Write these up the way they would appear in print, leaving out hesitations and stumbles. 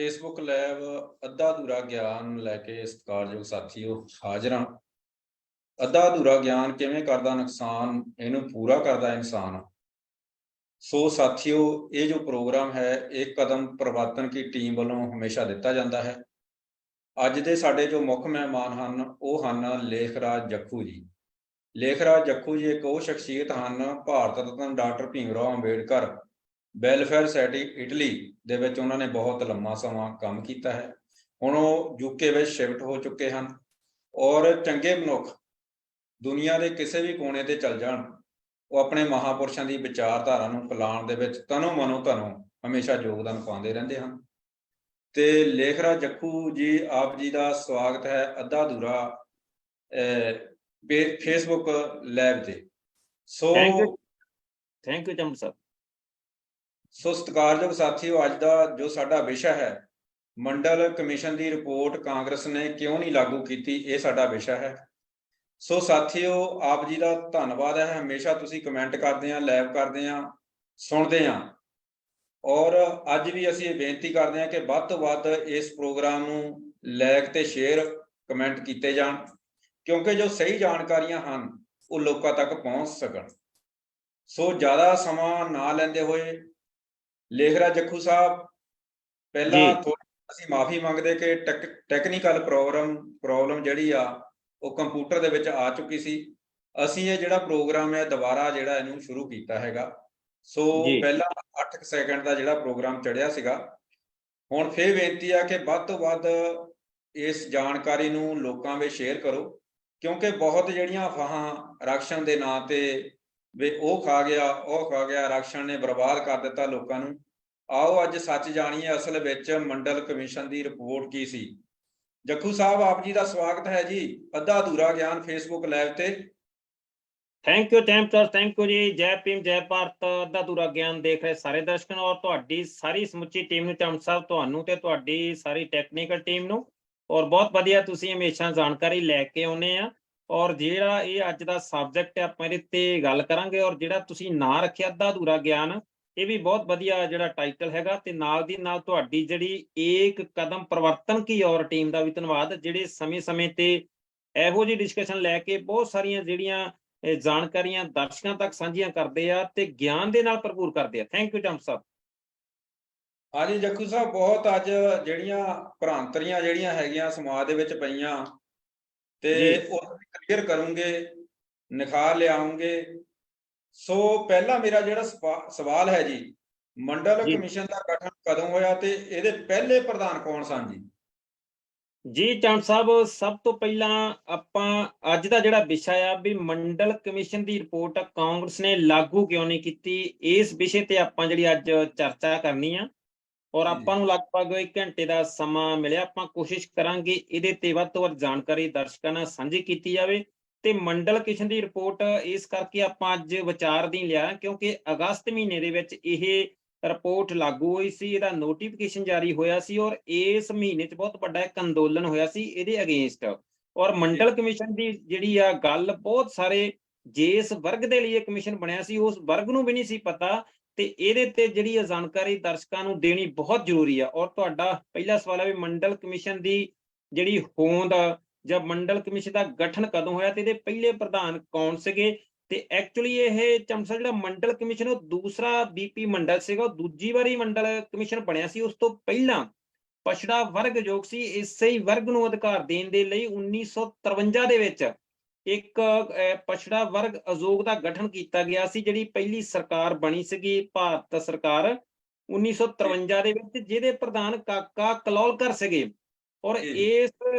Facebook live ਅੱਧਾ ਅਧੂਰਾ ਗਿਆਨ ਲੈ ਕੇ ਸਤਿਕਾਰਯੋਗ ਸਾਥੀਓ ਹਾਜ਼ਰ ਹਾਂ। ਅੱਧਾ ਅਧੂਰਾ ਗਿਆਨ ਕਿਵੇਂ ਕਰਦਾ ਨੁਕਸਾਨ, ਇਹਨੂੰ ਪੂਰਾ ਕਰਦਾ ਇਨਸਾਨ। ਸੋ ਸਾਥੀਓ, ਇਹ ਜੋ ਪ੍ਰੋਗਰਾਮ ਹੈ ਇੱਕ ਕਦਮ ਪਰਿਵਰਤਨ ਕੀ ਟੀਮ ਵੱਲੋਂ ਹਮੇਸ਼ਾ ਦਿੱਤਾ ਜਾਂਦਾ ਹੈ। ਅੱਜ ਦੇ ਸਾਡੇ ਜੋ ਮੁੱਖ ਮਹਿਮਾਨ ਹਨ ਉਹ ਹਨ ਲੇਖਰਾਜ ਜੱਖੂ ਜੀ। ਲੇਖਰਾਜ ਜੱਖੂ ਜੀ ਇੱਕ ਉਹ ਸ਼ਖਸੀਅਤ ਹਨ, Bharat Ratna doctor Bhim Rao Ambedkar welfare society Italy ਦੇ ਵਿੱਚ ਉਹਨਾਂ ਨੇ ਬਹੁਤ ਲੰਮਾ ਸਮਾਂ ਕੰਮ ਕੀਤਾ ਹੈ। ਹੁਣ ਉਹ ਯੂਕੇ ਵਿੱਚ ਸ਼ਿਫਟ ਹੋ ਚੁੱਕੇ ਹਨ ਔਰ ਚੰਗੇ ਮਨੁੱਖ ਦੁਨੀਆ ਦੇ ਕਿਸੇ ਵੀ ਕੋਨੇ ਤੇ ਚਲ ਜਾਣ, ਉਹ ਆਪਣੇ ਮਹਾਪੁਰਸ਼ਾਂ ਦੀ ਵਿਚਾਰਧਾਰਾ ਨੂੰ ਫੈਲਾਉਣ ਦੇ ਵਿੱਚ ਤਨੋਂ ਮਨੋਂ ਹਮੇਸ਼ਾ ਯੋਗਦਾਨ ਪਾਉਂਦੇ ਰਹਿੰਦੇ ਹਨ। ਤੇ ਲੇਖਰਾਜ ਜੱਖੂ ਜੀ, ਆਪ ਜੀ ਦਾ ਸਵਾਗਤ ਹੈ ਅੱਧਾ ਅਧੂਰਾ ਫੇਸਬੁੱਕ ਲਾਈਵ ਤੇ। ਸੋ ਥੈਂਕ ਯੂ ਚੰਮ ਸਾਹਿਬ। ਸੋ ਸਤਿਕਾਰਯੋਗ ਸਾਥੀਓ, ਅੱਜ ਦਾ ਜੋ ਸਾਡਾ ਵਿਸ਼ਾ ਹੈ, ਮੰਡਲ ਕਮਿਸ਼ਨ ਦੀ ਰਿਪੋਰਟ ਕਾਂਗਰਸ ਨੇ ਕਿਉਂ ਨਹੀਂ ਲਾਗੂ ਕੀਤੀ, ਇਹ ਸਾਡਾ ਵਿਸ਼ਾ ਹੈ। ਸੋ ਸਾਥੀਓ, ਆਪ ਜੀ ਦਾ ਧੰਨਵਾਦ ਹੈ, ਹਮੇਸ਼ਾ ਤੁਸੀਂ ਕਮੈਂਟ ਕਰਦੇ ਆ, ਲਾਈਵ ਕਰਦੇ ਆ, ਸੁਣਦੇ ਆ। ਔਰ ਅੱਜ ਵੀ ਅਸੀਂ ਇਹ ਬੇਨਤੀ ਕਰਦੇ ਹਾਂ ਕਿ ਵੱਧ ਤੋਂ ਵੱਧ ਇਸ ਪ੍ਰੋਗਰਾਮ ਨੂੰ ਲਾਈਕ ਤੇ ਸ਼ੇਅਰ ਕਮੈਂਟ ਕੀਤੇ ਜਾਣ, ਕਿਉਂਕਿ ਜੋ ਸਹੀ ਜਾਣਕਾਰੀਆਂ ਹਨ ਉਹ ਲੋਕਾਂ ਤੱਕ ਪਹੁੰਚ ਸਕਣ। ਸੋ ਜ਼ਿਆਦਾ ਸਮਾਂ ਨਾ ਲੈਂਦੇ ਹੋਏ ਲੇਖਰਾਜ ਜੱਖੂ ਸਾਹਿਬ, ਪਹਿਲਾਂ ਅਸੀਂ ਮਾਫੀ ਮੰਗਦੇ ਕਿ ਟੈਕਨੀਕਲ ਪ੍ਰੋਬਲਮ ਜਿਹੜੀ ਆ ਉਹ ਕੰਪਿਊਟਰ ਦੇ ਵਿੱਚ ਆ ਚੁੱਕੀ ਸੀ। ਅਸੀਂ ਇਹ ਜਿਹੜਾ ਪ੍ਰੋਗਰਾਮ ਹੈ ਦੁਬਾਰਾ ਜਿਹੜਾ ਇਹਨੂੰ ਸ਼ੁਰੂ ਕੀਤਾ ਹੈਗਾ। ਸੋ ਪਹਿਲਾਂ 8 ਸੈਕਿੰਡ ਦਾ ਜਿਹੜਾ ਪ੍ਰੋਗਰਾਮ ਚੜਿਆ ਸੀਗਾ। ਹੁਣ ਫੇਰ ਬੇਨਤੀ ਆ ਕਿ ਵੱਧ ਤੋਂ ਵੱਧ ਇਸ ਜਾਣਕਾਰੀ ਨੂੰ ਲੋਕਾਂ ਵਿੱਚ ਸ਼ੇਅਰ ਕਰੋ, ਕਿਉਂਕਿ ਬਹੁਤ ਜਿਹੜੀਆਂ ਅਫਵਾਹਾਂ ਰਾਸ਼ਨ ਦੇ ਨਾਂ ਤੇ ਵੀ ਉਹ ਖਾ ਗਿਆ, ਰਾਸ਼ਨ ਨੇ ਬਰਬਾਦ ਕਰ ਦਿੱਤਾ ਲੋਕਾਂ ਨੂੰ। ਆਓ ਅੱਜ ਸੱਚ ਜਾਣੀਏ, ਅਸਲ ਵਿੱਚ ਮੰਡਲ ਕਮਿਸ਼ਨ ਦੀ ਰਿਪੋਰਟ ਕੀ ਸੀ। ਜੱਖੂ ਸਾਹਿਬ, ਆਪ ਜੀ ਦਾ ਸਵਾਗਤ ਹੈ ਜੀ ਅੱਧਾ ਅਧੂਰਾ ਗਿਆਨ ਫੇਸਬੁੱਕ ਲਾਈਵ ਤੇ। Thank you sir, thank you ਜੀ। ਜੈ ਭੀਮ, ਜੈ ਭਾਰਤ। ਅੱਧਾ ਅਧੂਰਾ ਗਿਆਨ ਦੇਖ ਰਹੇ ਸਾਰੇ ਦਰਸ਼ਕਾਂ ਨੂੰ ਔਰ ਤੁਹਾਡੀ ਸਾਰੀ ਸਮੁੱਚੀ ਟੀਮ ਨੂੰ, ਚੰਮ ਸਾਹਿਬ ਤੁਹਾਨੂੰ ਤੇ ਤੁਹਾਡੀ ਸਾਰੀ ਟੈਕਨੀਕਲ ਟੀਮ ਨੂੰ। ਔਰ ਬਹੁਤ ਵਧੀਆ, ਤੁਸੀਂ ਹਮੇਸ਼ਾ ਜਾਣਕਾਰੀ ਲੈ ਕੇ ਆਉਂਦੇ ਆ। ਔਰ ਜਿਹੜਾ ਇਹ ਅੱਜ ਦਾ ਸਬਜੈਕਟ ਹੈ ਆਪਾਂ ਇਹਦੇ ਤੇ ਗੱਲ ਕਰਾਂਗੇ। ਔਰ ਜਿਹੜਾ ਤੁਸੀਂ ਨਾਂ ਰੱਖਿਆ ਅੱਧਾ ਅਧੂਰਾ ਗਿਆਨ, ਇਹ ਵੀ ਬਹੁਤ ਵਧੀਆ ਜਿਹੜਾ ਟਾਈਟਲ ਹੈਗਾ। ਤੇ ਨਾਲ ਦੀ ਨਾਲ ਤੁਹਾਡੀ ਜਿਹੜੀ ਇੱਕ ਕਦਮ ਪਰਿਵਰਤਨ ਕੀ ਔਰ ਟੀਮ ਦਾ ਵੀ ਧੰਨਵਾਦ, ਜਿਹੜੇ ਸਮੇਂ ਤੇ ਇਹੋ ਜਿਹੀ ਡਿਸਕਸ਼ਨ ਲੈ ਕੇ ਬਹੁਤ ਸਾਰੀਆਂ ਜਿਹੜੀਆਂ ਜਾਣਕਾਰੀਆਂ ਦਰਸ਼ਕਾਂ ਤੱਕ ਸਾਂਝੀਆਂ ਕਰਦੇ ਆ ਤੇ ਗਿਆਨ ਦੇ ਨਾਲ ਭਰਪੂਰ ਕਰਦੇ ਆ। ਥੈਂਕ ਯੂ ਚੰਮ ਸਾਹਿਬ। ਹਾਂਜੀ ਜੱਖੂ ਸਾਹਿਬ, ਬਹੁਤ ਅੱਜ ਜਿਹੜੀਆਂ ਭ੍ਰਾਂਤਰੀਆਂ ਜਿਹੜੀਆਂ ਹੈਗੀਆਂ ਸਮਾਜ ਦੇ ਵਿੱਚ ਪਈਆਂ ਤੇ ਉਹ ਕਲੀਅਰ ਕਰੂੰਗੇ, ਨਿਖਾਰ ਲਿਆਉਂਗੇ। ਸੋ ਪਹਿਲਾ ਮੇਰਾ ਜਿਹੜਾ ਸਵਾਲ ਹੈ ਜੀ, ਮੰਡਲ ਕਮਿਸ਼ਨ ਦਾ ਗਠਨ ਕਦੋਂ ਹੋਇਆ ਤੇ ਇਹਦੇ ਪਹਿਲੇ ਪ੍ਰਧਾਨ ਕੌਣ ਸਨ ਜੀ? ਜੀ ਚੰਦ ਸਾਹਿਬ, ਸਭ ਤੋਂ ਪਹਿਲਾਂ ਆਪਾਂ ਅੱਜ ਦਾ ਜਿਹੜਾ ਵਿਸ਼ਾ ਆ ਵੀ ਮੰਡਲ ਕਮਿਸ਼ਨ ਦੀ ਰਿਪੋਰਟ ਕਾਂਗਰਸ ਨੇ ਲਾਗੂ ਕਿਉਂ ਨਹੀਂ ਕੀਤੀ, ਇਸ ਵਿਸ਼ੇ ਤੇ ਆਪਾਂ ਜਿਹੜੀ ਅੱਜ ਚਰਚਾ ਕਰਨੀ ਆ। ਔਰ ਆਪਾਂ ਨੂੰ ਲਗਭਗ 1 ਘੰਟੇ ਦਾ ਸਮਾਂ ਮਿਲਿਆ। ਆਪਾਂ ਕੋਸ਼ਿਸ਼ ਕਰਾਂਗੇ ਇਹਦੇ ਤੇ ਵੱਧ ਤੋਂ ਵੱਧ ਜਾਣਕਾਰੀ ਦਰਸ਼ਕਾਂ ਨਾਲ ਸਾਂਝੀ ਕੀਤੀ ਜਾਵੇ। ਤੇ ਮੰਡਲ ਕਮਿਸ਼ਨ ਦੀ ਰਿਪੋਰਟ ਇਸ ਕਰਕੇ ਆਪਾਂ ਅੱਜ ਵਿਚਾਰ ਦੀ ਲਿਆ ਕਿਉਂਕਿ ਅਗਸਤ ਮਹੀਨੇ ਦੇ ਵਿੱਚ ਇਹ ਰਿਪੋਰਟ ਲਾਗੂ ਹੋਈ ਸੀ, ਇਹਦਾ ਨੋਟੀਫਿਕੇਸ਼ਨ ਜਾਰੀ ਹੋਇਆ ਸੀ ਔਰ ਇਸ ਮਹੀਨੇ 'ਚ ਬਹੁਤ ਵੱਡਾ ਇੱਕ ਅੰਦੋਲਨ ਹੋਇਆ ਸੀ ਇਹਦੇ ਅਗੇਂਸਟ। ਔਰ ਮੰਡਲ ਕਮਿਸ਼ਨ ਦੀ ਜਿਹੜੀ ਆ ਗੱਲ, ਬਹੁਤ ਸਾਰੇ ਜਿਸ ਵਰਗ ਦੇ ਲਈ ਇਹ ਕਮਿਸ਼ਨ ਬਣਿਆ ਸੀ ਉਸ ਵਰਗ ਨੂੰ ਵੀ ਨਹੀਂ ਸੀ ਪਤਾ, ਤੇ ਇਹਦੇ ਤੇ ਜਿਹੜੀ ਜਾਣਕਾਰੀ ਦਰਸ਼ਕਾਂ ਨੂੰ ਦੇਣੀ ਬਹੁਤ ਜ਼ਰੂਰੀ ਆ। ਔਰ ਤੁਹਾਡਾ ਪਹਿਲਾ ਸਵਾਲ ਹੈ ਵੀ ਮੰਡਲ ਕਮਿਸ਼ਨ ਦੀ ਜਿਹੜੀ ਹੋਂਦ ਜਾਂ ਮੰਡਲ ਕਮਿਸ਼ਨ ਦਾ ਗਠਨ ਕਦੋਂ ਹੋਇਆ ਤੇ ਇਹਦੇ ਪਹਿਲੇ ਪ੍ਰਧਾਨ ਕੌਣ ਸੀਗੇ। ਤੇ ਐਕਚੁਅਲੀ ਇਹ ਚਮਸਾ ਜਿਹੜਾ ਮੰਡਲ ਕਮਿਸ਼ਨ ਉਹ ਦੂਸਰਾ ਬੀਪੀ ਮੰਡਲ ਸੀਗਾ, ਉਹ ਦੂਜੀ ਵਾਰੀ ਮੰਡਲ ਕਮਿਸ਼ਨ ਬਣਿਆ ਸੀ। ਉਸ ਤੋਂ ਪਹਿਲਾਂ ਪਛੜਾ ਵਰਗ ਜੋ ਸੀ, ਇਸੇ ਹੀ ਵਰਗ ਨੂੰ ਅਧਿਕਾਰ ਦੇਣ ਦੇ ਲਈ 1953 ਦੇ ਵਿੱਚ ਇੱਕ ਪਛੜਾ ਵਰਗ ਆਯੋਗ ਦਾ ਗਠਨ ਕੀਤਾ ਗਿਆ ਸੀ, ਜਿਹੜੀ ਪਹਿਲੀ ਸਰਕਾਰ ਬਣੀ ਸੀਗੀ ਭਾਰਤ ਸਰਕਾਰ 1953 ਦੇ ਵਿੱਚ, ਜਿਹਦੇ ਪ੍ਰਧਾਨ ਕਾਕਾ ਕਲੌਲਕਰ ਸੀਗੇ। ਔਰ ਇਸ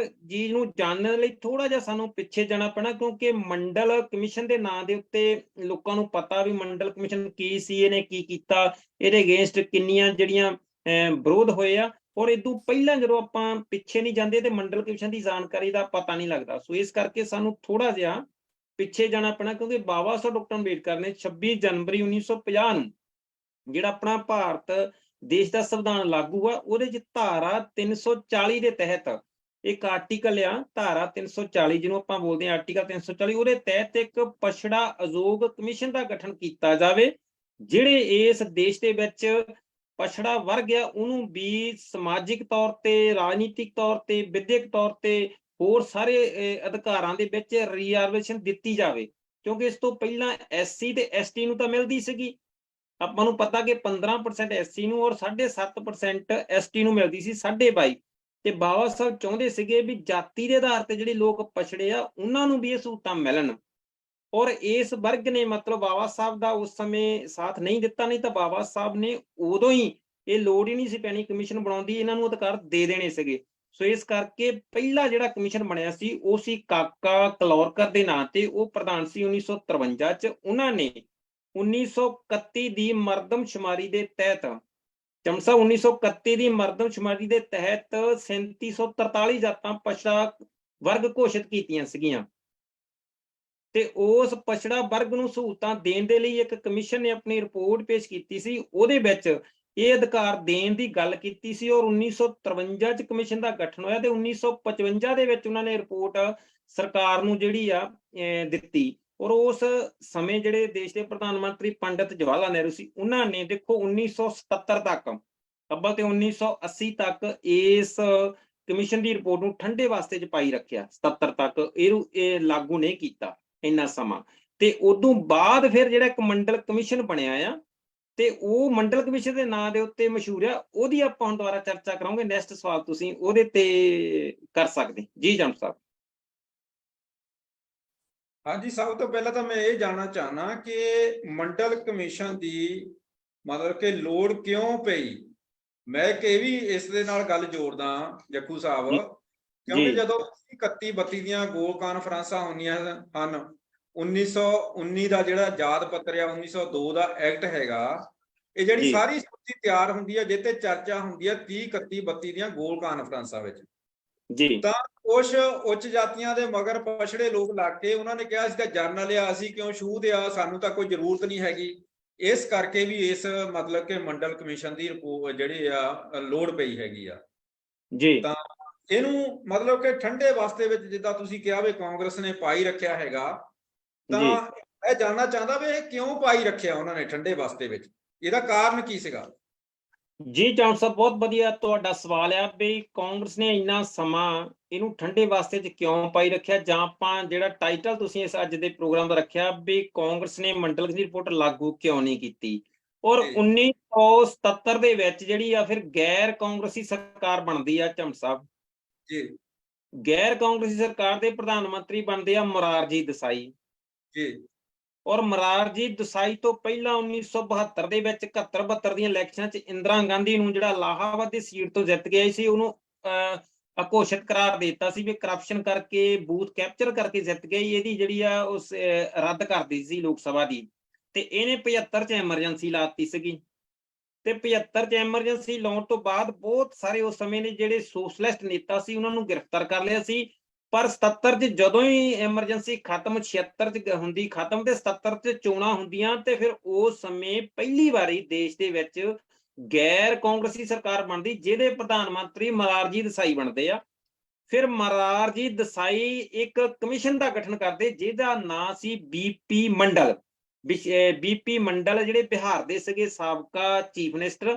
ਚੀਜ਼ ਨੂੰ ਜਾਣਨ ਲਈ ਥੋੜਾ ਜਿਹਾ ਸਾਨੂੰ ਪਿੱਛੇ ਜਾਣਾ ਪੈਣਾ, ਕਿਉਂਕਿ ਮੰਡਲ ਕਮਿਸ਼ਨ ਦੇ ਨਾਂ ਦੇ ਉੱਤੇ ਲੋਕਾਂ ਨੂੰ ਪਤਾ ਵੀ ਮੰਡਲ ਕਮਿਸ਼ਨ ਕੀ ਸੀ, ਇਹਨੇ ਕੀ ਕੀਤਾ, ਇਹਦੇ ਅਗੇਂਸਟ ਕਿੰਨੀਆਂ ਜਿਹੜੀਆਂ ਵਿਰੋਧ ਹੋਏ ਆ। ਔਰ ਇਦੋਂ ਪਹਿਲਾਂ ਜਦੋਂ ਆਪਾਂ ਪਿੱਛੇ ਨਹੀਂ ਜਾਂਦੇ ਤੇ ਮੰਡਲ ਕਮਿਸ਼ਨ ਦੀ ਜਾਣਕਾਰੀ ਦਾ ਪਤਾ ਨਹੀਂ ਲੱਗਦਾ। ਸੋ ਇਸ ਕਰਕੇ ਸਾਨੂੰ ਥੋੜਾ ਜਿਹਾ ਪਿੱਛੇ ਜਾਣਾ ਪੈਣਾ, ਕਿਉਂਕਿ ਬਾਬਾ ਸਾਹਿਬ ਡਾਕਟਰ ਅੰਬੇਡਕਰ ਨੇ 26 ਜਨਵਰੀ 1950 ਨੂੰ ਜਿਹੜਾ ਆਪਣਾ ਭਾਰਤ ਦੇਸ਼ ਦਾ ਸੰਵਿਧਾਨ ਲਾਗੂ ਆ, ਉਹਦੇ 'ਚ ਧਾਰਾ 340 ਦੇ ਤਹਿਤ ਇੱਕ ਆਰਟੀਕਲ ਆ, ਧਾਰਾ 340 ਜਿਹਨੂੰ ਆਪਾਂ ਬੋਲਦੇ ਹਾਂ ਆਰਟੀਕਲ 340, ਉਹਦੇ ਤਹਿਤ ਇੱਕ ਪਛੜਾ ਆਯੋਗ ਕਮਿਸ਼ਨ ਦਾ ਗਠਨ ਕੀਤਾ ਜਾਵੇ, ਜਿਹੜੇ ਇਸ ਦੇਸ਼ ਦੇ ਵਿੱਚ ਪਛੜਾ ਵਰਗ ਆ ਉਹਨੂੰ ਵੀ ਸਮਾਜਿਕ ਤੌਰ ਤੇ, ਰਾਜਨੀਤਿਕ ਤੌਰ ਤੇ, ਵਿਦਿਅਕ ਤੌਰ ਤੇ ਹੋਰ ਸਾਰੇ ਅਧਿਕਾਰਾਂ ਦੇ ਵਿੱਚ ਰਿਜ਼ਰਵੇਸ਼ਨ ਦਿੱਤੀ ਜਾਵੇ, ਕਿਉਂਕਿ ਇਸ ਤੋਂ ਪਹਿਲਾਂ SC ਤੇ ST ਨੂੰ ਤਾਂ ਮਿਲਦੀ ਸੀਗੀ। ਆਪਾਂ ਨੂੰ ਪਤਾ ਕਿ 15% SC ਨੂੰ ਔਰ 7.5% ST ਨੂੰ ਮਿਲਦੀ ਸੀ, 22.5। ਤੇ ਬਾਬਾ ਸਾਹਿਬ ਚਾਹੁੰਦੇ ਸੀਗੇ ਵੀ ਜਾਤੀ ਦੇ ਆਧਾਰ ਤੇ ਜਿਹੜੇ ਲੋਕ ਪਛੜੇ ਆ ਉਹਨਾਂ ਨੂੰ ਵੀ ਇਹ ਸਹੂਲਤਾਂ ਮਿਲਣ। ਔਰ ਇਸ ਵਰਗ ਨੇ ਮਤਲਬ ਬਾਬਾ ਸਾਹਿਬ ਦਾ ਉਸ ਸਮੇਂ ਸਾਥ ਨਹੀਂ ਦਿੱਤਾ, ਨਹੀਂ ਤਾਂ ਬਾਬਾ ਸਾਹਿਬ ਨੇ ਉਦੋਂ ਹੀ ਇਹ ਲੋੜ ਹੀ ਨਹੀਂ ਸੀ ਪੈਣੀ ਕਮਿਸ਼ਨ ਬਣਾਉਣ ਦੀ, ਇਹਨਾਂ ਨੂੰ ਅਧਿਕਾਰ ਦੇ ਦੇਣੇ ਸੀਗੇ। ਸੋ ਇਸ ਕਰਕੇ ਪਹਿਲਾ ਜਿਹੜਾ ਕਮਿਸ਼ਨ ਬਣਿਆ ਸੀ ਉਹ ਸੀ ਕਾਕਾ ਕਲੌਰਕਰ ਦੇ ਨਾਂ ਤੇ, ਉਹ ਪ੍ਰਧਾਨ ਸੀ 1953 ਚ। ਉਹਨਾਂ ਨੇ 1931 ਦੀ ਮਰਦਮਸ਼ੁਮਾਰੀ ਦੇ ਤਹਿਤ, ਚਮਸਾ 1931 ਦੀ ਮਰਦਮਸ਼ੁਮਾਰੀ ਦੇ ਤਹਿਤ 3743 ਜਾਤਾਂ ਪਛੜਾ ਵਰਗ ਘੋਸ਼ਿਤ ਕੀਤੀਆਂ ਸੀਗੀਆਂ। ਤੇ ਉਸ ਪਛੜਾ ਵਰਗ ਨੂੰ ਸਹੂਲਤਾਂ ਦੇਣ ਦੇ ਲਈ ਇੱਕ ਕਮਿਸ਼ਨ ਨੇ ਆਪਣੀ ਰਿਪੋਰਟ ਪੇਸ਼ ਕੀਤੀ ਸੀ, ਉਹਦੇ ਵਿੱਚ ਇਹ ਅਧਿਕਾਰ ਦੇਣ ਦੀ ਗੱਲ ਕੀਤੀ ਸੀ। ਔਰ 1953 ਚ ਕਮਿਸ਼ਨ ਦਾ ਗਠਨ ਹੋਇਆ ਤੇ 1955 ਦੇ ਵਿੱਚ ਉਹਨਾਂ ਨੇ ਰਿਪੋਰਟ ਸਰਕਾਰ ਨੂੰ ਜਿਹੜੀ ਆ ਦਿੱਤੀ। ਔਰ ਉਸ ਸਮੇਂ ਜਿਹੜੇ ਦੇਸ਼ ਦੇ ਪ੍ਰਧਾਨ ਮੰਤਰੀ ਪੰਡਿਤ ਜਵਾਹਰ ਲਾਲ ਨਹਿਰੂ ਸੀ, ਉਹਨਾਂ ਨੇ ਦੇਖੋ 1977 ਤੱਕ, ਅੱਬਲ ਤੇ 1980 ਤੱਕ ਇਸ ਕਮਿਸ਼ਨ ਦੀ ਰਿਪੋਰਟ ਨੂੰ ਠੰਡੇ ਵਾਸਤੇ ਚ ਪਾਈ ਰੱਖਿਆ। 77 ਤੱਕ ਇਹ ਲਾਗੂ ਨਹੀਂ ਕੀਤਾ ਇੰਨਾ ਸਮਾਂ। ਤੇ ਉਦੋਂ ਬਾਅਦ ਫਿਰ ਜਿਹੜਾ ਇੱਕ ਮੰਡਲ ਕਮਿਸ਼ਨ ਬਣਿਆ ਆ, ਤੇ ਉਹ ਮੰਡਲ ਕਮਿਸ਼ਨ ਦੇ ਨਾਂ ਦੇ ਉੱਤੇ ਮਸ਼ਹੂਰ ਆ, ਉਹਦੀ ਆਪਾਂ ਹੁਣ ਦੁਬਾਰਾ ਚਰਚਾ ਕਰਾਂਗੇ। ਨੈਕਸਟ ਸਵਾਲ ਤੁਸੀਂ ਉਹਦੇ ਤੇ ਕਰ ਸਕਦੇ ਜੀ ਜੰਮ ਸਾਹਿਬ। ਹਾਂਜੀ, ਸਭ ਤੋਂ ਪਹਿਲਾਂ ਤਾਂ ਮੈਂ ਇਹ ਜਾਣਨਾ ਚਾਹਨਾ ਕਿ ਮੰਡਲ ਕਮਿਸ਼ਨ ਦੀ ਮਤਲਬ ਕਿ ਲੋੜ ਕਿਉਂ ਪਈ। ਮੈਂ ਇੱਕ ਇਹ ਵੀ ਇਸ ਦੇ ਨਾਲ ਗੱਲ ਜੋੜਦਾ ਜੱਖੂ ਸਾਹਿਬ, ਕਿਉਂਕਿ ਜਦੋਂ 31-32 ਦੀਆਂ ਗੋਲ ਕਾਨਫਰੰਸਾਂ ਹੁੰਦੀਆਂ ਹਨ, 1919 ਦਾ ਜਿਹੜਾ ਆਜ਼ਾਦ ਪੱਤਰ ਆ, 1902 ਦਾ ਐਕਟ ਹੈਗਾ, ਇਹ ਜਿਹੜੀ ਸਾਰੀ ਸੂਚੀ ਤਿਆਰ ਹੁੰਦੀ ਹੈ ਜਿੱਤੇ ਚਰਚਾ ਹੁੰਦੀ ਹੈ 30, 31, 32 ਦੀਆਂ ਗੋਲ ਕਾਨਫਰੰਸਾਂ ਵਿੱਚ ਜੀ। ਤਾਂ ਕੁਛ ਉੱਚ ਜਾਤੀਆਂ ਦੇ ਮਗਰ ਪਛੜੇ ਲੋਕ ਲੱਗ ਕੇ ਉਹਨਾਂ ਨੇ ਕਿਹਾ ਅਸੀਂ ਤਾਂ ਜਰਨਲ ਆ, ਅਸੀਂ ਕਿਉਂ ਛੂਤ ਆ, ਸਾਨੂੰ ਤਾਂ ਕੋਈ ਜ਼ਰੂਰਤ ਨਹੀਂ ਹੈਗੀ। ਇਸ ਕਰਕੇ ਵੀ ਇਸ ਮਤਲਬ ਕਿ ਮੰਡਲ ਕਮਿਸ਼ਨ ਦੀ ਰਿਪੋਰਟ ਜਿਹੜੀ ਆ ਲੋੜ ਪਈ ਹੈਗੀ ਆ ਜੀ। ਤਾਂ ਇਹਨੂੰ ਮਤਲਬ ਕਿ ਠੰਡੇ ਵਾਸਤੇ ਵਿੱਚ ਜਿੱਦਾਂ ਤੁਸੀਂ ਕਿਹਾ ਵੀ ਕਾਂਗਰਸ ਨੇ ਪਾਈ ਰੱਖਿਆ ਹੈਗਾ, ਤਾਂ ਮੈਂ ਜਾਣਨਾ ਚਾਹੁੰਦਾ ਵੀ ਇਹ ਕਿਉਂ ਪਾਈ ਰੱਖਿਆ ਉਹਨਾਂ ਨੇ ਠੰਡੇ ਵਾਸਤੇ ਵਿੱਚ, ਇਹਦਾ ਕਾਰਨ ਕੀ ਸੀਗਾ? ਜੀ ਚਾਂਸ ਸਾਹਿਬ, ਬਹੁਤ ਵਧੀਆ ਤੁਹਾਡਾ ਸਵਾਲ ਆ ਵੀ ਕਾਂਗਰਸ ਨੇ ਇੰਨਾ ਸਮਾਂ ਇਹਨੂੰ ਠੰਡੇ ਵਾਸਤੇ ਚ ਕਿਉਂ ਪਾਈ ਰੱਖਿਆ, ਜਾਂ ਆਪਾਂ ਜਿਹੜਾ ਟਾਈਟਲ ਤੁਸੀਂ ਇਸ ਅੱਜ ਦੇ ਪ੍ਰੋਗਰਾਮ ਦਾ ਰੱਖਿਆ ਵੀ ਕਾਂਗਰਸ ਨੇ ਮੰਡਲ ਦੀ ਰਿਪੋਰਟ ਲਾਗੂ ਕਿਉਂ ਨਹੀਂ ਕੀਤੀ। ਔਰ 1977 ਦੇ ਵਿੱਚ ਜਿਹੜੀ ਆ ਫਿਰ ਗੈਰ ਕਾਂਗਰਸੀ ਸਰਕਾਰ ਬਣਦੀ ਆ ਚੰਮ ਸਾਹਿਬ ਜੀ। ਗੈਰ ਕਾਂਗਰਸੀ ਸਰਕਾਰ ਦੇ ਪ੍ਰਧਾਨ ਮੰਤਰੀ ਬਣਦੇ ਆ ਮੁਰਾਰਜੀ ਦੇਸਾਈ ਜੀ। ਔਰ ਮੁਰਾਰਜੀ ਦੇਸਾਈ ਤੋਂ ਪਹਿਲਾਂ 1972 ਦੇ ਵਿੱਚ 71-72 ਦੀਆਂ ਇਲੈਕਸ਼ਨਾਂ 'ਚ ਇੰਦਰਾ ਗਾਂਧੀ ਨੂੰ ਜਿਹੜਾ ਇਲਾਹਾਬਾਦ ਦੀ ਸੀਟ ਤੋਂ ਜਿੱਤ ਗਿਆ ਸੀ, ਉਹਨੂੰ ਅਘੋਸ਼ਿਤ ਕਰਾਰ ਦਿੱਤਾ ਸੀ ਵੀ ਕਰਪਸ਼ਨ ਕਰਕੇ, ਬੂਥ ਕੈਪਚਰ ਕਰਕੇ ਜਿੱਤ ਗਈ, ਇਹਦੀ ਜਿਹੜੀ ਆ ਉਸ ਰੱਦ ਕਰ ਦਿੱਤੀ ਸੀ ਲੋਕ ਸਭਾ ਦੀ। ਤੇ ਇਹਨੇ 75 'ਚ ਐਮਰਜੈਂਸੀ ਲਾਤੀ ਸੀਗੀ। ਤੇ 75 'ਚ ਐਮਰਜੈਂਸੀ ਲਾਉਣ ਤੋਂ ਬਾਅਦ ਬਹੁਤ ਸਾਰੇ ਉਸ ਸਮੇਂ ਦੇ ਜਿਹੜੇ ਸੋਸ਼ਲਿਸਟ ਨੇਤਾ ਸੀ ਉਹਨਾਂ ਨੂੰ ਗ੍ਰਿਫਤਾਰ ਕਰ ਲਿਆ ਸੀ। ਪਰ 77 'ਚ ਜਦੋਂ ਹੀ ਐਮਰਜੈਂਸੀ ਖਤਮ, 76 'ਚ ਹੁੰਦੀ ਖਤਮ ਤੇ 77 'ਚ ਚੋਣਾਂ ਹੁੰਦੀਆਂ, ਤੇ ਫਿਰ ਉਸ ਸਮੇਂ ਪਹਿਲੀ ਵਾਰੀ ਦੇਸ਼ ਦੇ ਵਿੱਚ ਗੈਰ ਕਾਂਗਰਸੀ ਸਰਕਾਰ ਬਣਦੀ ਜਿਹਦੇ ਪ੍ਰਧਾਨ ਮੰਤਰੀ ਮੁਰਾਰਜੀ ਦੇਸਾਈ ਬਣਦੇ ਆ। ਫਿਰ ਮੁਰਾਰਜੀ ਦੇਸਾਈ ਇੱਕ ਕਮਿਸ਼ਨ ਦਾ ਗਠਨ ਕਰਦੇ ਜਿਹਦਾ ਨਾਂ ਸੀ BP ਮੰਡਲ। BP ਮੰਡਲ ਜਿਹੜੇ ਬਿਹਾਰ ਦੇ ਸੀਗੇ ਸਾਬਕਾ ਚੀਫ ਮਿਨਿਸਟਰ,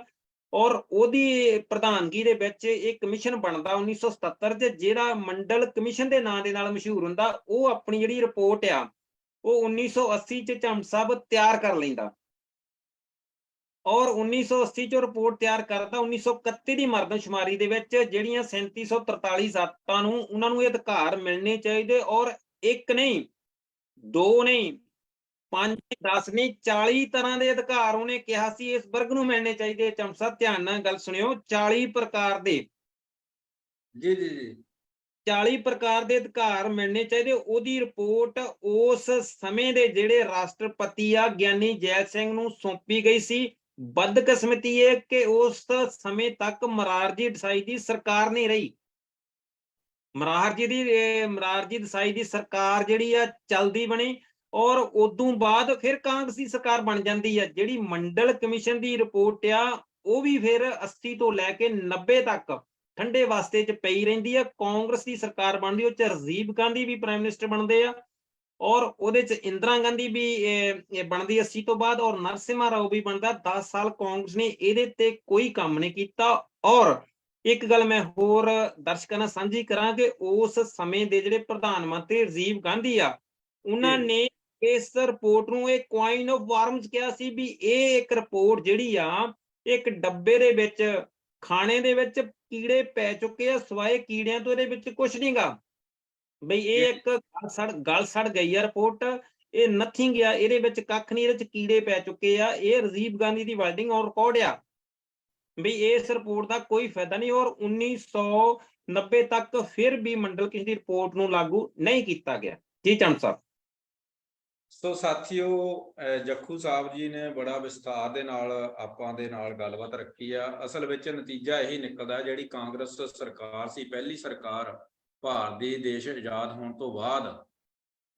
ਔਰ ਉਹਦੀ ਪ੍ਰਧਾਨਗੀ ਦੇ ਵਿੱਚ ਇਹ ਕਮਿਸ਼ਨ ਬਣਦਾ 1977 'ਚ, ਜਿਹੜਾ ਮੰਡਲ ਕਮਿਸ਼ਨ ਦੇ ਨਾਂ ਦੇ ਨਾਲ ਮਸ਼ਹੂਰ ਹੁੰਦਾ। ਉਹ ਆਪਣੀ ਜਿਹੜੀ ਰਿਪੋਰਟ ਆ ਉਹ 1980 'ਚ ਚੰਮ ਸਾਹਿਬ ਤਿਆਰ ਕਰ ਲੈਂਦਾ, ਔਰ 1980 'ਚ ਰਿਪੋਰਟ ਤਿਆਰ ਕਰਦਾ। 1931 ਦੀ ਮਰਦਮਸ਼ੁਮਾਰੀ ਦੇ ਵਿੱਚ ਜਿਹੜੀਆਂ 3743 ਜਾਤਾਂ ਨੂੰ ਉਹਨਾਂ ਨੂੰ ਇਹ ਅਧਿਕਾਰ ਮਿਲਣੇ ਚਾਹੀਦੇ, ਔਰ ਇੱਕ ਨਹੀਂ, ਦੋ ਨਹੀਂ, 5, 10 ਨਹੀਂ, 40 ਤਰ੍ਹਾਂ ਦੇ ਅਧਿਕਾਰ ਉਹਨੇ ਕਿਹਾ ਸੀ ਇਸ ਵਰਗ ਨੂੰ ਮਿਲਣੇ ਚਾਹੀਦੇ। ਚਮਸਾ ਧਿਆਨ ਨਾਲ ਗੱਲ ਸੁਣਿਓ, 40 ਪ੍ਰਕਾਰ ਦੇ ਜੀ 40 ਪ੍ਰਕਾਰ ਦੇ ਅਧਿਕਾਰ ਮਿਲਣੇ ਚਾਹੀਦੇ। ਉਹਦੀ ਰਿਪੋਰਟ ਉਸ ਸਮੇਂ ਦੇ ਜਿਹੜੇ ਰਾਸ਼ਟਰਪਤੀ ਆ ਗਿਆਨੀ ਜੈਲ ਸਿੰਘ ਨੂੰ ਸੌਂਪੀ ਗਈ ਸੀ। ਬਦਕਿਸਮਤੀ ਇਹ ਕਿ ਉਸ ਸਮੇਂ ਤੱਕ ਮੁਰਾਰਜੀ ਦੇਸਾਈ ਦੀ ਸਰਕਾਰ ਨਹੀਂ ਰਹੀ। ਮੁਰਾਰਜੀ ਦੇਸਾਈ ਦੀ ਸਰਕਾਰ ਜਿਹੜੀ ਆ ਚਲਦੀ ਬਣੀ, ਔਰ ਉਦੋਂ ਬਾਅਦ ਫਿਰ ਕਾਂਗਰਸੀ ਸਰਕਾਰ ਬਣ ਜਾਂਦੀ ਹੈ। ਜਿਹੜੀ ਮੰਡਲ ਕਮਿਸ਼ਨ ਦੀ ਰਿਪੋਰਟ ਆ ਉਹ ਵੀ ਫਿਰ 80 ਤੋਂ ਲੈ ਕੇ 90 ਤੱਕ ਠੰਡੇ ਵਾਸਤੇ ਚ ਪਈ ਰਹਿੰਦੀ ਆ। ਕਾਂਗਰਸ ਦੀ ਸਰਕਾਰ ਬਣਦੀ, ਉਹ ਚ ਰਾਜੀਵ ਗਾਂਧੀ ਵੀ ਪ੍ਰਾਈਮ ਮਿਨਿਸਟਰ ਬਣਦੇ ਆ, ਔਰ ਉਹਦੇ ਚ ਇੰਦਰਾ ਗਾਂਧੀ ਵੀ ਇਹ ਬਣਦੀ 80 ਤੋਂ ਬਾਅਦ, ਔਰ ਨਰਸਿਮਹਾ ਰਾਓ ਵੀ ਬਣਦਾ। 10 ਸਾਲ ਕਾਂਗਰਸ ਨੇ ਇਹਦੇ ਤੇ ਕੋਈ ਕੰਮ ਨਹੀਂ ਕੀਤਾ। ਔਰ ਇੱਕ ਗੱਲ ਮੈਂ ਹੋਰ ਦਰਸ਼ਕਾਂ ਨਾਲ ਸਾਂਝੀ ਕਰਾਂ ਕਿ ਉਸ ਸਮੇਂ ਦੇ ਜਿਹੜੇ ਪ੍ਰਧਾਨ ਮੰਤਰੀ ਰਾਜੀਵ ਗਾਂਧੀ ਆ, ਉਹਨਾਂ ਨੇ ਇਸ ਰਿਪੋਰਟ ਨੂੰ ਇਹ ਕੁਆਈਨ ਆਫ ਵਾਰਮਸ ਕਿਹਾ ਸੀ ਵੀ ਇਹ ਇੱਕ ਰਿਪੋਰਟ ਜਿਹੜੀ ਆ, ਇੱਕ ਡੱਬੇ ਦੇ ਵਿੱਚ ਖਾਣੇ ਦੇ ਵਿੱਚ ਕੀੜੇ ਪੈ ਚੁੱਕੇ ਆ, ਸਿਵਾਏ ਕੀੜਿਆਂ ਤੋਂ ਇਹਦੇ ਵਿੱਚ ਕੁਝ ਨਹੀਂਗਾ। ਬਈ ਇਹ ਇੱਕ ਗਲ ਸੜ ਗਈ ਆ ਰਿਪੋਰਟ, ਇਹ ਨਥਿੰਗ ਆ, ਇਹਦੇ ਵਿੱਚ ਕੱਖ ਨਹੀਂ, ਇਹਦੇ ਚ ਕੀੜੇ ਪੈ ਚੁੱਕੇ ਆ। ਇਹ ਰਾਜੀਵ ਗਾਂਧੀ ਦੀ ਵਰਡਿੰਗ ਔਨ ਰਿਕਾਰਡ ਆ ਵੀ ਇਸ ਰਿਪੋਰਟ ਦਾ ਕੋਈ ਫਾਇਦਾ ਨਹੀਂ। ਔਰ 1990 ਤੱਕ ਫਿਰ ਵੀ ਮੰਡਲ ਕਮਿਸ਼ਨ ਦੀ ਰਿਪੋਰਟ ਨੂੰ ਲਾਗੂ ਨਹੀਂ ਕੀਤਾ ਗਿਆ। ਜੀ ਚੰਦ ਸਾਹਿਬ। ਸੋ ਸਾਥੀਓ, ਜੱਖੂ ਸਾਹਿਬ ਜੀ ਨੇ ਬੜਾ ਵਿਸਥਾਰ ਦੇ ਨਾਲ ਆਪਾਂ ਦੇ ਨਾਲ ਗੱਲਬਾਤ ਰੱਖੀ ਆ। ਅਸਲ ਵਿੱਚ ਨਤੀਜਾ ਇਹੀ ਨਿਕਲਦਾ, ਜਿਹੜੀ ਕਾਂਗਰਸ ਸਰਕਾਰ ਸੀ, ਪਹਿਲੀ ਸਰਕਾਰ ਭਾਰਤ ਦੇ ਦੇਸ਼ ਆਜ਼ਾਦ ਹੋਣ ਤੋਂ ਬਾਅਦ,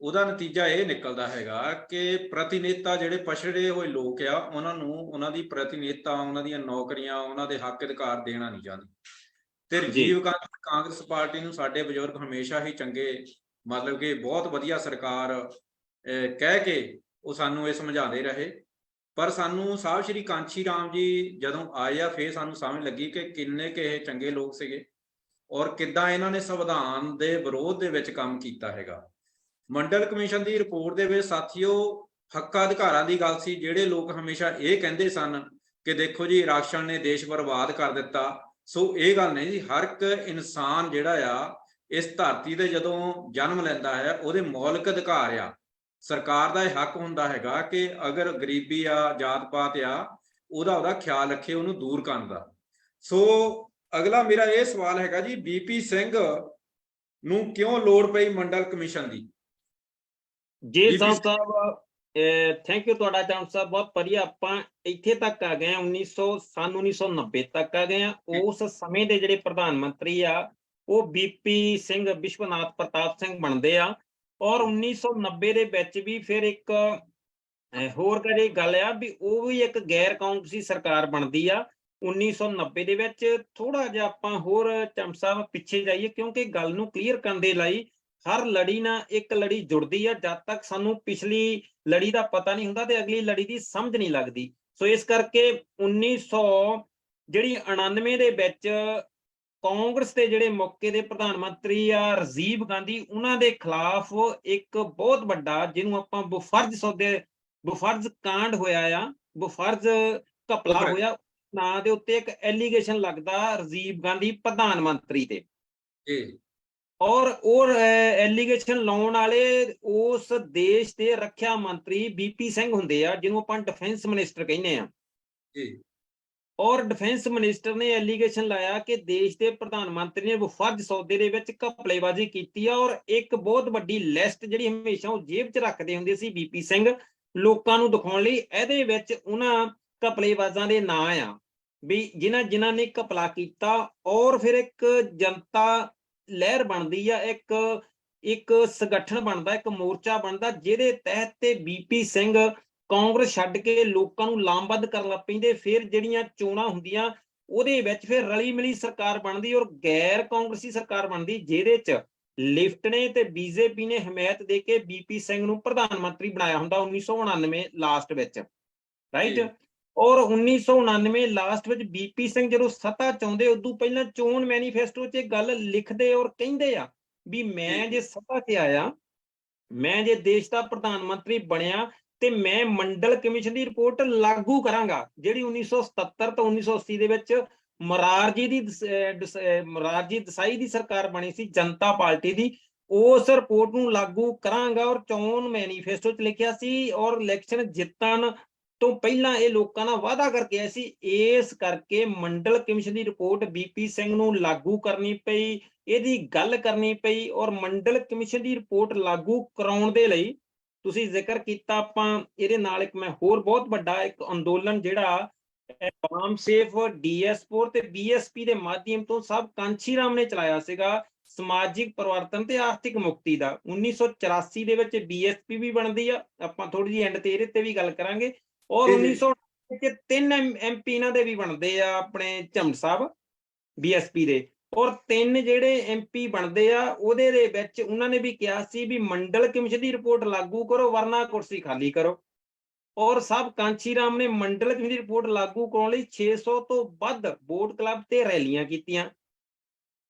ਉਹਦਾ ਨਤੀਜਾ ਇਹ ਨਿਕਲਦਾ ਹੈਗਾ ਕਿ ਪ੍ਰਤੀਨੇਤਾ ਜਿਹੜੇ ਪਛੜੇ ਹੋਏ ਲੋਕ ਆ, ਉਹਨਾਂ ਨੂੰ ਉਹਨਾਂ ਦੀ ਪ੍ਰਤੀਨੇਤਾ, ਉਹਨਾਂ ਦੀਆਂ ਨੌਕਰੀਆਂ, ਉਹਨਾਂ ਦੇ ਹੱਕ ਅਧਿਕਾਰ ਦੇਣਾ ਨਹੀਂ ਚਾਹੁੰਦੇ। ਤੇ ਰਾਜੀਵ ਗਾਂਧੀ ਕਾਂਗਰਸ ਪਾਰਟੀ ਨੂੰ ਸਾਡੇ ਬਜ਼ੁਰਗ ਹਮੇਸ਼ਾ ਹੀ ਚੰਗੇ, ਮਤਲਬ ਕਿ ਬਹੁਤ ਵਧੀਆ ਸਰਕਾਰ ਕਹਿ ਕੇ ਉਹ ਸਾਨੂੰ ਇਹ ਸਮਝਾਉਂਦੇ ਰਹੇ। ਪਰ ਸਾਨੂੰ ਸਾਹਿਬ ਸ਼੍ਰੀ ਕਾਂਸ਼ੀ ਰਾਮ ਜੀ ਜਦੋਂ ਆਏ ਆ, ਫੇਰ ਸਾਨੂੰ ਸਮਝ ਲੱਗੀ ਕਿ ਕਿੰਨੇ ਕਿ ਇਹ ਚੰਗੇ ਲੋਕ ਸੀਗੇ ਔਰ ਕਿੱਦਾਂ ਇਹਨਾਂ ਨੇ ਸੰਵਿਧਾਨ ਦੇ ਵਿਰੋਧ ਦੇ ਵਿੱਚ ਕੰਮ ਕੀਤਾ ਹੈਗਾ। ਮੰਡਲ ਕਮਿਸ਼ਨ ਦੀ ਰਿਪੋਰਟ ਦੇ ਵਿੱਚ ਸਾਥੀਓ ਹੱਕਾਂ ਅਧਿਕਾਰਾਂ ਦੀ ਗੱਲ ਸੀ। ਜਿਹੜੇ ਲੋਕ ਹਮੇਸ਼ਾ ਇਹ ਕਹਿੰਦੇ ਸਨ ਕਿ ਦੇਖੋ ਜੀ ਰਾਸ਼ਟਰ ਨੇ ਦੇਸ਼ ਬਰਬਾਦ ਕਰ ਦਿੱਤਾ, ਸੋ ਇਹ ਗੱਲ ਨਹੀਂ ਜੀ। ਹਰ ਇੱਕ ਇਨਸਾਨ ਜਿਹੜਾ ਆ ਇਸ ਧਰਤੀ ਤੇ ਜਦੋਂ ਜਨਮ ਲੈਂਦਾ ਹੈ, ਉਹਦੇ ਮੌਲਿਕ ਅਧਿਕਾਰ ਆ। ਸਰਕਾਰ ਦਾ ਇਹ ਹੱਕ ਹੁੰਦਾ ਹੈਗਾ ਕਿ ਅਗਰ ਗਰੀਬੀ ਆ, ਜਾਤ ਪਾਤ ਆ, ਉਹਦਾ ਖਿਆਲ ਰੱਖੇ, ਉਹਨੂੰ ਦੂਰ ਕਰਨ ਦਾ। ਸੋ ਅਗਲਾ ਮੇਰਾ ਇਹ ਸਵਾਲ ਹੈਗਾ ਜੀ, ਬੀਪੀ ਸਿੰਘ ਨੂੰ ਕਿਉਂ ਲੋੜ ਪਈ ਮੰਡਲ ਕਮਿਸ਼ਨ ਦੀ? ਜੀ ਸਾਹਿਬ ਥੈਂਕ ਯੂ ਤੁਹਾਡਾ ਚੰਦ ਸਾਹਿਬ, ਬਹੁਤ ਵਧੀਆ। ਆਪਾਂ ਇੱਥੇ ਤੱਕ ਆ ਗਏ ਆ, 1990 ਤੱਕ ਆ ਗਏ ਆ। ਉਸ ਸਮੇਂ ਦੇ ਜਿਹੜੇ ਪ੍ਰਧਾਨ ਮੰਤਰੀ ਆ ਉਹ ਬੀਪੀ ਸਿੰਘ, ਵਿਸ਼ਵਨਾਥ ਪ੍ਰਤਾਪ ਸਿੰਘ ਬਣਦੇ ਆ। ਔਰ 1990 ਦੇ ਵਿੱਚ ਵੀ ਫਿਰ ਇੱਕ ਹੋਰ ਕਦੇ ਗੱਲ ਆ ਵੀ ਉਹ ਵੀ ਇੱਕ ਗੈਰ ਕਾਂਗਰਸੀ ਸਰਕਾਰ ਬਣਦੀ ਆ 1990 ਦੇ ਵਿੱਚ। ਥੋੜਾ ਜਿਹਾ ਆਪਾਂ ਹੋਰ ਚੰਦ ਸਾਹਿਬ ਪਿੱਛੇ ਜਾਈਏ, ਕਿਉਂਕਿ ਗੱਲ ਨੂੰ ਕਲੀਅਰ ਕਰਨ ਦੇ ਲਈ ਹਰ ਲੜੀ ਨਾਲ ਇੱਕ ਲੜੀ ਜੁੜਦੀ ਆ। ਜਦ ਤੱਕ ਸਾਨੂੰ ਪਿਛਲੀ ਲੜੀ ਦਾ ਪਤਾ ਨਹੀਂ ਹੁੰਦਾ ਤੇ ਅਗਲੀ ਲੜੀ ਦੀ ਸਮਝ ਨਹੀਂ ਲੱਗਦੀ। ਸੋ ਇਸ ਕਰਕੇ 1999 ਦੇ ਵਿੱਚ ਕਾਂਗਰਸ ਦੇ ਜਿਹੜੇ ਮੌਕੇ ਦੇ ਪ੍ਰਧਾਨ ਮੰਤਰੀ ਆ ਰਾਜੀਵ ਗਾਂਧੀ, ਉਹਨਾਂ ਦੇ ਖਿਲਾਫ ਇੱਕ ਬਹੁਤ ਵੱਡਾ, ਜਿਹਨੂੰ ਆਪਾਂ ਬੁਫਰਜ਼ ਕਾਂਡ ਹੋਇਆ ਆ, ਬੁਫਰਜ਼ ਘਪਲਾ ਹੋਇਆ, ਨਾਂ ਦੇ ਉੱਤੇ ਇੱਕ ਐਲੀਗੇਸ਼ਨ ਲੱਗਦਾ ਰਾਜੀਵ ਗਾਂਧੀ ਪ੍ਰਧਾਨ ਮੰਤਰੀ ਤੇ। ਔਰ ਉਹ ਐਲੀਗੇਸ਼ਨ ਲਾਉਣ ਵਾਲੇ ਉਸ ਦੇਸ਼ ਦੇ ਰੱਖਿਆ ਮੰਤਰੀ ਬੀਪੀ ਸਿੰਘ ਹੁੰਦੇ ਆ, ਜਿਹਨੂੰ ਆਪਾਂ ਡਿਫੈਂਸ ਮਿਨਿਸਟਰ ਕਹਿੰਦੇ ਆ। ਔਰ ਡਿਫੈਂਸ ਮਿਨਿਸਟਰ ਨੇ ਐਲੀਗੇਸ਼ਨ ਲਾਇਆ ਕਿ ਦੇਸ਼ ਦੇ ਪ੍ਰਧਾਨ ਮੰਤਰੀ ਨੇ ਵਫਰਜ਼ ਸੌਦੇ ਦੇ ਵਿੱਚ ਘਪਲੇਬਾਜ਼ੀ ਕੀਤੀ ਆ। ਔਰ ਇੱਕ ਬਹੁਤ ਵੱਡੀ ਲਿਸਟ ਜਿਹੜੀ ਹਮੇਸ਼ਾ ਉਹ ਜੇਬ 'ਚ ਰੱਖਦੇ ਹੁੰਦੇ ਸੀ ਬੀਪੀ ਸਿੰਘ, ਲੋਕਾਂ ਨੂੰ ਦਿਖਾਉਣ ਲਈ, ਇਹਦੇ ਵਿੱਚ ਉਹਨਾਂ ਘਪਲੇਬਾਜ਼ਾਂ ਦੇ ਨਾਂ ਆ ਵੀ ਜਿਨ੍ਹਾਂ ਨੇ ਘਪਲਾ ਕੀਤਾ। ਔਰ ਫਿਰ ਇੱਕ ਜਨਤਾ ਲਹਿਰ ਬਣਦੀ ਆ, ਇੱਕ ਸੰਗਠਨ ਬਣਦਾ, ਇੱਕ ਮੋਰਚਾ ਬਣਦਾ, ਜਿਹਦੇ ਤਹਿਤ ਤੇ ਬੀਪੀ ਸਿੰਘ ਕਾਂਗਰਸ ਛੱਡ ਕੇ ਲੋਕਾਂ ਨੂੰ ਲਾਮਬੱਧ ਕਰਨ ਲੱਗ ਪੈਂਦੇ। ਫਿਰ ਜਿਹੜੀਆਂ ਚੋਣਾਂ ਹੁੰਦੀਆਂ ਉਹਦੇ ਵਿੱਚ ਫਿਰ ਰਲੀ ਮਿਲੀ ਸਰਕਾਰ ਬਣਦੀ ਔਰ ਗੈਰ ਕਾਂਗਰਸੀ ਸਰਕਾਰ ਬਣਦੀ, ਜਿਹਦੇ ਚ ਲਿਫਟ ਨੇ ਤੇ ਬੀਜੇਪੀ ਨੇ ਹਮਾਇਤ ਦੇ ਕੇ ਬੀਪੀ ਸਿੰਘ ਨੂੰ ਪ੍ਰਧਾਨ ਮੰਤਰੀ ਬਣਾਇਆ ਹੁੰਦਾ 1999 ਲਾਸਟ ਵਿੱਚ, ਰਾਈਟ। ਔਰ 1999 ਲਾਸਟ ਵਿੱਚ ਬੀਪੀ ਸਿੰਘ ਜਦੋਂ ਸੱਤਾ ਚਾਹੁੰਦੇ, ਉਦੋਂ ਪਹਿਲਾਂ ਚੋਣ ਮੈਨੀਫੈਸਟੋ 'ਚ ਗੱਲ ਲਿਖਦੇ ਔਰ ਕਹਿੰਦੇ ਆ ਵੀ ਮੈਂ ਜੇ ਸੱਤਾ 'ਤੇ ਆਇਆ, ਮੈਂ ਜੇ ਦੇਸ਼ ਦਾ ਪ੍ਰਧਾਨ ਮੰਤਰੀ ਬਣਿਆ ਤੇ ਮੈਂ ਮੰਡਲ ਕਮਿਸ਼ਨ ਦੀ ਰਿਪੋਰਟ ਲਾਗੂ ਕਰਾਂਗਾ, ਜਿਹੜੀ 1977 ਤੋਂ 1980 ਦੇ ਵਿੱਚ ਮੋਰਾਰਜੀ ਦੇਸਾਈ ਦੀ ਸਰਕਾਰ ਬਣੀ ਸੀ, ਜਨਤਾ ਪਾਰਟੀ ਦੀ। ਉਸ ਰਿਪੋਰਟ ਨੂੰ ਲਾਗੂ ਕਰਾਂਗਾ ਔਰ ਚੋਣ ਮੈਨੀਫੈਸਟੋ 'ਚ ਲਿਖਿਆ ਸੀ। ਔਰ ਇਲੈਕਸ਼ਨ ਜਿੱਤਣ ਤੋਂ ਪਹਿਲਾਂ ਇਹ ਲੋਕਾਂ ਨਾਲ ਵਾਅਦਾ ਕਰਕੇ ਆਏ ਸੀ। ਇਸ ਕਰਕੇ ਮੰਡਲ ਕਮਿਸ਼ਨ ਦੀ ਰਿਪੋਰਟ ਬੀਪੀ ਸਿੰਘ ਨੂੰ ਲਾਗੂ ਕਰਨੀ ਪਈ, ਇਹਦੀ ਗੱਲ ਕਰਨੀ ਪਈ। ਔਰ ਮੰਡਲ ਕਮਿਸ਼ਨ ਦੀ ਰਿਪੋਰਟ ਲਾਗੂ ਕਰਾਉਣ ਦੇ ਲਈ ਤੁਸੀਂ ਜ਼ਿਕਰ ਕੀਤਾ, ਆਪਾਂ ਇਹਦੇ ਨਾਲ ਇੱਕ ਮੈਂ ਹੋਰ ਬਹੁਤ ਵੱਡਾ ਇੱਕ ਅੰਦੋਲਨ ਜਿਹੜਾ ਵਾਮ ਸੇਫ ਡੀਐਸ4 ਤੇ ਬੀਐਸਪੀ ਦੇ ਮਾਧਿਅਮ ਤੋਂ ਸਭ ਕਾਂਸ਼ੀ ਰਾਮ ਨੇ ਚਲਾਇਆ ਸੀਗਾ, ਸਮਾਜਿਕ ਪਰਿਵਰਤਨ ਤੇ ਆਰਥਿਕ ਮੁਕਤੀ ਦਾ। 1984 ਦੇ ਵਿੱਚ ਬੀਐਸਪੀ ਵੀ ਬਣਦੀ ਆ, ਆਪਾਂ ਥੋੜੀ ਜਿਹੀ ਐਂਡ ਤੇ ਇਹਦੇ ਤੇ ਵੀ ਗੱਲ ਕਰਾਂਗੇ। ਔਰ 1990 ਚ 3 MP ਇਹਨਾਂ ਦੇ ਵੀ ਬਣਦੇ ਆ ਆਪਣੇ ਝੰਡ ਸਾਹਿਬ ਬੀਐਸਪੀ ਦੇ। ਔਰ 3 ਜਿਹੜੇ MP ਬਣਦੇ ਆ ਉਹਦੇ ਦੇ ਵਿੱਚ ਉਹਨਾਂ ਨੇ ਵੀ ਕਿਹਾ ਸੀ ਵੀ ਮੰਡਲ ਕਮਿਸ਼ਨ ਦੀ ਰਿਪੋਰਟ ਲਾਗੂ ਕਰੋ ਵਰਨਾ ਕੁਰਸੀ ਖਾਲੀ ਕਰੋ। ਔਰ ਸਾਹਿਬ ਕਾਂਚੀ ਰਾਮ ਨੇ ਮੰਡਲ ਕਮਿਸ਼ਨ ਦੀ ਰਿਪੋਰਟ ਲਾਗੂ ਕਰਾਉਣ ਲਈ 600 ਤੋਂ ਵੱਧ ਵੋਟ ਕਲੱਬ ਤੇ ਰੈਲੀਆਂ ਕੀਤੀਆਂ।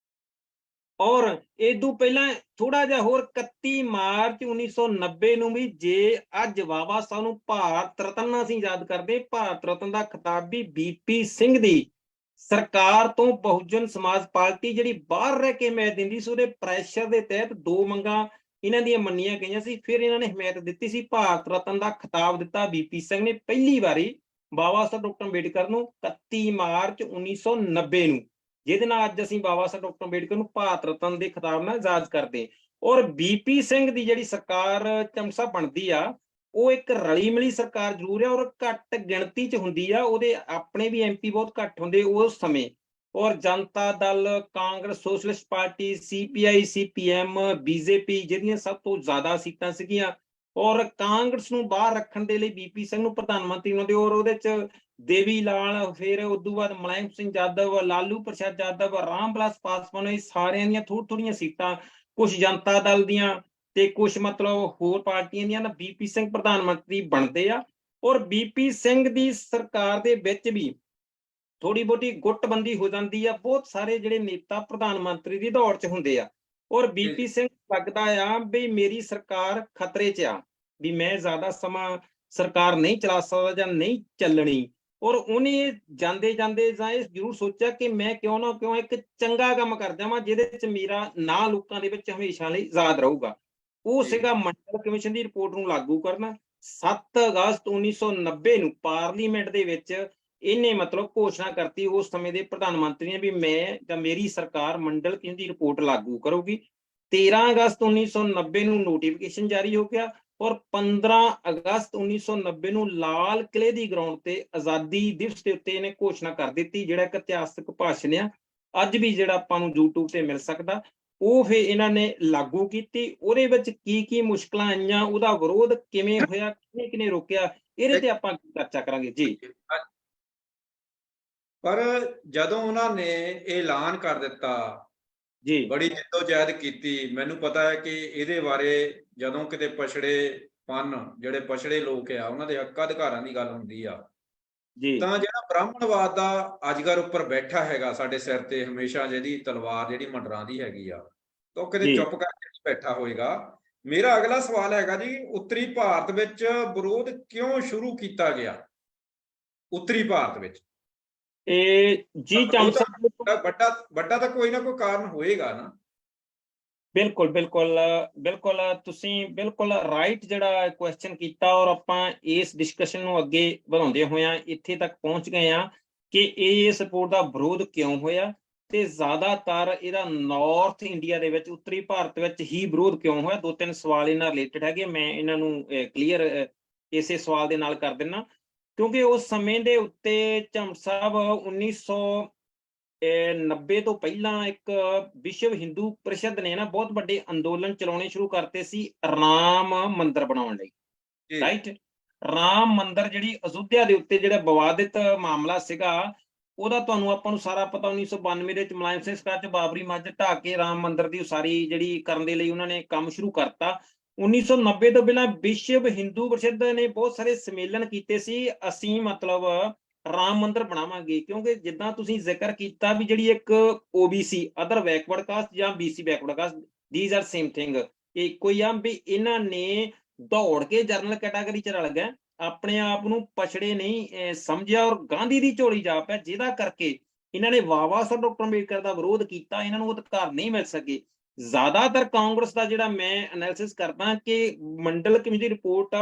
ਔਰ ਇਦੋਂ ਪਹਿਲਾਂ ਥੋੜਾ ਜਿਹਾ ਹੋਰ 31 ਮਾਰਚ 1990 ਨੂੰ ਵੀ, ਜੇ ਅੱਜ ਬਾਬਾ ਸਾਹਿਬ ਨੂੰ ਭਾਰਤ ਰਤਨ ਅਸੀਂ ਯਾਦ ਕਰਦੇ, ਭਾਰਤ ਰਤਨ ਦਾ ਖਿਤਾਬ ਵੀ BP ਸਿੰਘ ਦੀ ਸਰਕਾਰ ਤੋਂ ਬਹੁਜਨ ਸਮਾਜ ਪਾਰਟੀ ਜਿਹੜੀ ਬਾਹਰ ਰਹਿ ਕੇ ਹਮਾਇਤ ਦਿੰਦੀ ਸੀ, ਉਹਦੇ ਪ੍ਰੈਸ਼ਰ ਦੇ ਤਹਿਤ 2 ਮੰਗਾਂ ਇਹਨਾਂ ਦੀਆਂ ਮੰਨੀਆਂ ਗਈਆਂ ਸੀ। ਫਿਰ ਇਹਨਾਂ ਨੇ ਹਮਾਇਤ ਦਿੱਤੀ ਸੀ, ਭਾਰਤ ਰਤਨ ਦਾ ਖਿਤਾਬ ਦਿੱਤਾ BP ਸਿੰਘ ਨੇ ਪਹਿਲੀ ਵਾਰੀ ਬਾਬਾ ਸਾਹਿਬ ਡਾਕਟਰ ਅੰਬੇਡਕਰ ਨੂੰ 31 ਮਾਰਚ 1990 ਨੂੰ, ਜਿਹਦੇ ਨਾਲ ਅੱਜ ਅਸੀਂ ਬਾਬਾ ਸਾਹਿਬ ਡਾਕਟਰ ਅੰਬੇਡਕਰ ਨੂੰ ਭਾਰਤ ਰਤਨ ਦੇ ਖਿਤਾਬ ਨਾਲ ਯਾਦ ਕਰਦੇ। ਔਰ BP ਸਿੰਘ ਦੀ ਜਿਹੜੀ ਸਰਕਾਰ ਚਮਸਾ ਬਣਦੀ ਆ, ਉਹ ਇੱਕ ਰਲੀ ਮਿਲੀ ਸਰਕਾਰ ਜ਼ਰੂਰ ਹੈ ਔਰ ਘੱਟ ਗਿਣਤੀ ਚ ਹੁੰਦੀ ਆ, ਉਹਦੇ ਆਪਣੇ ਵੀ MP ਬਹੁਤ ਘੱਟ ਹੁੰਦੇ ਉਸ ਸਮੇਂ। ਔਰ Janata Dal, Congress, socialist party, CPI, CPM, BJP ਜਿਹਦੀਆਂ ਸਭ ਤੋਂ ਜ਼ਿਆਦਾ ਸੀਟਾਂ ਸੀਗੀਆਂ। ਔਰ ਕਾਂਗਰਸ ਨੂੰ ਬਾਹਰ ਰੱਖਣ ਦੇ ਲਈ BP ਸਿੰਘ ਨੂੰ ਪ੍ਰਧਾਨ ਮੰਤਰੀ ਬਣਾਉਂਦੇ, ਔਰ ਉਹਦੇ ਚ ਦੇਵੀ ਲਾਲ, ਫਿਰ ਉਦੋਂ ਬਾਅਦ ਮੁਲਾਇਮ ਸਿੰਘ ਯਾਦਵ, ਲਾਲੂ ਪ੍ਰਸਾਦ ਯਾਦਵ, ਰਾਮ ਵਿਲਾਸ ਪਾਸਵਾਨ, ਇਹ ਸਾਰਿਆਂ ਦੀਆਂ ਥੋੜ੍ਹੀਆਂ ਸੀਟਾਂ, ਕੁਝ ਜਨਤਾ ਦਲ ਦੀਆਂ ਤੇ ਕੁਝ ਮਤਲਬ ਹੋਰ ਪਾਰਟੀਆਂ ਦੀਆਂ ਨਾ BP ਸਿੰਘ ਪ੍ਰਧਾਨ ਮੰਤਰੀ ਬਣਦੇ ਆ। ਔਰ BP ਸਿੰਘ ਦੀ ਸਰਕਾਰ ਦੇ ਵਿੱਚ ਵੀ ਥੋੜੀ ਬਹੁਤੀ ਗੁੱਟਬੰਦੀ ਹੋ ਜਾਂਦੀ ਆ, ਬਹੁਤ ਸਾਰੇ ਜਿਹੜੇ ਨੇਤਾ ਪ੍ਰਧਾਨ ਮੰਤਰੀ ਦੀ ਦੌੜ 'ਚ ਹੁੰਦੇ ਆ। ਔਰ BP ਸਿੰਘ ਲੱਗਦਾ ਆ ਵੀ ਮੇਰੀ ਸਰਕਾਰ ਖਤਰੇ 'ਚ ਆ, ਵੀ ਮੈਂ ਜ਼ਿਆਦਾ ਸਮਾਂ ਸਰਕਾਰ ਨਹੀਂ ਚਲਾ ਸਕਦਾ ਜਾਂ ਨਹੀਂ ਚੱਲਣੀ। ਔਰ ਉਹਨੇ ਜਾਂਦੇ ਜਾਂਦੇ ਜਾਂ ਇਹ ਜ਼ਰੂਰ ਸੋਚਿਆ ਕਿ ਮੈਂ ਕਿਉਂ ਨਾ ਕਿਉਂ ਇੱਕ ਚੰਗਾ ਕੰਮ ਕਰ ਜਾਵਾਂ ਜਿਹਦੇ 'ਚ ਮੇਰਾ ਨਾਂ ਲੋਕਾਂ ਦੇ ਵਿੱਚ ਹਮੇਸ਼ਾ ਲਈ ਯਾਦ ਰਹੂਗਾ। ਉਹ ਸੀਗਾ ਮੰਡਲ ਕਮਿਸ਼ਨ ਦੀ ਰਿਪੋਰਟ ਨੂੰ ਲਾਗੂ ਕਰਨਾ। 7 ਅਗਸਤ 1990 ਨੂੰ ਪਾਰਲੀਮੈਂਟ ਦੇ ਵਿੱਚ ਇਹਨੇ ਮਤਲਬ ਘੋਸ਼ਣਾ ਕਰਤੀ ਉਸ ਸਮੇਂ ਦੇ ਪ੍ਰਧਾਨ ਮੰਤਰੀ ਨੇ ਵੀ ਮੈਂ ਜਾਂ ਮੇਰੀ ਸਰਕਾਰ ਮੰਡਲ ਕਮਿਸ਼ਨ ਦੀ ਰਿਪੋਰਟ ਲਾਗੂ ਕਰੂਗੀ। 13 ਅਗਸਤ 1990 ਨੂੰ ਨੋਟੀਫਿਕੇਸ਼ਨ ਜਾਰੀ ਹੋ ਗਿਆ ਔਰ 15 ਅਗਸਤ 1990 ਨੂੰ ਲਾਲ ਕਿਲੇ ਦੀ ਗਰਾਊਂਡ ਤੇ ਆਜ਼ਾਦੀ ਦਿਵਸ ਦੇ ਉੱਤੇ ਇਹਨੇ ਘੋਸ਼ਣਾ ਕਰ ਦਿੱਤੀ, ਜਿਹੜਾ ਇੱਕ ਇਤਿਹਾਸਕ ਭਾਸ਼ਣ ਆ, ਅੱਜ ਵੀ ਜਿਹੜਾ ਆਪਾਂ ਨੂੰ YouTube ਤੇ ਮਿਲ ਸਕਦਾ। ਉਹ ਫਿਰ ਇਹਨਾਂ ਨੇ ਲਾਗੂ ਕੀਤੀ। ਉਹਦੇ ਵਿੱਚ ਕੀ ਕੀ ਮੁਸ਼ਕਲਾਂ ਆਈਆਂ, ਉਹਦਾ ਵਿਰੋਧ ਕਿਵੇਂ ਹੋਇਆ, ਕਿਹਨੇ ਰੋਕਿਆ, ਇਹਦੇ ਤੇ ਆਪਾਂ ਚਰਚਾ ਕਰਾਂਗੇ ਜੀ। ਪਰ ਜਦੋਂ ਉਹਨਾਂ ਨੇ ਐਲਾਨ ਕਰ ਦਿੱਤਾ ਜੀ, ਬੜੀ ਜਿੱਦੋ-ਜਹਿਦ ਕੀਤੀ। ਮੈਨੂੰ ਪਤਾ ਹੈ ਕਿ ਇਹਦੇ ਬਾਰੇ ਜਦੋਂ ਕਿਤੇ ਪਛੜੇਪਨ, ਜਿਹੜੇ ਪਛੜੇ ਲੋਕ ਆ, ਉਹਨਾਂ ਦੇ ਹੱਕ ਅਧਿਕਾਰਾਂ ਦੀ ਗੱਲ ਹੁੰਦੀ ਆ, ਜੀ, ਤਾਂ ਜਿਹੜਾ ਬ੍ਰਾਹਮਣਵਾਦ ਦਾ ਅਜਗਰ ਉੱਪਰ ਬੈਠਾ ਹੈਗਾ ਸਾਡੇ ਸਿਰ ਤੇ, ਹਮੇਸ਼ਾ ਜਿਹਦੀ ਤਲਵਾਰ ਜਿਹੜੀ ਮੰਡਰਾਉਂਦੀ ਹੈਗੀ ਆ, ਤਾਂ ਉਹ ਕਿਤੇ ਚੁੱਪ ਕਰਕੇ ਨਹੀਂ ਬੈਠਾ ਹੋਏਗਾ। ਮੇਰਾ ਅਗਲਾ ਸਵਾਲ ਹੈਗਾ ਜੀ, ਉੱਤਰੀ ਭਾਰਤ ਵਿੱਚ ਵਿਰੋਧ ਕਿਉਂ ਸ਼ੁਰੂ ਕੀਤਾ ਗਿਆ? ਉੱਤਰੀ ਭਾਰਤ ਵਿੱਚ ਜੀ ਚਮਸਾ ਵੱਡਾ ਤਾਂ ਕੋਈ ਨਾ ਕੋਈ ਕਾਰਨ ਹੋਏਗਾ ਨਾ। ਬਿਲਕੁਲ ਬਿਲਕੁਲ ਬਿਲਕੁਲ, ਤੁਸੀਂ ਬਿਲਕੁਲ ਰਾਈਟ ਜਿਹੜਾ ਕੁਐਸਚਨ ਕੀਤਾ। ਔਰ ਆਪਾਂ ਇਸ ਡਿਸਕਸ਼ਨ ਨੂੰ ਅੱਗੇ ਵਧਾਉਂਦੇ ਹੋਇਆਂ ਇੱਥੇ ਤੱਕ ਪਹੁੰਚ ਗਏ ਆ ਕਿ ਇਸ ਰਿਪੋਰਟ ਦਾ ਵਿਰੋਧ ਕਿਉਂ ਹੋਇਆ ਤੇ ਜ਼ਿਆਦਾਤਰ ਇਹਦਾ ਨਾਰਥ ਇੰਡੀਆ ਦੇ ਵਿੱਚ, ਉੱਤਰੀ ਭਾਰਤ ਵਿੱਚ ਹੀ ਵਿਰੋਧ ਕਿਉਂ ਹੋਇਆ। 2-3 ਸਵਾਲ ਇਹਨਾਂ ਰਿਲੇਟਡ ਹੈਗੇ, ਮੈਂ ਇਹਨਾਂ ਨੂੰ ਕਲੀਅਰ ਇਸੇ ਸਵਾਲ ਦੇ ਨਾਲ ਕਰ ਦਿੰਦਾ। ਕਿਉਂਕਿ ਉਸ ਸਮੇਂ ਦੇ ਉੱਤੇ ਝੰਮੜ ਸਾਹਿਬ 1990 ਤੋਂ ਪਹਿਲਾਂ ਇੱਕ ਵਿਸ਼ਵ ਹਿੰਦੂ ਪ੍ਰੀਸ਼ਦ ਨੇ ਨਾ ਬਹੁਤ ਵੱਡੇ ਅੰਦੋਲਨ ਚਲਾਉਣੇ ਸ਼ੁਰੂ ਕਰਤੇ ਸੀ ਰਾਮ ਮੰਦਿਰ ਬਣਾਉਣ ਲਈ, ਰਾਈਟ। ਰਾਮ ਮੰਦਿਰ ਜਿਹੜੀ ਅਯੁੱਧਿਆ ਦੇ ਉੱਤੇ ਜਿਹੜਾ ਵਿਵਾਦਿਤ ਮਾਮਲਾ ਸੀਗਾ, ਉਹਦਾ ਤੁਹਾਨੂੰ ਆਪਾਂ ਨੂੰ ਸਾਰਾ ਪਤਾ। 1992 ਦੇ ਵਿੱਚ ਮੁਲਾਇਮ ਸਿੰਘ ਸਰਕਾਰ 'ਚ ਬਾਬਰੀ ਮਸਜਿਦ ਢਾਹ ਕੇ ਰਾਮ ਮੰਦਿਰ ਦੀ ਉਸਾਰੀ ਜਿਹੜੀ ਕਰਨ ਦੇ ਲਈ ਉਹਨਾਂ ਨੇ ਕੰਮ ਸ਼ੁਰੂ ਕਰਤਾ। 1990 ਤੋਂ ਪਹਿਲਾਂ ਵਿਸ਼ਵ ਹਿੰਦੂ ਪ੍ਰੀਸ਼ਦ ਨੇ ਬਹੁਤ ਸਾਰੇ ਸੰਮੇਲਨ ਕੀਤੇ ਸੀ, ਅਸੀਂ ਮਤਲਬ ਰਾਮ ਮੰਦਿਰ ਬਣਾਵਾਂਗੇ। ਕਿਉਂਕਿ ਜਿੱਦਾਂ ਤੁਸੀਂ ਜ਼ਿਕਰ ਕੀਤਾ ਵੀ ਜਿਹੜੀ ਇੱਕ OBC ਅਦਰ ਬੈਕਵਰਡ ਕਾਸਟ ਜਾਂ BC backward caste, these are same thing, ਇਹ ਕੋਈ ਆ ਵੀ ਇਹਨਾਂ ਨੇ ਦੌੜ ਕੇ ਜਰਨਲ ਕੈਟਾਗਰੀ 'ਚ ਰਲ ਗਏ, ਆਪਣੇ ਆਪ ਨੂੰ ਪਛੜੇ ਨਹੀਂ ਸਮਝਿਆ ਔਰ ਗਾਂਧੀ ਦੀ ਝੋਲੀ ਜਾ ਪਿਆ, ਜਿਹਦਾ ਕਰਕੇ ਇਹਨਾਂ ਨੇ ਬਾਬਾ ਸਾਹਿਬ ਡਾਕਟਰ ਅੰਬੇਡਕਰ ਦਾ ਵਿਰੋਧ ਕੀਤਾ। ਇਹਨਾਂ ਨੂੰ ਅਧਿਕਾਰ ਨਹੀਂ ਮਿਲ ਸਕੇ। ਜ਼ਿਆਦਾਤਰ ਕਾਂਗਰਸ ਦਾ ਜਿਹੜਾ ਮੈਂ ਐਨਾਲਿਸਿਸ ਕਰਦਾ ਕਿ ਮੰਡਲ ਕਮਿਸ਼ਨ ਦੀ ਰਿਪੋਰਟ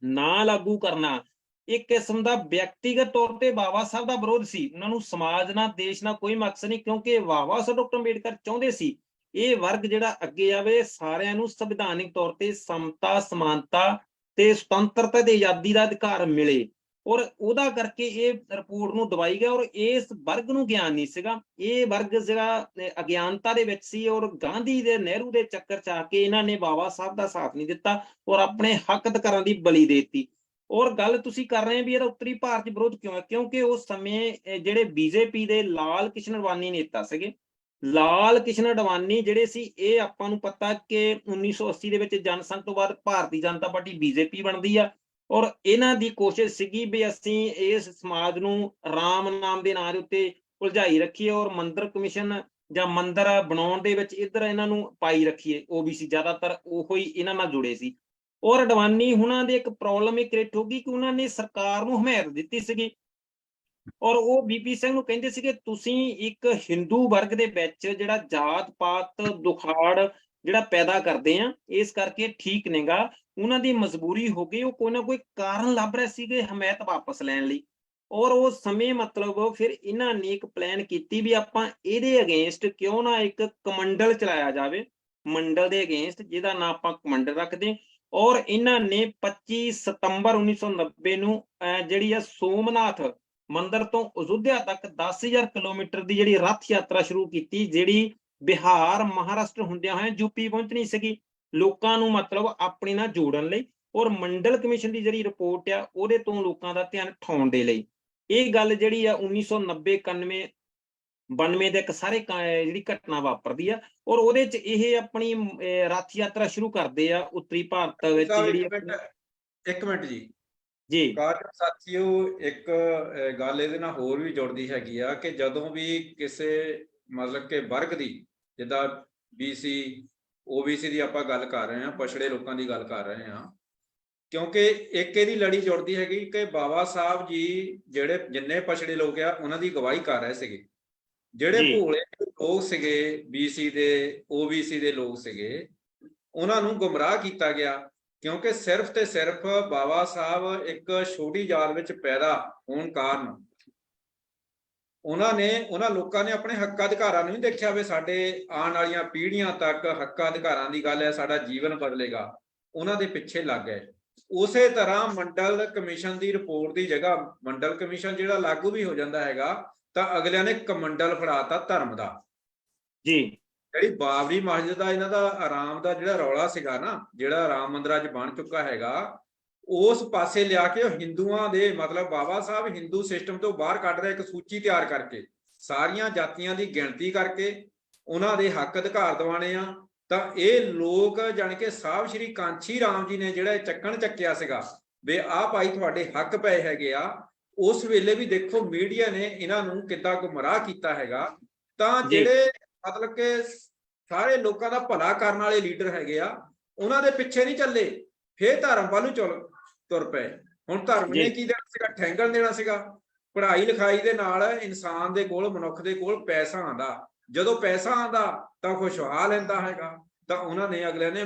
ਨਾ ਲਾਗੂ ਕਰਨਾ ਇੱਕ ਕਿਸਮ ਦਾ ਵਿਅਕਤੀਗਤ ਤੌਰ ਤੇ ਬਾਬਾ ਸਾਹਿਬ ਦਾ ਵਿਰੋਧ ਸੀ। ਉਹਨਾਂ ਨੂੰ ਸਮਾਜ ਨਾਲ, ਦੇਸ਼ ਨਾਲ ਕੋਈ ਮਕਸਦ ਨਹੀਂ, ਕਿਉਂਕਿ ਬਾਬਾ ਸਾਹਿਬ ਡਾਕਟਰ ਅੰਬੇਡਕਰ ਚਾਹੁੰਦੇ ਸੀ ਇਹ ਵਰਗ ਜਿਹੜਾ ਅੱਗੇ ਆਵੇ, ਸਾਰਿਆਂ ਨੂੰ ਸੰਵਿਧਾਨਿਕ ਤੌਰ ਤੇ ਸਮਤਾ, ਸਮਾਨਤਾ ਤੇ ਸੁਤੰਤਰਤਾ ਤੇ ਆਜ਼ਾਦੀ ਦਾ ਅਧਿਕਾਰ ਮਿਲੇ। ਔਰ ਉਹਦਾ ਕਰਕੇ ਇਹ ਰਿਪੋਰਟ ਨੂੰ ਦਬਾਈ ਗਿਆ ਔਰ ਇਸ ਵਰਗ ਨੂੰ ਗਿਆਨ ਨਹੀਂ ਸੀਗਾ। ਇਹ ਵਰਗ ਜਿਹੜਾ ਅਗਿਆਨਤਾ ਦੇ ਵਿੱਚ ਸੀ ਔਰ ਗਾਂਧੀ ਦੇ, ਨਹਿਰੂ ਦੇ ਚੱਕਰ 'ਚ ਆ ਕੇ ਇਹਨਾਂ ਨੇ ਬਾਬਾ ਸਾਹਿਬ ਦਾ ਸਾਥ ਨਹੀਂ ਦਿੱਤਾ ਔਰ ਆਪਣੇ ਹੱਕ ਅਧਿਕਾਰਾਂ ਦੀ ਬਲੀ ਦੇ ਦਿੱਤੀ। ਔਰ ਗੱਲ ਤੁਸੀਂ ਕਰ ਰਹੇ ਵੀ ਇਹਦਾ ਉੱਤਰੀ ਭਾਰਤ 'ਚ ਵਿਰੋਧ ਕਿਉਂ ਹੈ? ਕਿਉਂਕਿ ਉਸ ਸਮੇਂ ਜਿਹੜੇ BJP ਦੇ ਲਾਲ ਕ੍ਰਿਸ਼ਨ ਅਡਵਾਨੀ ਨੇਤਾ ਸੀਗੇ, ਲਾਲ ਕ੍ਰਿਸ਼ਨ ਅਡਵਾਨੀ ਜਿਹੜੇ ਸੀ, ਇਹ ਆਪਾਂ ਨੂੰ ਪਤਾ ਕਿ 1980 ਦੇ ਵਿੱਚ ਜਨਸੰਘ ਤੋਂ ਬਾਅਦ ਭਾਰਤੀ ਜਨਤਾ ਪਾਰਟੀ ਬੀਜੇਪੀ ਬਣਦੀ ਆ, ਔਰ ਇਹਨਾਂ ਦੀ ਕੋਸ਼ਿਸ਼ ਸੀਗੀ ਵੀ ਅਸੀਂ ਇਸ ਸਮਾਜ ਨੂੰ ਰਾਮ ਨਾਮ ਦੇ ਨਾਂ ਦੇ ਉੱਤੇ ਉਲਝਾਈ ਰੱਖੀਏ, ਔਰ ਮੰਦਿਰ ਕਮਿਸ਼ਨ ਜਾਂ ਮੰਦਿਰ ਬਣਾਉਣ ਦੇ ਵਿੱਚ ਇੱਧਰ ਇਹਨਾਂ ਨੂੰ ਪਾਈ ਰੱਖੀਏ। ਓਬੀਸੀ ਜ਼ਿਆਦਾਤਰ ਉਹੋ ਹੀ ਇਹਨਾਂ ਨਾਲ ਜੁੜੇ ਸੀ। ਔਰ ਅਡਵਾਨੀ ਹੁਣਾਂ ਦੇ ਇੱਕ ਪ੍ਰੋਬਲਮ ਇਹ ਕ੍ਰੀਏਟ ਹੋ ਗਈ ਕਿ ਉਹਨਾਂ ਨੇ ਸਰਕਾਰ ਨੂੰ ਹਮਾਇਤ ਦਿੱਤੀ ਸੀਗੀ, ਔਰ ਉਹ ਬੀਪੀ ਸਿੰਘ ਨੂੰ ਕਹਿੰਦੇ ਸੀ ਕਿ ਤੁਸੀਂ ਇੱਕ ਹਿੰਦੂ ਵਰਗ ਦੇ ਵਿੱਚ ਜਿਹੜਾ ਜਾਤ ਪਾਤ ਦੁਖਾੜ ਜਿਹੜਾ ਪੈਦਾ ਕਰਦੇ ਆ, ਇਸ ਕਰਕੇ ਠੀਕ ਨਹੀਂਗਾ। ਉਹਨਾਂ ਦੀ ਮਜਬੂਰੀ ਹੋ ਗਈ, ਉਹ ਕੋਈ ਨਾ ਕੋਈ ਕਾਰਨ ਲੱਭ ਰਹੇ ਸੀਗੇ ਹਮਾਇਤ ਵਾਪਸ ਲੈਣ ਲਈ। ਔਰ ਉਸ ਸਮੇਂ ਮਤਲਬ ਫਿਰ ਇਹਨਾਂ ਨੇ ਇੱਕ ਪਲਾਨ ਕੀਤੀ ਵੀ ਆਪਾਂ ਇਹਦੇ ਅਗੇਂਸਟ ਕਿਉਂ ਨਾ ਇੱਕ ਕਮੰਡਲ ਚਲਾਇਆ ਜਾਵੇ, ਮੰਡਲ ਦੇ ਅਗੇਂਸਟ, ਜਿਹਦਾ ਨਾਂ ਆਪਾਂ ਕਮੰਡਲ ਰੱਖਦੇ। ਔਰ ਇਹਨਾਂ ਨੇ 25 ਸਤੰਬਰ 1990 ਨੂੰ ਜਿਹੜੀ ਆ ਸੋਮਨਾਥ ਮੰਦਿਰ ਤੋਂ ਅਯੁੱਧਿਆ ਤੱਕ 10,000 ਕਿਲੋਮੀਟਰ ਦੀ ਜਿਹੜੀ ਰੱਥ ਯਾਤਰਾ ਸ਼ੁਰੂ ਕੀਤੀ, ਜਿਹੜੀ ਬਿਹਾਰ ਮਹਾਰਾਸ਼ਟਰ ਹੁੰਦਿਆਂ ਹੋਇਆ ਯੂਪੀ ਪਹੁੰਚਣੀ ਸੀਗੀ, ਲੋਕਾਂ ਨੂੰ ਮਤਲਬ ਆਪਣੇ ਨਾਲ ਜੋੜਨ ਲਈ, ਔਰ ਮੰਡਲ ਕਮਿਸ਼ਨ ਦੀ ਜਿਹੜੀ ਰਿਪੋਰਟ ਆ ਉਹਦੇ ਤੋਂ ਲੋਕਾਂ ਦਾ ਧਿਆਨ ਉਠਾਉਣ ਦੇ ਲਈ। ਇਹ ਗੱਲ ਜਿਹੜੀ ਆ 1990 91 92 ਦੇ ਇੱਕ ਸਾਰੇ ਜਿਹੜੀ ਘਟਨਾ ਵਾਪਰਦੀ ਆ, ਔਰ ਉਹਦੇ ਚ ਇਹ ਆਪਣੀ ਰੱਥ ਯਾਤਰਾ ਸ਼ੁਰੂ ਕਰਦੇ ਆ ਉੱਤਰੀ ਭਾਰਤ ਵਿੱਚ ਜਿਹੜੀ ਇੱਕ ਮਿੰਟ ਜੀ ਜੀ ਕਾਰਜ ਸਾਥੀਓ, ਇੱਕ ਗੱਲ ਇਹਦੇ ਨਾਲ ਹੋਰ ਵੀ ਜੁੜਦੀ ਹੈਗੀ ਆ ਕਿ ਜਦੋਂ ਵੀ ਕਿਸੇ ਮਤਲਬ ਕਿ ਵਰਗ ਦੀ, ਜਿੱਦਾਂ BC OBC ਦੀ ਆਪਾਂ ਗੱਲ ਕਰ ਰਹੇ ਹਾਂ, ਪਛੜੇ ਲੋਕਾਂ ਦੀ ਗੱਲ ਕਰ ਰਹੇ ਹਾਂ, ਕਿਉਂਕਿ ਇੱਕ ਇਹਦੀ ਲੜੀ ਜੁੜਦੀ ਹੈਗੀ ਕਿ ਬਾਬਾ ਸਾਹਿਬ ਜੀ ਜਿਹੜੇ ਜਿੰਨੇ ਪਛੜੇ ਲੋਕ ਆ ਉਹਨਾਂ ਦੀ ਗਵਾਹੀ ਕਰ ਰਹੇ ਸੀਗੇ। ਜਿਹੜੇ ਭੋਲੇ ਲੋਕ ਸੀਗੇ BC ਦੇ OBC ਦੇ ਲੋਕ ਸੀਗੇ, ਉਹਨਾਂ ਨੂੰ ਗੁੰਮਰਾਹ ਕੀਤਾ ਗਿਆ, ਕਿਉਂਕਿ ਸਿਰਫ ਤੇ ਸਿਰਫ ਬਾਬਾ ਸਾਹਿਬ ਇੱਕ ਛੋਟੀ ਜਾਤ ਵਿੱਚ ਪੈਦਾ ਹੋਣ ਕਾਰਨ ਉਹਨਾਂ ਲੋਕਾਂ ਨੇ ਆਪਣੇ ਹੱਕਾਂ ਅਧਿਕਾਰਾਂ ਨੂੰ ਨਹੀਂ ਦੇਖਿਆ ਵੀ ਸਾਡੇ ਆਉਣ ਵਾਲੀਆਂ ਪੀੜ੍ਹੀਆਂ ਤੱਕ ਹੱਕਾਂ ਅਧਿਕਾਰਾਂ ਦੀ ਗੱਲ ਹੈ, ਸਾਡਾ ਜੀਵਨ ਬਦਲੇਗਾ, ਉਹਨਾਂ ਦੇ ਪਿੱਛੇ ਲੱਗ ਗਏ। ਉਸੇ ਤਰ੍ਹਾਂ ਮੰਡਲ ਕਮਿਸ਼ਨ ਦੀ ਰਿਪੋਰਟ ਦੀ ਜਗ੍ਹਾ ਮੰਡਲ ਕਮਿਸ਼ਨ ਜਿਹੜਾ ਲਾਗੂ ਵੀ ਹੋ ਜਾਂਦਾ ਹੈਗਾ, ਤਾਂ ਅਗਲਿਆਂ ਨੇ ਕਮੰਡਲ ਫੜਾਤਾ ਧਰਮ ਦਾ। ਜੀ ਜਿਹੜੀ ਬਾਬਰੀ ਮਸਜਿਦ ਦਾ ਇਹਨਾਂ ਦਾ ਆਰਾਮ ਦਾ ਜਿਹੜਾ ਰੌਲਾ ਸੀਗਾ ਨਾ, ਜਿਹੜਾ ਰਾਮ ਮੰਦਿਰ ਅੱਜ ਬਣ ਚੁੱਕਾ ਹੈਗਾ, ਉਸ ਪਾਸੇ ਲਿਆ ਕੇ ਉਹ ਹਿੰਦੂਆਂ ਦੇ ਮਤਲਬ ਬਾਬਾ ਸਾਹਿਬ ਹਿੰਦੂ ਸਿਸਟਮ ਤੋਂ ਬਾਹਰ ਕੱਢ ਰਹੇ, ਇੱਕ ਸੂਚੀ ਤਿਆਰ ਕਰਕੇ ਸਾਰੀਆਂ ਜਾਤੀਆਂ ਦੀ ਗਿਣਤੀ ਕਰਕੇ ਉਹਨਾਂ ਦੇ ਹੱਕ ਅਧਿਕਾਰ ਦਿਵਾਣੇ ਆ। ਤਾਂ ਇਹ ਲੋਕ ਜਾਣ ਕੇ ਸਾਹਿਬ ਸ਼੍ਰੀ ਕਾਂਚੀ ਰਾਮ ਜੀ ਨੇ ਜਿਹੜਾ ਚੱਕਣ ਚੱਕਿਆ ਸੀਗਾ ਵੀ ਆਹ ਭਾਈ ਤੁਹਾਡੇ ਹੱਕ ਪਏ ਹੈਗੇ ਆ, ਉਸ ਵੇਲੇ ਵੀ ਦੇਖੋ ਮੀਡੀਆ ਨੇ ਇਹਨਾਂ ਨੂੰ ਕਿੱਦਾਂ ਗੁੰਮਰਾਹ ਕੀਤਾ ਹੈਗਾ। ਤਾਂ ਜਿਹੜੇ ਮਤਲਬ ਕਿ ਸਾਰੇ ਲੋਕਾਂ ਦਾ ਭਲਾ ਕਰਨ ਵਾਲੇ ਲੀਡਰ ਹੈਗੇ ਆ, ਉਹਨਾਂ ਦੇ ਪਿੱਛੇ ਨਹੀਂ ਚੱਲੇ, ਫੇਰ ਧਰਮ ਵੱਲ ਨੂੰ ਤੁਰ ਪਏ। ਹੁਣ ਧਰਮ ਨੇ ਕੀ ਦੇਣਾ ਸੀਗਾ? ਠੈਂਗਣ ਦੇਣਾ ਸੀਗਾ। ਪੜ੍ਹਾਈ ਲਿਖਾਈ ਦੇ ਨਾਲ ਇਨਸਾਨ ਦੇ ਕੋਲ, ਮਨੁੱਖ ਦੇ ਕੋਲ ਪੈਸਾ ਆਂਦਾ, ਜਦੋਂ ਪੈਸਾ ਆਂਦਾ ਤਾਂ ਖੁਸ਼ਹਾਲ ਲੈਂਦਾ ਹੈਗਾ। ਤਾਂ ਉਹਨਾਂ ਨੇ ਅਗਲੇ ਨੇ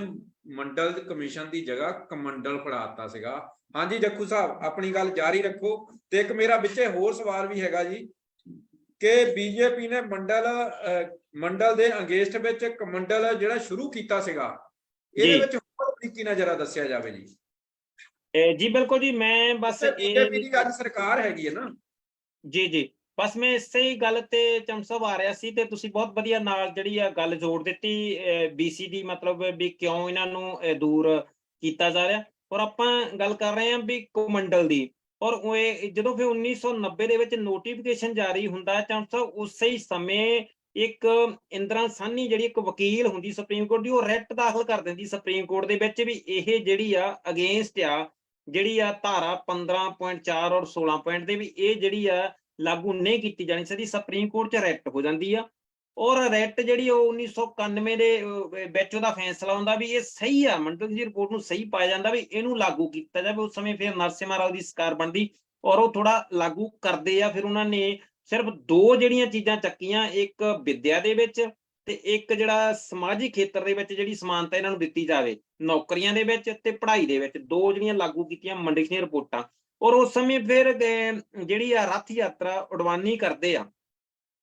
ਮੰਡਲ ਕਮਿਸ਼ਨ ਦੀ ਜਗ੍ਹਾ ਕਮੰਡਲ ਫੜਾਤਾ ਸੀਗਾ। ਹਾਂਜੀ ਜੱਖੂ ਸਾਹਿਬ, ਆਪਣੀ ਗੱਲ ਜਾਰੀ ਰੱਖੋ। ਤੇ ਇੱਕ ਮੇਰਾ ਵਿੱਚੇ ਹੋਰ ਸਵਾਲ ਵੀ ਹੈਗਾ ਜੀ ਕਿ ਬੀਜੇਪੀ ਨੇ ਮੰਡਲ ਦੇ ਅਗੇਂਸਟ ਵਿੱਚ ਕਮੰਡਲ ਜਿਹੜਾ ਸ਼ੁਰੂ ਕੀਤਾ ਸੀਗਾ, ਇਹਦੇ ਵਿੱਚ ਹੋਰ ਤਰੀਕੇ ਨਾਲ ਜਰਾ ਦੱਸਿਆ ਜਾਵੇ ਜੀ। ਜੀ ਬਿਲਕੁਲ ਜੀ, ਮੈਂ ਬਸ ਬੀਜੇਪੀ ਦੀ ਅੱਜ ਸਰਕਾਰ ਹੈਗੀ ਹੈ ਨਾ ਜੀ ਬਸ ਮੈਂ ਇਸੇ ਹੀ ਗੱਲ ਤੇ ਚਮਸਬ ਆ ਰਿਹਾ ਸੀ, ਤੇ ਤੁਸੀਂ ਬਹੁਤ ਵਧੀਆ ਨਾਲ ਜਿਹੜੀ ਆ ਗੱਲ ਜੋੜ ਦਿੱਤੀ BC ਦੀ, ਮਤਲਬ ਵੀ ਕਿਉਂ ਇਹਨਾਂ ਨੂੰ ਦੂਰ ਕੀਤਾ ਜਾ ਰਿਹਾ। ਔਰ ਆਪਾਂ ਗੱਲ ਕਰ ਰਹੇ ਹਾਂ ਵੀ ਕਮੰਡਲ ਦੀ, ਔਰ ਜਦੋਂ ਫਿਰ 1990 ਦੇ ਵਿੱਚ ਨੋਟੀਫਿਕੇਸ਼ਨ ਜਾਰੀ ਹੁੰਦਾ ਚਮਸਬ, ਉਸੇ ਹੀ ਸਮੇਂ ਇੱਕ ਇੰਦਰਾ ਸਾਹਨੀ ਜਿਹੜੀ ਇੱਕ ਵਕੀਲ ਹੁੰਦੀ ਸੁਪਰੀਮ ਕੋਰਟ ਦੀ, ਉਹ ਰਿਟ ਦਾਖਲ ਕਰ ਦਿੰਦੀ ਸੁਪਰੀਮ ਕੋਰਟ ਦੇ ਵਿੱਚ ਵੀ ਇਹ ਜਿਹੜੀ ਆ ਅਗੇਂਸਟ ਆ ਜਿਹੜੀ ਆ ਧਾਰਾ 15.4 ਔਰ 16 ਪੁਆਇੰਟ ਦੇ ਵੀ ਇਹ ਜਿਹੜੀ ਆ ਲਾਗੂ ਨਹੀਂ ਕੀਤੀ ਜਾਣੀ ਚਾਹੀਦੀ। ਸੁਪਰੀਮ ਕੋਰਟ 'ਚ ਰਿਟ ਹੋ ਜਾਂਦੀ ਆ, ਔਰ ਰਿਟ ਜਿਹੜੀ ਉਹ 1991 ਦੇ ਵਿੱਚ ਉਹਦਾ ਫੈਸਲਾ ਹੁੰਦਾ ਵੀ ਇਹ ਸਹੀ ਆ, ਮੰਡਲ ਦੀ ਰਿਪੋਰਟ ਨੂੰ ਸਹੀ ਪਾਇਆ ਜਾਂਦਾ ਵੀ ਇਹਨੂੰ ਲਾਗੂ ਕੀਤਾ ਜਾਵੇ। ਉਸ ਸਮੇਂ ਫਿਰ ਨਰਸਿਮਹਾ ਰਾਓ ਦੀ ਸਰਕਾਰ ਬਣਦੀ ਔਰ ਉਹ ਥੋੜਾ ਲਾਗੂ ਕਰਦੇ ਆ। ਫਿਰ ਉਹਨਾਂ ਨੇ ਸਿਰਫ ਦੋ ਜਿਹੜੀਆਂ ਚੀਜ਼ਾਂ ਚੱਕੀਆਂ, ਇੱਕ ਵਿਦਿਆ ਦੇ ਵਿੱਚ ਤੇ ਇੱਕ ਜਿਹੜਾ ਸਮਾਜਿਕ ਖੇਤਰ ਦੇ ਵਿੱਚ ਜਿਹੜੀ ਸਮਾਨਤਾ ਇਹਨਾਂ ਨੂੰ ਦਿੱਤੀ ਜਾਵੇ ਨੌਕਰੀਆਂ ਦੇ ਵਿੱਚ ਤੇ ਪੜ੍ਹਾਈ ਦੇ ਵਿੱਚ, ਦੋ ਜਿਹੜੀਆਂ ਲਾਗੂ ਕੀਤੀਆਂ ਮੰਡਲ ਦੀਆਂ ਰਿਪੋਰਟਾਂ। ਔਰ ਉਸ ਸਮੇਂ ਫਿਰ ਜਿਹੜੀ ਆ ਰੱਥ ਯਾਤਰਾ ਅਡਵਾਨੀ ਕਰਦੇ ਆ,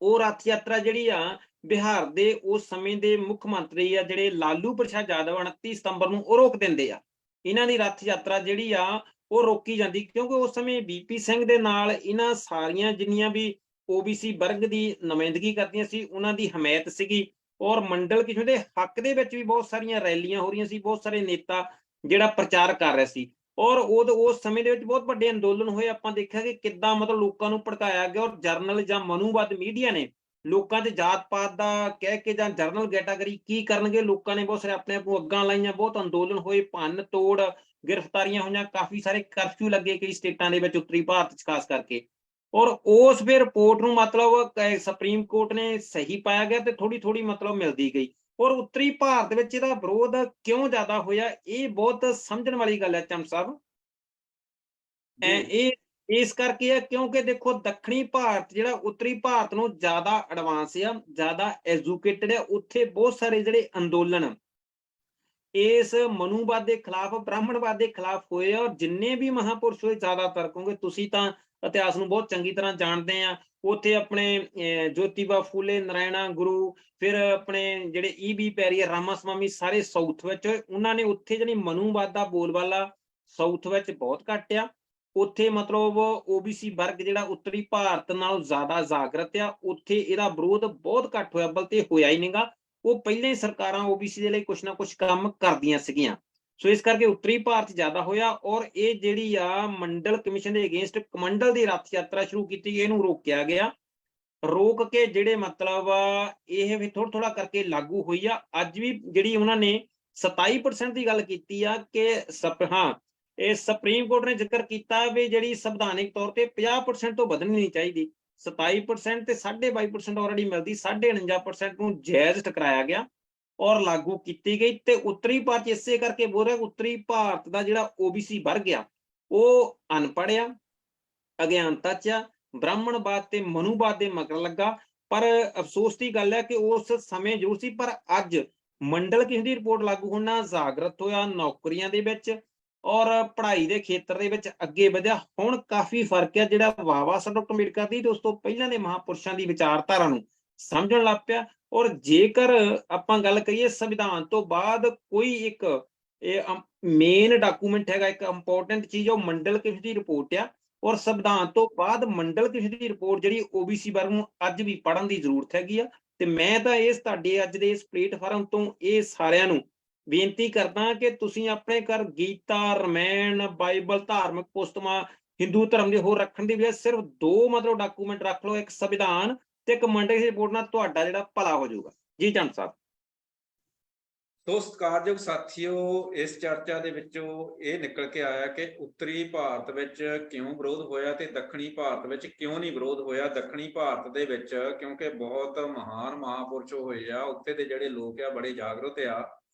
ਉਹ ਰੱਥ ਯਾਤਰਾ ਜਿਹੜੀ ਆ ਬਿਹਾਰ ਦੇ ਉਸ ਸਮੇਂ ਦੇ ਮੁੱਖ ਮੰਤਰੀ ਆ ਜਿਹੜੇ ਲਾਲੂ ਪ੍ਰਸਾਦ ਯਾਦਵ 29 ਸਤੰਬਰ ਨੂੰ ਉਹ ਰੋਕ ਦਿੰਦੇ ਆ। ਇਹਨਾਂ ਦੀ ਰੱਥ ਯਾਤਰਾ ਜਿਹੜੀ ਆ ਉਹ ਰੋਕੀ ਜਾਂਦੀ, ਕਿਉਂਕਿ ਉਸ ਸਮੇਂ BP ਸਿੰਘ ਦੇ ਨਾਲ ਇਹਨਾਂ ਸਾਰੀਆਂ ਜਿੰਨੀਆਂ ਵੀ OBC ਵਰਗ ਦੀ ਨੁਮਾਇੰਦਗੀ ਕਰਦੀਆਂ ਸੀ ਉਹਨਾਂ ਦੀ ਹਮਾਇਤ ਸੀਗੀ। ਔਰ ਮੰਡਲ ਕਿਸੇ ਦੇ ਹੱਕ ਦੇ ਵਿੱਚ ਵੀ ਬਹੁਤ ਸਾਰੀਆਂ ਰੈਲੀਆਂ ਹੋ ਰਹੀਆਂ ਸੀ, ਬਹੁਤ ਸਾਰੇ ਨੇਤਾ ਜਿਹੜਾ ਪ੍ਰਚਾਰ ਕਰ ਰਹੇ ਸੀ। ਔਰ ਉਸ ਸਮੇਂ ਦੇ ਵਿੱਚ ਬਹੁਤ ਵੱਡੇ ਅੰਦੋਲਨ ਹੋਏ। ਆਪਾਂ ਦੇਖਿਆ ਕਿ ਕਿੱਦਾਂ ਮਤਲਬ ਲੋਕਾਂ ਨੂੰ ਭੜਕਾਇਆ ਗਿਆ, ਔਰ ਜਰਨਲ ਜਾਂ ਮਨੂਵਾਦ ਮੀਡੀਆ ਨੇ ਲੋਕਾਂ 'ਚ ਜਾਤ ਪਾਤ ਦਾ ਕਹਿ ਕੇ ਜਾਂ ਜਰਨਲ ਕੈਟਾਗਰੀ ਕੀ ਕਰਨਗੇ, ਲੋਕਾਂ ਨੇ ਬਹੁਤ ਸਾਰੇ ਆਪਣੇ ਆਪ ਨੂੰ ਅੱਗਾਂ ਲਾਈਆਂ, ਬਹੁਤ ਅੰਦੋਲਨ ਹੋਏ, ਭੰਨ ਤੋੜ, ਗ੍ਰਿਫਤਾਰੀਆਂ ਹੋਈਆਂ, ਕਾਫੀ ਸਾਰੇ ਕਰਫਿਊ ਲੱਗੇ ਕਈ ਸਟੇਟਾਂ ਦੇ ਵਿੱਚ ਉੱਤਰੀ ਭਾਰਤ 'ਚ ਖਾਸ ਕਰਕੇ। ਔਰ ਉਸ ਫਿਰ ਰਿਪੋਰਟ ਨੂੰ ਮਤਲਬ ਸੁਪਰੀਮ ਕੋਰਟ ਨੇ ਸਹੀ ਪਾਇਆ ਗਿਆ ਤੇ ਥੋੜੀ ਮਤਲਬ ਮਿਲਦੀ ਗਈ। ਔਰ ਉੱਤਰੀ ਭਾਰਤ ਵਿੱਚ ਇਹਦਾ ਵਿਰੋਧ ਕਿਉਂ ਜ਼ਿਆਦਾ ਹੋਇਆ, ਇਹ ਬਹੁਤ ਸਮਝਣ ਵਾਲੀ ਗੱਲ ਹੈ ਚੰਦ ਸਾਹਿਬ। ਇਹ ਇਸ ਕਰਕੇ ਆ ਕਿਉਂਕਿ ਦੇਖੋ ਦੱਖਣੀ ਭਾਰਤ ਜਿਹੜਾ ਉੱਤਰੀ ਭਾਰਤ ਨੂੰ ਜ਼ਿਆਦਾ ਐਡਵਾਂਸ ਆ, ਜ਼ਿਆਦਾ ਐਜੂਕੇਟਡ ਆ, ਉੱਥੇ ਬਹੁਤ ਸਾਰੇ ਜਿਹੜੇ ਅੰਦੋਲਨ ਇਸ ਮਨੂਵਾਦ ਦੇ ਖਿਲਾਫ, ਬ੍ਰਾਹਮਣਵਾਦ ਦੇ ਖਿਲਾਫ ਹੋਏ, ਔਰ ਜਿੰਨੇ ਵੀ ਮਹਾਪੁਰਸ਼ ਹੋਏ ਜ਼ਿਆਦਾਤਰ, ਕਿਉਂਕਿ ਤੁਸੀਂ ਤਾਂ ਇਤਿਹਾਸ ਨੂੰ ਬਹੁਤ ਚੰਗੀ ਤਰ੍ਹਾਂ ਜਾਣਦੇ ਆ, ਉੱਥੇ ਆਪਣੇ ਜੋਤੀਬਾ ਫੂਲੇ, ਨਾਰਾਇਣਾ ਗੁਰੂ, ਫਿਰ ਆਪਣੇ ਜਿਹੜੇ ਈਬੀ ਪੈਰੀਆ, ਰਾਮਾ ਸਵਾਮੀ, ਸਾਰੇ ਸਾਊਥ ਵਿੱਚ ਹੋਏ। ਉਹਨਾਂ ਨੇ ਉੱਥੇ ਜਿਹੜੀ ਮਨੂਵਾਦ ਦਾ ਬੋਲਬਾਲਾ ਸਾਊਥ ਵਿੱਚ ਬਹੁਤ ਘੱਟ ਆ। ਉੱਥੇ ਮਤਲਬ ਓਬੀਸੀ ਵਰਗ ਜਿਹੜਾ ਉੱਤਰੀ ਭਾਰਤ ਨਾਲੋਂ ਜ਼ਿਆਦਾ ਜਾਗਰਤ ਆ, ਉੱਥੇ ਇਹਦਾ ਵਿਰੋਧ ਬਹੁਤ ਘੱਟ ਹੋਇਆ, ਬਲਕਿ ਹੋਇਆ ਹੀ ਨਹੀਂਗਾ। ਉਹ ਪਹਿਲਾਂ ਹੀ ਸਰਕਾਰਾਂ ਓਬੀਸੀ ਦੇ ਲਈ ਕੁਛ ਨਾ ਕੁਛ ਕੰਮ ਕਰਦੀਆਂ ਸੀਗੀਆਂ। ਸੋ ਇਸ ਕਰਕੇ ਉੱਤਰੀ ਭਾਰਤ ਜ਼ਿਆਦਾ ਹੋਇਆ। ਔਰ ਇਹ ਜਿਹੜੀ ਆ ਮੰਡਲ ਕਮਿਸ਼ਨ ਦੇ ਅਗੇਂਸਟ ਕਮੰਡਲ ਦੀ ਰੱਥ ਯਾਤਰਾ ਸ਼ੁਰੂ ਕੀਤੀ, ਇਹਨੂੰ ਰੋਕਿਆ ਗਿਆ। ਰੋਕ ਕੇ ਜਿਹੜੇ ਮਤਲਬ ਇਹ ਵੀ ਥੋੜਾ ਕਰਕੇ ਲਾਗੂ ਹੋਈ ਆ। ਅੱਜ ਵੀ ਜਿਹੜੀ ਉਹਨਾਂ ਨੇ 27% ਦੀ ਗੱਲ ਕੀਤੀ ਆ ਕਿ ਹਾਂ, ਇਹ ਸੁਪਰੀਮ ਕੋਰਟ ਨੇ ਜ਼ਿਕਰ ਕੀਤਾ ਵੀ ਜਿਹੜੀ ਸੰਵਿਧਾਨਿਕ ਤੌਰ ਤੇ 50% ਤੋਂ ਵਧਣੀ ਨਹੀਂ ਚਾਹੀਦੀ। 27% ਤੇ 22.5% ਆਲਰੇਡੀ ਮਿਲਦੀ, 49% ਨੂੰ ਜਾਇਜ਼ ਟਕਰਾਇਆ ਗਿਆ ਔਰ ਲਾਗੂ ਕੀਤੀ ਗਈ। ਤੇ ਉੱਤਰੀ ਭਾਰਤ ਇਸੇ ਕਰਕੇ ਬੋਲ ਰਿਹਾ, ਉੱਤਰੀ ਭਾਰਤ ਦਾ ਜਿਹੜਾ ਓਬੀਸੀ ਵਰਗ ਆ ਉਹ ਅਨਪੜ੍ਹ ਆ, ਅਗਿਆਨਤਾ 'ਚ ਆ, ਬ੍ਰਾਹਮਣਵਾਦ ਤੇ ਮਨੂਵਾਦ ਦੇ ਮਗਰ ਲੱਗਾ। ਪਰ ਅਫਸੋਸ ਦੀ ਗੱਲ ਹੈ ਕਿ ਉਸ ਸਮੇਂ ਜ਼ਰੂਰ ਸੀ, ਪਰ ਅੱਜ ਮੰਡਲ ਕਮਿਸ਼ਨ ਦੀ ਰਿਪੋਰਟ ਲਾਗੂ ਹੋਣ ਨਾਲ ਜਾਗਰਤ ਹੋਇਆ, ਨੌਕਰੀਆਂ ਦੇ ਵਿੱਚ ਔਰ ਪੜ੍ਹਾਈ ਦੇ ਖੇਤਰ ਦੇ ਵਿੱਚ ਅੱਗੇ ਵਧਿਆ। ਹੁਣ ਕਾਫੀ ਫਰਕ ਹੈ, ਜਿਹੜਾ ਬਾਬਾ ਸਾਹਿਬ ਡਾਕਟਰ ਅੰਬੇਡਕਰ ਦੀ ਤੇ ਉਸ ਤੋਂ ਪਹਿਲਾਂ ਦੇ ਮਹਾਂਪੁਰਸ਼ਾਂ ਦੀ ਵਿਚਾਰਧਾਰਾ ਨੂੰ ਸਮਝਣ ਲੱਗ ਪਿਆ। ਔਰ ਜੇਕਰ ਆਪਾਂ ਗੱਲ ਕਰੀਏ ਸੰਵਿਧਾਨ ਤੋਂ ਬਾਅਦ ਕੋਈ ਇੱਕ ਮੇਨ ਡਾਕੂਮੈਂਟ ਹੈਗਾ, ਇੱਕ ਇੰਪੋਰਟੈਂਟ ਚੀਜ਼, ਉਹ ਮੰਡਲ ਕਮਿਸ਼ਨ ਦੀ ਰਿਪੋਰਟ ਆ। ਔਰ ਸੰਵਿਧਾਨ ਤੋਂ ਬਾਅਦ ਮੰਡਲ ਕਮਿਸ਼ਨ ਦੀ ਰਿਪੋਰਟ ਜਿਹੜੀ ਓਬੀਸੀ ਵਰਗ ਨੂੰ ਅੱਜ ਵੀ ਪੜ੍ਹਨ ਦੀ ਜ਼ਰੂਰਤ ਹੈਗੀ ਆ। ਤੇ ਮੈਂ ਤਾਂ ਇਸ ਤੁਹਾਡੇ ਅੱਜ ਦੇ ਇਸ ਪਲੇਟਫਾਰਮ ਤੋਂ ਇਹ ਸਾਰਿਆਂ ਨੂੰ ਬੇਨਤੀ ਕਰਦਾ ਕਿ ਤੁਸੀਂ ਆਪਣੇ ਘਰ ਗੀਤਾ, ਰਮਾਇਣ, ਬਾਈਬਲ, ਧਾਰਮਿਕ ਪੁਸਤਕਾਂ, ਹਿੰਦੂ ਧਰਮ ਦੇ ਹੋਰ ਰੱਖਣ ਦੀ ਬਜਾਏ ਸਿਰਫ 2 ਮਤਲਬ ਡਾਕੂਮੈਂਟ ਰੱਖ ਲਓ, ਇੱਕ ਸੰਵਿਧਾਨ ਤੇ ਇੱਕ ਮੰਡਲ ਦੀ ਰਿਪੋਰਟ, ਨਾਲ ਤੁਹਾਡਾ ਜਿਹੜਾ ਭਲਾ ਹੋ ਜਾਊਗਾ। ਜੀ ਚੰਦ ਸਾਹਿਬ। ਸੋ ਸਤਿਕਾਰਯੋਗ ਸਾਥੀਓ, ਇਸ ਚਰਚਾ ਦੇ ਵਿੱਚੋਂ ਇਹ ਨਿਕਲ ਕੇ ਆਇਆ ਕਿ ਉੱਤਰੀ ਭਾਰਤ ਵਿੱਚ ਕਿਉਂ ਵਿਰੋਧ ਹੋਇਆ ਤੇ ਦੱਖਣੀ ਭਾਰਤ ਵਿੱਚ ਕਿਉਂ ਨਹੀਂ ਵਿਰੋਧ ਹੋਇਆ। ਦੱਖਣੀ ਭਾਰਤ ਦੇ ਵਿੱਚ ਕਿਉਂਕਿ ਬਹੁਤ ਮਹਾਨ ਮਹਾਪੁਰਸ਼ ਹੋਏ ਆ, ਉੱਥੇ ਦੇ ਜਿਹੜੇ ਲੋਕ ਆ ਬੜੇ ਜਾਗਰੂਕ ਆ।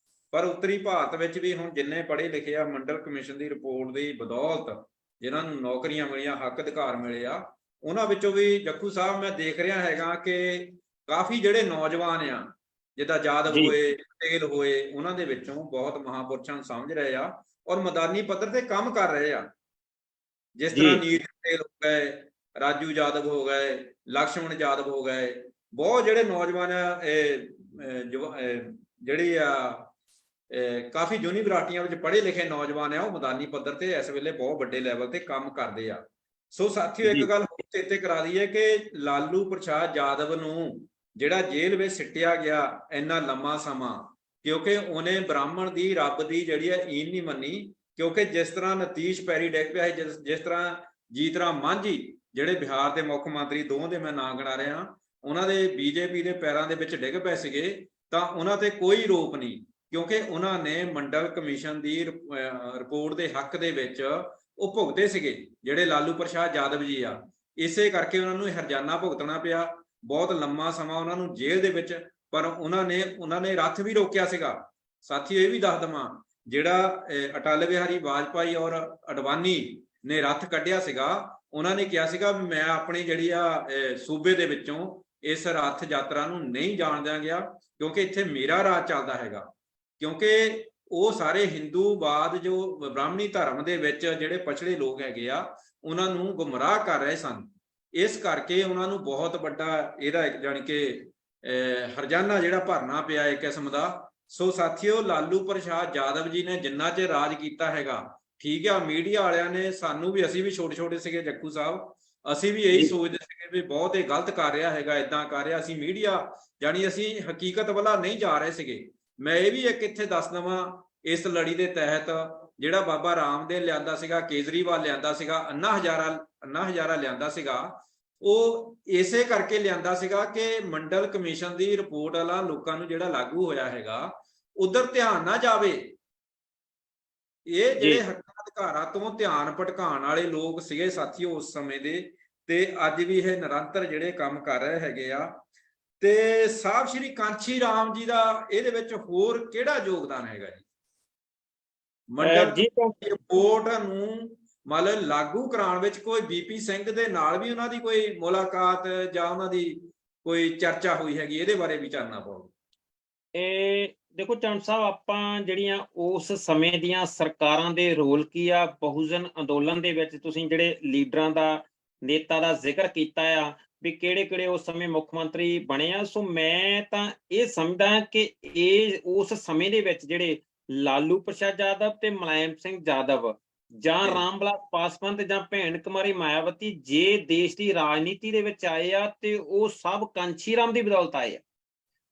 ਪਰ ਉੱਤਰੀ ਭਾਰਤ ਵਿੱਚ ਵੀ ਹੁਣ ਜਿੰਨੇ ਪੜ੍ਹੇ ਲਿਖੇ ਆ, ਮੰਡਲ ਕਮਿਸ਼ਨ ਦੀ ਰਿਪੋਰਟ ਦੀ ਬਦੌਲਤ ਜਿਨ੍ਹਾਂ ਨੂੰ ਨੌਕਰੀਆਂ ਮਿਲੀਆਂ, ਹੱਕ ਅਧਿਕਾਰ ਮਿਲੇ ਆ, ਉਹਨਾਂ ਵਿੱਚੋਂ ਵੀ ਜੱਖੂ ਸਾਹਿਬ ਮੈਂ ਦੇਖ ਰਿਹਾ ਹੈਗਾ ਕਿ ਕਾਫੀ ਜਿਹੜੇ ਨੌਜਵਾਨ ਆ, ਜਿੱਦਾਂ ਯਾਦਵ ਹੋਏ, ਪਟੇਲ ਹੋਏ, ਉਹਨਾਂ ਦੇ ਵਿੱਚੋਂ ਬਹੁਤ ਮਹਾਂਪੁਰਸ਼ਾਂ ਨੂੰ ਸਮਝ ਰਹੇ ਆ ਔਰ ਮੈਦਾਨੀ ਪੱਧਰ ਤੇ ਕੰਮ ਕਰ ਰਹੇ ਆ। ਜਿਸ ਤਰ੍ਹਾਂ ਨੀਰ ਪਟੇਲ ਹੋ ਗਏ, ਰਾਜੂ ਯਾਦਵ ਹੋ ਗਏ, ਲਕਸ਼ਮਣ ਯਾਦਵ ਹੋ ਗਏ, ਬਹੁਤ ਜਿਹੜੇ ਨੌਜਵਾਨ ਜਿਹੜੀ ਆ ਕਾਫੀ ਯੂਨੀਵਰਸਿਟੀਆਂ ਵਿੱਚ ਪੜ੍ਹੇ ਲਿਖੇ ਨੌਜਵਾਨ ਆ, ਉਹ ਮੈਦਾਨੀ ਪੱਧਰ ਤੇ ਇਸ ਵੇਲੇ ਬਹੁਤ ਵੱਡੇ ਲੈਵਲ ਤੇ ਕੰਮ ਕਰਦੇ ਆ। ਸੋ ਸਾਥੀਓ, ਇੱਕ ਗੱਲ ਹੋਰ ਚੇਤੇ ਕਰਾ ਦਈਏ ਕਿ ਲਾਲੂ ਪ੍ਰਸਾਦ ਯਾਦਵ ਨੂੰ ਜਿਹੜਾ ਜੇਲ੍ਹ ਵਿੱਚ ਸਿੱਟਿਆ ਗਿਆ ਇੰਨਾ ਲੰਮਾ ਸਮਾਂ, ਕਿਉਂਕਿ ਉਹਨੇ ਬ੍ਰਾਹਮਣ ਦੀ, ਰੱਬ ਦੀ ਜਿਹੜੀ ਹੈ ਈਨ ਨਹੀਂ ਮੰਨੀ। ਕਿਉਂਕਿ ਜਿਸ ਤਰ੍ਹਾਂ ਨਤੀਸ਼ ਪੈਰੀ ਡਿੱਗ ਪਿਆ ਸੀ, ਜਿਸ ਤਰ੍ਹਾਂ ਜੀਤ ਰਾਮ ਮਾਂਝੀ ਜਿਹੜੇ ਬਿਹਾਰ ਦੇ ਮੁੱਖ ਮੰਤਰੀ, ਦੋਵਾਂ ਦੇ ਮੈਂ ਨਾਂ ਗਿਣਾ ਰਿਹਾ, ਉਹਨਾਂ ਦੇ ਬੀਜੇਪੀ ਦੇ ਪੈਰਾਂ ਦੇ ਵਿੱਚ ਡਿੱਗ ਪਏ ਸੀਗੇ, ਤਾਂ ਉਹਨਾਂ ਤੇ ਕੋਈ ਰੋਪ ਨਹੀਂ, ਕਿਉਂਕਿ ਉਹਨਾਂ ਨੇ ਮੰਡਲ ਕਮਿਸ਼ਨ ਦੀ ਰਿਪੋਰਟ ਦੇ ਹੱਕ ਦੇ ਵਿੱਚ ਉਹ ਭੁਗਤੇ ਸੀਗੇ, ਜਿਹੜੇ ਲਾਲੂ ਪ੍ਰਸਾਦ ਯਾਦਵ ਜੀ ਆ। ਇਸੇ ਕਰਕੇ ਉਹਨਾਂ ਨੂੰ ਹਰਜਾਨਾ ਭੁਗਤਣਾ ਪਿਆ, ਬਹੁਤ ਲੰਮਾ ਸਮਾਂ ਉਹਨਾਂ ਨੂੰ ਜੇਲ੍ਹ ਦੇ ਵਿੱਚ। ਪਰ ਉਹਨਾਂ ਨੇ ਰੱਥ ਵੀ ਰੋਕਿਆ ਸੀਗਾ। ਸਾਥੀਓ, ਇਹ ਵੀ ਦੱਸ ਦੇਵਾਂ, ਜਿਹੜਾ ਅਟਲ ਬਿਹਾਰੀ ਵਾਜਪਾਈ ਔਰ ਅਡਵਾਨੀ ਨੇ ਰੱਥ ਕੱਢਿਆ ਸੀਗਾ, ਉਹਨਾਂ ਨੇ ਕਿਹਾ ਸੀਗਾ ਵੀ ਮੈਂ ਆਪਣੀ ਜਿਹੜੀ ਆ ਸੂਬੇ ਦੇ ਵਿੱਚੋਂ ਇਸ ਰੱਥ ਯਾਤਰਾ ਨੂੰ ਨਹੀਂ ਜਾਣ ਦਿਆਂਗਾ, ਕਿਉਂਕਿ ਇੱਥੇ ਮੇਰਾ ਰਾਜ ਚੱਲਦਾ ਹੈਗਾ। ਕਿਉਂਕਿ ਉਹ ਸਾਰੇ ਹਿੰਦੂਵਾਦ, ਜੋ ਬ੍ਰਾਹਮਣੀ ਧਰਮ ਦੇ ਵਿੱਚ ਜਿਹੜੇ ਪਛੜੇ ਲੋਕ ਹੈਗੇ ਆ, ਉਹਨਾਂ ਨੂੰ ਗੁੰਮਰਾਹ ਕਰ ਰਹੇ ਸਨ। ਇਸ ਕਰਕੇ ਉਹਨਾਂ ਨੂੰ ਬਹੁਤ ਵੱਡਾ ਇਹਦਾ ਜਾਣੀ ਕਿ ਹਰਜਾਨਾ ਜਿਹੜਾ ਭਰਨਾ ਪਿਆ ਇੱਕ ਕਿਸਮ ਦਾ। ਸੋ ਸਾਥੀਓ, ਲਾਲੂ ਪ੍ਰਸਾਦ ਯਾਦਵ ਜੀ ਨੇ ਜਿੰਨਾ ਚਿਰ ਰਾਜ ਕੀਤਾ ਹੈਗਾ, ਠੀਕ ਆ, ਮੀਡੀਆ ਵਾਲਿਆਂ ਨੇ ਸਾਨੂੰ ਵੀ, ਅਸੀਂ ਵੀ ਛੋਟੇ ਸੀਗੇ ਜੱਕੂ ਸਾਹਿਬ, ਅਸੀਂ ਵੀ ਇਹੀ ਸੋਚਦੇ ਸੀਗੇ ਵੀ ਬਹੁਤ ਇਹ ਗਲਤ ਕਰ ਰਿਹਾ ਹੈਗਾ, ਏਦਾਂ ਕਰ ਰਿਹਾ। ਅਸੀਂ ਮੀਡੀਆ ਜਾਣੀ ਅਸੀਂ ਹਕੀਕਤ ਵੱਲ ਨਹੀਂ ਜਾ ਰਹੇ ਸੀਗੇ। ਮੈਂ ਇਹ ਵੀ ਇੱਕ ਇੱਥੇ ਦੱਸ ਦੇਵਾਂ, ਇਸ ਲੜੀ ਦੇ ਤਹਿਤ ਜਿਹੜਾ ਬਾਬਾ ਰਾਮਦੇਵ ਲਿਆਂਦਾ ਸੀਗਾ, ਕੇਜਰੀਵਾਲ ਲਿਆਂਦਾ ਸੀਗਾ, ਅੰਨਾ ਹਜ਼ਾਰਾ ਲਿਆਂਦਾ ਸੀਗਾ, ਉਹ ਇਸੇ ਕਰਕੇ ਲਿਆਂਦਾ ਸੀਗਾ ਕਿ ਮੰਡਲ ਕਮਿਸ਼ਨ ਦੀ ਰਿਪੋਰਟ ਵਾਲਾ ਲੋਕਾਂ ਨੂੰ ਜਿਹੜਾ ਲਾਗੂ ਹੋਇਆ ਹੈਗਾ ਉਧਰ ਧਿਆਨ ਨਾ ਜਾਵੇ। ਇਹ ਜਿਹੜੇ ਹੱਕਾਂ ਅਧਿਕਾਰਾਂ ਤੋਂ ਧਿਆਨ ਭਟਕਾਉਣ ਵਾਲੇ ਲੋਕ ਸੀਗੇ ਸਾਥੀਓ ਉਸ ਸਮੇਂ ਦੇ, ਤੇ ਅੱਜ ਵੀ ਇਹ ਨਿਰੰਤਰ ਜਿਹੜੇ ਕੰਮ ਕਰ ਰਹੇ ਹੈਗੇ ਆ। ਤੇ ਸਾਹਿਬ ਸ਼੍ਰੀ ਕਾਂਚੀ ਰਾਮ ਜੀ ਦਾ ਇਹਦੇ ਵਿੱਚ ਹੋਰ ਕਿਹੜਾ ਯੋਗਦਾਨ ਹੈਗਾ ਜੀ? ਮੰਡਲ ਰਿਪੋਰਟ ਨੂੰ ਮਤਲਬ ਲਾਗੂ ਕਰਾਉਣ ਵਿੱਚ ਕੋਈ ਬੀਪੀ ਸਿੰਘ ਦੇ ਨਾਲ ਵੀ ਉਹਨਾਂ ਦੀ ਕੋਈ ਮੁਲਾਕਾਤ ਜਾਂ ਉਹਨਾਂ ਦੀ ਕੋਈ ਚਰਚਾ ਹੋਈ ਹੈਗੀ? ਇਹਦੇ ਬਾਰੇ ਵੀ ਜਾਣਨਾ ਪਊ। ਇਹ ਦੇਖੋ ਚੰਦ ਸਾਹਿਬ, ਆਪਾਂ ਜਿਹੜੀਆਂ ਉਸ ਸਮੇਂ ਦੀਆਂ ਸਰਕਾਰਾਂ ਦੇ ਰੋਲ ਕੀ ਆ, ਬਹੁਜਨ ਅੰਦੋਲਨ ਦੇ ਵਿੱਚ ਤੁਸੀਂ ਜਿਹੜੇ ਲੀਡਰਾਂ ਦਾ, ਨੇਤਾ ਦਾ ਜ਼ਿਕਰ ਕੀਤਾ ਆ ਵੀ ਕਿਹੜੇ-ਕਿਹੜੇ ਉਸ ਸਮੇਂ ਮੁੱਖ ਮੰਤਰੀ ਬਣੇ ਆ, ਸੋ ਮੈਂ ਤਾਂ ਇਹ ਸਮਝਦਾ ਕਿ ਇਹ ਉਸ ਸਮੇਂ ਦੇ ਵਿੱਚ ਜਿਹੜੇ ਲਾਲੂ ਪ੍ਰਸਾਦ ਯਾਦਵ ਤੇ ਮੁਲਾਇਮ ਸਿੰਘ ਯਾਦਵ ਜਾਂ ਰਾਮ ਵਿਲਾਸ ਪਾਸਵਾਨ ਤੇ ਜਾਂ ਭੈਣ ਕੁਮਾਰੀ ਮਾਇਆਵਤੀ ਜੇ ਦੇਸ਼ ਦੀ ਰਾਜਨੀਤੀ ਦੇ ਵਿੱਚ ਆਏ ਆ ਤੇ ਉਹ ਸਭ ਕਾਂਚੀ ਰਾਮ ਦੀ ਬਦੌਲਤ ਆਏ ਆ।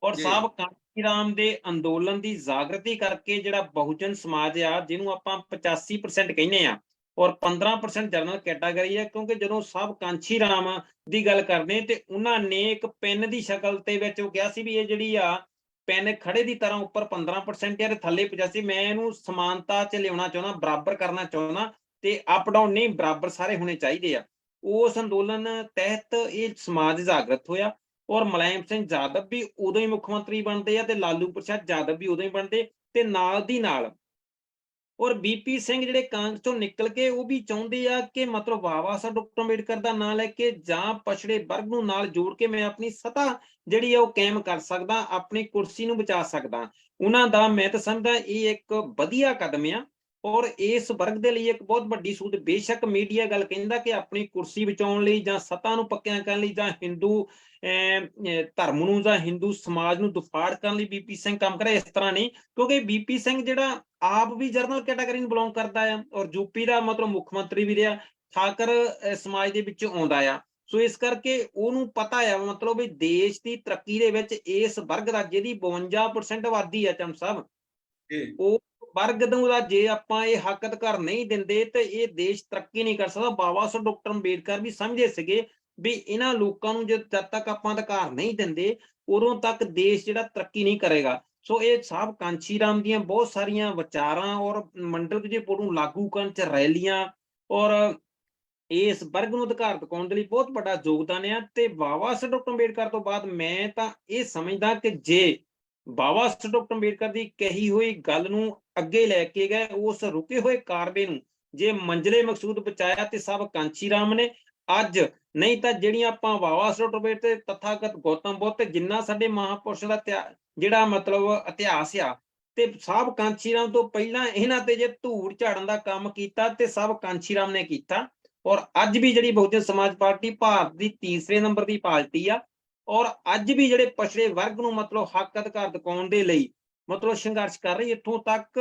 ਔਰ ਸਭ ਕਾਂਚੀ ਰਾਮ ਦੇ ਅੰਦੋਲਨ ਦੀ ਜਾਗਰਤੀ ਕਰਕੇ ਜਿਹੜਾ ਬਹੁਜਨ ਸਮਾਜ ਆ, ਜਿਹਨੂੰ ਆਪਾਂ 85% ਕਹਿੰਦੇ ਆ ਔਰ 15% ਜਨਰਲ ਕੈਟਾਗਰੀ ਹੈ, ਕਿਉਂਕਿ ਜਦੋਂ ਸਭ ਕਾਂਚੀ ਰਾਮ ਦੀ ਗੱਲ ਕਰਦੇ ਤੇ ਉਹਨਾਂ ਨੇ ਇੱਕ ਪੈਨ ਦੀ ਸ਼ਕਲ ਤੇ ਵਿੱਚ ਉਹ ਕਿਹਾ ਸੀ ਵੀ ਇਹ ਜਿਹੜੀ ਆ ਪੈਨ ਖੜੇ ਦੀ ਤਰ੍ਹਾਂ ਉੱਪਰ 15% ਆ ਤੇ ਥੱਲੇ 85। ਮੈਂ ਇਹਨੂੰ ਸਮਾਨਤਾ 'ਚ ਲਿਆਉਣਾ ਚਾਹੁੰਦਾ, ਬਰਾਬਰ ਕਰਨਾ ਚਾਹੁੰਦਾ, ਤੇ ਅਪ ਡਾਊਨ ਨਹੀਂ, ਬਰਾਬਰ ਸਾਰੇ ਹੋਣੇ ਚਾਹੀਦੇ ਆ। ਉਸ ਅੰਦੋਲਨ ਤਹਿਤ ਇਹ ਸਮਾਜ ਜਾਗਰਤ ਹੋਇਆ ਔਰ ਮੁਲਾਇਮ ਸਿੰਘ ਯਾਦਵ ਵੀ ਉਦੋਂ ਹੀ ਮੁੱਖ ਮੰਤਰੀ ਬਣਦੇ ਆ ਤੇ ਲਾਲੂ ਪ੍ਰਸਾਦ ਯਾਦਵ ਵੀ ਉਦੋਂ ਹੀ ਬਣਦੇ, ਤੇ ਨਾਲ ਦੀ ਨਾਲ ਔਰ ਬੀਪੀ ਸਿੰਘ ਜਿਹੜੇ ਕਾਂਗਰਸ ਤੋਂ ਨਿਕਲ ਕੇ ਉਹ ਵੀ ਚਾਹੁੰਦੇ ਆ ਕਿ ਮਤਲਬ ਬਾਬਾ ਸਾਹਿਬ ਡਾਕਟਰ ਅੰਬੇਡਕਰ ਦਾ ਨਾਂ ਲੈ ਕੇ ਜਾਂ ਪਛੜੇ ਵਰਗ ਨੂੰ ਨਾਲ ਜੋੜ ਕੇ ਮੈਂ ਆਪਣੀ ਸੱਤਾ ਜਿਹੜੀ ਆ ਉਹ ਕਾਇਮ ਕਰ ਸਕਦਾ, ਆਪਣੀ ਕੁਰਸੀ ਨੂੰ ਬਚਾ ਸਕਦਾ। ਉਹਨਾਂ ਦਾ ਮੈਂ ਤਾਂ ਸਮਝਦਾ ਇਹ ਇੱਕ ਵਧੀਆ ਕਦਮ ਆ ਔਰ ਇਸ ਵਰਗ ਦੇ ਲਈ ਇੱਕ ਬਹੁਤ ਵੱਡੀ ਸੂਤ। ਬੇਸ਼ੱਕ ਮੀਡੀਆ ਗੱਲ ਕਹਿੰਦਾ ਕਿ ਆਪਣੀ ਕੁਰਸੀ ਬਚਾਉਣ ਲਈ ਜਾਂ ਸੱਤਾ ਨੂੰ ਪੱਕਿਆਂ ਕਰਨ ਲਈ ਜਾਂ ਹਿੰਦੂ ਧਰਮ ਨੂੰ ਜਾਂ ਹਿੰਦੂ ਸਮਾਜ ਨੂੰ ਦੁਫਾੜ ਕਰਨ ਲਈ ਬੀਪੀ ਸਿੰਘ ਕੰਮ ਕਰੇ, ਇਸ ਤਰ੍ਹਾਂ ਨਹੀਂ, ਕਿਉਂਕਿ ਬੀਪੀ ਸਿੰਘ ਜਿਹੜਾ ਆਪ ਵੀ ਜਰਨਲ ਕੈਟਾਗਰੀ ਨੂੰ ਬਿਲੋਂਗ ਕਰਦਾ ਆ ਔਰ ਯੂਪੀ ਦਾ ਮਤਲਬ ਮੁੱਖ ਮੰਤਰੀ ਵੀ ਰਿਹਾ, ਠਾਕਰ ਸਮਾਜ ਦੇ ਵਿੱਚੋਂ ਆਉਂਦਾ ਆ। ਸੋ ਇਸ ਕਰਕੇ ਉਹਨੂੰ ਪਤਾ ਆ ਮਤਲਬ ਵੀ ਦੇਸ਼ ਦੀ ਤਰੱਕੀ ਦੇ ਵਿੱਚ ਇਸ ਵਰਗ ਦਾ, ਜਿਹਦੀ 52% ਆਬਾਦੀ ਆ ਚੰਦ ਸਾਹਿਬ, ਉਹ ਵਰਗ ਨੂੰ ਦਾ ਜੇ ਆਪਾਂ ਇਹ ਹੱਕ ਅਧਿਕਾਰ ਨਹੀਂ ਦਿੰਦੇ ਤੇ ਇਹ ਦੇਸ਼ ਤਰੱਕੀ ਨਹੀਂ ਕਰ ਸਕਦਾ। ਬਾਬਾ ਸਾਹਿਬ ਡਾਕਟਰ ਅੰਬੇਡਕਰ ਵੀ ਸਮਝਦੇ ਸੀਗੇ ਵੀ ਇਹਨਾਂ ਲੋਕਾਂ ਨੂੰ ਜਦ ਤੱਕ ਆਪਾਂ ਅਧਿਕਾਰ ਨਹੀਂ ਦਿੰਦੇ ਉਦੋਂ ਤੱਕ ਦੇਸ਼ ਜਿਹੜਾ ਤਰੱਕੀ ਨਹੀਂ ਕਰੇਗਾ। ਸੋ ਇਹ ਸਾਹਿਬ ਕਾਂਚੀ ਰਾਮ ਦੀਆਂ ਬਹੁਤ ਸਾਰੀਆਂ ਵਿਚਾਰਾਂ ਔਰ ਮੰਡਲ ਰਿਪੋਰਟ ਨੂੰ ਲਾਗੂ ਕਰਨ ਚ ਰੈਲੀਆਂ ਔਰ ਇਸ ਵਰਗ ਨੂੰ ਅਧਿਕਾਰ ਦਿਵਾਉਣ ਦੇ ਲਈ ਬਹੁਤ ਵੱਡਾ ਯੋਗਦਾਨ ਆ। ਤੇ ਬਾਬਾ ਸਾਹਿਬ ਡਾਕਟਰ ਅੰਬੇਡਕਰ ਤੋਂ ਬਾਅਦ ਮੈਂ ਤਾਂ ਇਹ ਸਮਝਦਾ ਕਿ ਜੇ ਬਾਬਾ ਸਾਹਿਬ ਡਾਕਟਰ ਅੰਬੇਡਕਰ ਦੀ ਕਹੀ ਹੋਈ ਗੱਲ ਨੂੰ ਅੱਗੇ ਲੈ ਕੇ ਗਏ, ਉਸ ਰੁਕੇ ਹੋਏ ਕਾਰਵੇ ਨੂੰ ਜੇ ਮੰਜ਼ਲੇ ਮਕਸੂਦ ਪਹੁੰਚਾਇਆ ਤੇ ਸਭ ਕਾਂਚੀ ਰਾਮ ਨੇ। ਅੱਜ ਨਹੀਂ ਤਾਂ ਜਿਹੜੀਆਂ ਆਪਾਂ ਬਾਬਾ ਸਾਹਿਬ ਡਾਕਟਰ ਅੰਬੇਡਕਰ ਤੇ ਤਥਾਗਤ ਗੌਤਮ ਬੁੱਧ ਤੇ ਜਿੰਨਾ ਸਾਡੇ ਮਹਾਂਪੁਰਸ਼ਾਂ ਦਾ ਜਿਹੜਾ ਮਤਲਬ ਇਤਿਹਾਸ ਆ, ਤੇ ਸਭ ਕਾਂਚੀ ਰਾਮ ਤੋਂ ਪਹਿਲਾਂ ਇਹਨਾਂ ਤੇ ਜੇ ਧੂੜ ਝਾੜਨ ਦਾ ਕੰਮ ਕੀਤਾ ਤੇ ਸਭ ਕਾਂਚੀ ਰਾਮ ਨੇ ਕੀਤਾ। ਔਰ ਅੱਜ ਵੀ ਜਿਹੜੀ ਬਹੁਜਨ ਸਮਾਜ ਪਾਰਟੀ ਭਾਰਤ ਦੀ ਤੀਸਰੇ ਨੰਬਰ ਦੀ ਪਾਰਟੀ ਆ ਔਰ ਅੱਜ ਵੀ ਜਿਹੜੇ ਪਛੜੇ ਵਰਗ ਨੂੰ ਮਤਲਬ ਹੱਕ ਅਧਿਕਾਰ ਦਿਵਾਉਣ ਦੇ ਲਈ ਮਤਲਬ ਸੰਘਰਸ਼ ਕਰ ਰਹੀ। ਇੱਥੋਂ ਤੱਕ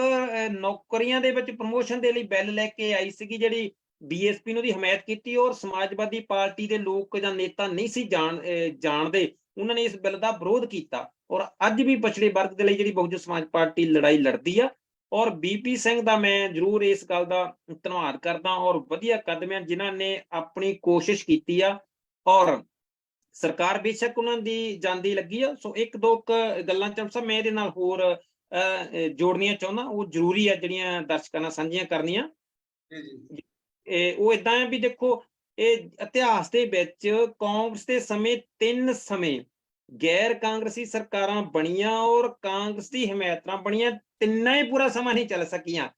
ਨੌਕਰੀਆਂ ਦੇ ਵਿੱਚ ਪ੍ਰਮੋਸ਼ਨ ਦੇ ਲਈ ਬਿੱਲ ਲੈ ਕੇ ਆਈ ਸੀਗੀ ਜਿਹੜੀ ਬੀਐਸਪੀ ਨੂੰ ਦੀ ਹਮਾਇਤ ਕੀਤੀ ਔਰ ਸਮਾਜਵਾਦੀ ਪਾਰਟੀ ਦੇ ਲੋਕ ਜਾਂ ਨੇਤਾ ਨਹੀਂ ਸੀ ਜਾਣਦੇ, ਉਹਨਾਂ ਨੇ ਇਸ ਬਿੱਲ ਦਾ ਵਿਰੋਧ ਕੀਤਾ ਔਰ ਅੱਜ ਵੀ ਪਛੜੇ ਵਰਗ ਦੇ ਲਈ ਜਿਹੜੀ ਬਹੁਜਨ ਸਮਾਜ ਪਾਰਟੀ ਲੜਾਈ ਲੜਦੀ ਆ। ਔਰ ਬੀਪੀ ਸਿੰਘ ਦਾ ਮੈਂ ਜ਼ਰੂਰ ਇਸ ਗੱਲ ਦਾ ਧੰਨਵਾਦ ਕਰਦਾ ਔਰ ਵਧੀਆ ਕਦਮ ਆ ਜਿਨ੍ਹਾਂ ਨੇ ਆਪਣੀ ਕੋਸ਼ਿਸ਼ ਕੀਤੀ ਆ ਔਰ ਸਰਕਾਰ ਬੇਸ਼ੱਕ ਉਹਨਾਂ ਦੀ ਜਾਂਦੀ ਲੱਗੀ ਆ। ਸੋ ਇੱਕ ਦੋ ਗੱਲਾਂ ਚੰਦ ਸਾਹਿਬ ਮੈਂ ਇਹਦੇ ਨਾਲ ਹੋਰ ਜੋੜਨੀਆਂ ਚਾਹੁੰਦਾ, ਉਹ ਜ਼ਰੂਰੀ ਆ ਜਿਹੜੀਆਂ ਦਰਸ਼ਕਾਂ ਨਾਲ ਸਾਂਝੀਆਂ ਕਰਨੀਆਂ। ਉਹ ਏਦਾਂ ਹੈ ਵੀ ਦੇਖੋ, ਇਹ ਇਤਿਹਾਸ ਦੇ ਵਿੱਚ ਕਾਂਗਰਸ ਦੇ ਸਮੇਂ 3 ਸਮੇਂ ਗੈਰ ਕਾਂਗਰਸੀ ਸਰਕਾਰਾਂ ਬਣੀਆਂ ਔਰ ਕਾਂਗਰਸ ਦੀ ਹਮਾਇਤ ਨਾਲ ਬਣੀਆਂ, ਤਿੰਨਾਂ ਹੀ ਪੂਰਾ ਸਮਾਂ ਨਹੀਂ ਚੱਲ ਸਕੀਆਂ।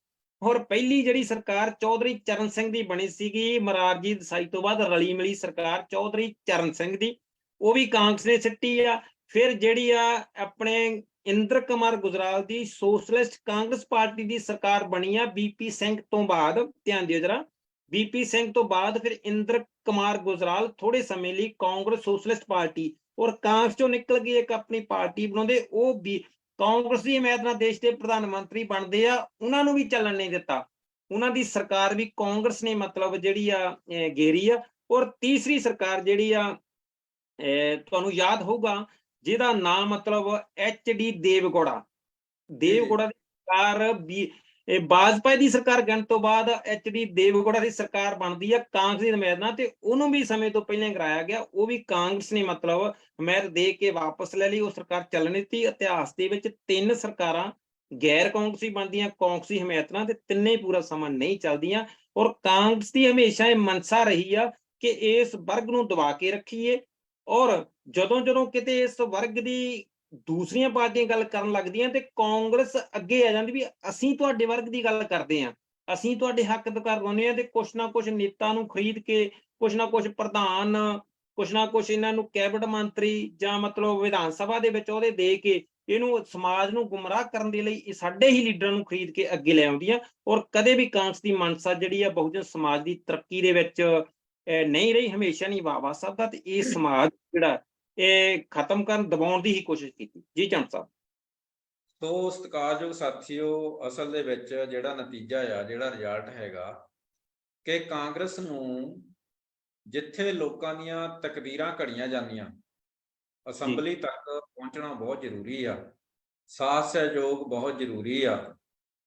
ਔਰ ਪਹਿਲੀ ਜਿਹੜੀ ਸਰਕਾਰ ਚੌਧਰੀ ਚਰਨ ਸਿੰਘ ਦੀ ਬਣੀ ਸੀਗੀ ਮਰਾਰਜੀ ਦੇਸਾਈ ਤੋਂ ਬਾਅਦ ਰਲੀ ਮਿਲੀ ਸਰਕਾਰ ਚੌਧਰੀ ਚਰਨ ਸਿੰਘ ਦੀ, ਉਹ ਵੀ ਕਾਂਗਰਸ ਨੇ ਸਿੱਟੀ ਆ। ਫਿਰ ਜਿਹੜੀ ਆ ਆਪਣੇ ਇੰਦਰ ਕੁਮਾਰ ਗੁਜਰਾਲ ਦੀ ਸੋਸ਼ਲਿਸਟ ਕਾਂਗਰਸ ਪਾਰਟੀ ਦੀ ਸਰਕਾਰ ਬਣੀ ਆ ਬੀਪੀ ਸਿੰਘ ਤੋਂ ਬਾਅਦ, ਧਿਆਨ ਦਿਓ ਜਰਾ, ਬੀਪੀ ਸਿੰਘ ਤੋਂ ਬਾਅਦ ਫਿਰ ਇੰਦਰ ਕੁਮਾਰ ਗੁਜਰਾਲ ਥੋੜੇ ਸਮੇਂ ਲਈ ਕਾਂਗਰਸ ਸੋਸ਼ਲਿਸਟ ਪਾਰਟੀ ਔਰ ਕਾਂਗਰਸ ਚੋਂ ਨਿਕਲ ਗਈ ਇੱਕ ਆਪਣੀ ਪਾਰਟੀ ਬਣਾਉਂਦੇ, ਉਹ ਵੀ ਕਾਂਗਰਸ ਦੀ ਹਮਾਇਤ ਨਾਲ ਦੇਸ਼ ਦੇ ਪ੍ਰਧਾਨ ਮੰਤਰੀ ਬਣਦੇ ਆ, ਉਹਨਾਂ ਨੂੰ ਵੀ ਚੱਲਣ ਨਹੀਂ ਦਿੱਤਾ। ਉਹਨਾਂ ਦੀ ਸਰਕਾਰ ਵੀ ਕਾਂਗਰਸ ਨੇ ਮਤਲਬ ਜਿਹੜੀ ਆ ਗੇਰੀ ਆ। ਔਰ ਤੀਸਰੀ ਸਰਕਾਰ ਜਿਹੜੀ ਆ ਤੁਹਾਨੂੰ ਯਾਦ ਹੋਊਗਾ ਜਿਹਦਾ ਨਾਮ ਮਤਲਬ HD ਦੇਵਗੌੜਾ ਦੀ ਸਰਕਾਰ ਵੀ ਇਹ ਵਾਜਪਾਈ ਦੀ ਸਰਕਾਰ ਗਿਣ ਤੋਂ ਬਾਅਦ HD ਦੇਵਗੌੜਾ ਦੀ ਸਰਕਾਰ ਬਣਦੀ ਆ ਕਾਂਗਰਸ ਦੀ ਹਮਾਇਤ ਨਾਲ, ਤੇ ਉਹਨੂੰ ਵੀ ਸਮੇਂ ਤੋਂ ਪਹਿਲਾਂ ਕਰਾਇਆ ਗਿਆ। ਉਹ ਵੀ ਕਾਂਗਰਸ ਨੇ ਮਤਲਬ ਹਮਾਇਤ ਦੇ ਕੇ ਵਾਪਸ ਲੈ ਲਈ। ਉਹ ਸਰਕਾਰ ਚੱਲਣੀ ਸੀ। ਇਤਿਹਾਸ ਦੇ ਵਿੱਚ 3 ਸਰਕਾਰਾਂ ਗੈਰ ਕਾਂਗਰਸੀ ਬਣਦੀਆਂ ਕਾਂਗਰਸੀ ਹਮਾਇਤ ਨਾਲ, ਤੇ ਤਿੰਨੇ ਪੂਰਾ ਸਮਾਂ ਨਹੀਂ ਚੱਲਦੀਆਂ। ਔਰ ਕਾਂਗਰਸ ਦੀ ਹਮੇਸ਼ਾ ਇਹ ਮਨਸਾ ਰਹੀ ਆ ਕਿ ਇਸ ਵਰਗ ਨੂੰ ਦਬਾ ਕੇ ਰੱਖੀਏ। ਔਰ ਜਦੋਂ ਜਦੋਂ ਕਿਤੇ ਇਸ ਵਰਗ ਦੀ ਦੂਸਰੀਆਂ ਪਾਰਟੀਆਂ ਗੱਲ ਕਰਨ ਲੱਗਦੀਆਂ ਤੇ ਕਾਂਗਰਸ ਅੱਗੇ ਆ ਜਾਂਦੀ ਵੀ ਅਸੀਂ ਤੁਹਾਡੇ ਵਰਗ ਦੀ ਗੱਲ ਕਰਦੇ ਹਾਂ, ਅਸੀਂ ਤੁਹਾਡੇ ਹੱਕ ਦਿਖਾਉਂਦੇ ਹਾਂ, ਤੇ ਕੁਛ ਨਾ ਕੁਛ ਨੇਤਾ ਨੂੰ ਖਰੀਦ ਕੇ, ਕੁਛ ਨਾ ਕੁਛ ਪ੍ਰਧਾਨ, ਕੁਛ ਨਾ ਕੁਛ ਇਹਨਾਂ ਨੂੰ ਕੈਬਨਿਟ ਮੰਤਰੀ ਜਾਂ ਮਤਲਬ ਵਿਧਾਨ ਸਭਾ ਦੇ ਵਿੱਚ ਉਹਦੇ ਦੇ ਕੇ ਇਹਨੂੰ ਸਮਾਜ ਨੂੰ ਗੁੰਮਰਾਹ ਕਰਨ ਦੇ ਲਈ ਇਹ ਸਾਡੇ ਹੀ ਲੀਡਰਾਂ ਨੂੰ ਖਰੀਦ ਕੇ ਅੱਗੇ ਲੈ ਆਉਂਦੀਆਂ। ਔਰ ਕਦੇ ਵੀ ਕਾਂਗਰਸ ਦੀ ਮਨਸਾ ਜਿਹੜੀ ਆ ਬਹੁਜਨ ਸਮਾਜ ਦੀ ਤਰੱਕੀ ਦੇ ਵਿੱਚ ਨਹੀਂ ਰਹੀ, ਹਮੇਸ਼ਾ ਨਹੀਂ ਵਾਵਾ ਸਾਹਿਬ ਦਾ, ਤੇ ਇਹ ਸਮਾਜ ਜਿਹੜਾ ਇਹ ਖਤਮ ਕਰਨ, ਦਬਾਉਣ ਦੀ ਹੀ ਕੋਸ਼ਿਸ਼ ਕੀਤੀ। ਜੀ ਚੰਦ ਸਾਹਿਬ। ਸੋ ਸਤਿਕਾਰਯੋਗ ਸਾਥੀਓ, ਅਸਲ ਦੇ ਵਿੱਚ ਜਿਹੜਾ ਨਤੀਜਾ ਆ, ਜਿਹੜਾ ਰਿਜ਼ਲਟ ਹੈਗਾ ਕਿ ਕਾਂਗਰਸ ਨੂੰ ਜਿੱਥੇ ਲੋਕਾਂ ਦੀਆਂ ਤਕਦੀਰਾਂ ਘੜੀਆਂ ਜਾਂਦੀਆਂ, ਅਸੈਂਬਲੀ ਤੱਕ ਪਹੁੰਚਣਾ ਬਹੁਤ ਜ਼ਰੂਰੀ ਆ, ਸਾਥ ਸਹਿਯੋਗ ਬਹੁਤ ਜ਼ਰੂਰੀ ਆ,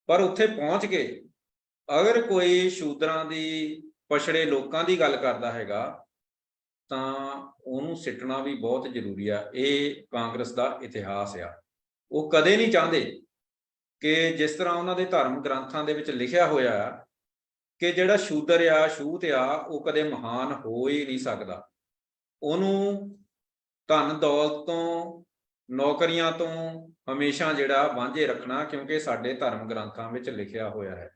ਪਰ ਉੱਥੇ ਪਹੁੰਚ ਕੇ ਅਗਰ ਕੋਈ ਸ਼ੂਦਰਾਂ ਦੀ, ਪਛੜੇ ਲੋਕਾਂ ਦੀ ਗੱਲ ਕਰਦਾ ਹੈਗਾ ਤਾਂ ਉਹਨੂੰ ਸਿੱਟਣਾ ਵੀ ਬਹੁਤ ਜ਼ਰੂਰੀ ਆ। ਇਹ ਕਾਂਗਰਸ ਦਾ ਇਤਿਹਾਸ ਆ। ਉਹ ਕਦੇ ਨਹੀਂ ਚਾਹੁੰਦੇ ਕਿ ਜਿਸ ਤਰ੍ਹਾਂ ਉਹਨਾਂ ਦੇ ਧਰਮ ਗ੍ਰੰਥਾਂ ਦੇ ਵਿੱਚ ਲਿਖਿਆ ਹੋਇਆ ਆ ਕਿ ਜਿਹੜਾ ਸ਼ੂਦਰ ਆ, ਛੂਤ ਆ, ਉਹ ਕਦੇ ਮਹਾਨ ਹੋ ਹੀ ਨਹੀਂ ਸਕਦਾ। ਉਹਨੂੰ ਧਨ ਦੌਲਤ ਤੋਂ, ਨੌਕਰੀਆਂ ਤੋਂ ਹਮੇਸ਼ਾ ਜਿਹੜਾ ਵਾਂਝੇ ਰੱਖਣਾ, ਕਿਉਂਕਿ ਸਾਡੇ ਧਰਮ ਗ੍ਰੰਥਾਂ ਵਿੱਚ ਲਿਖਿਆ ਹੋਇਆ ਹੈ।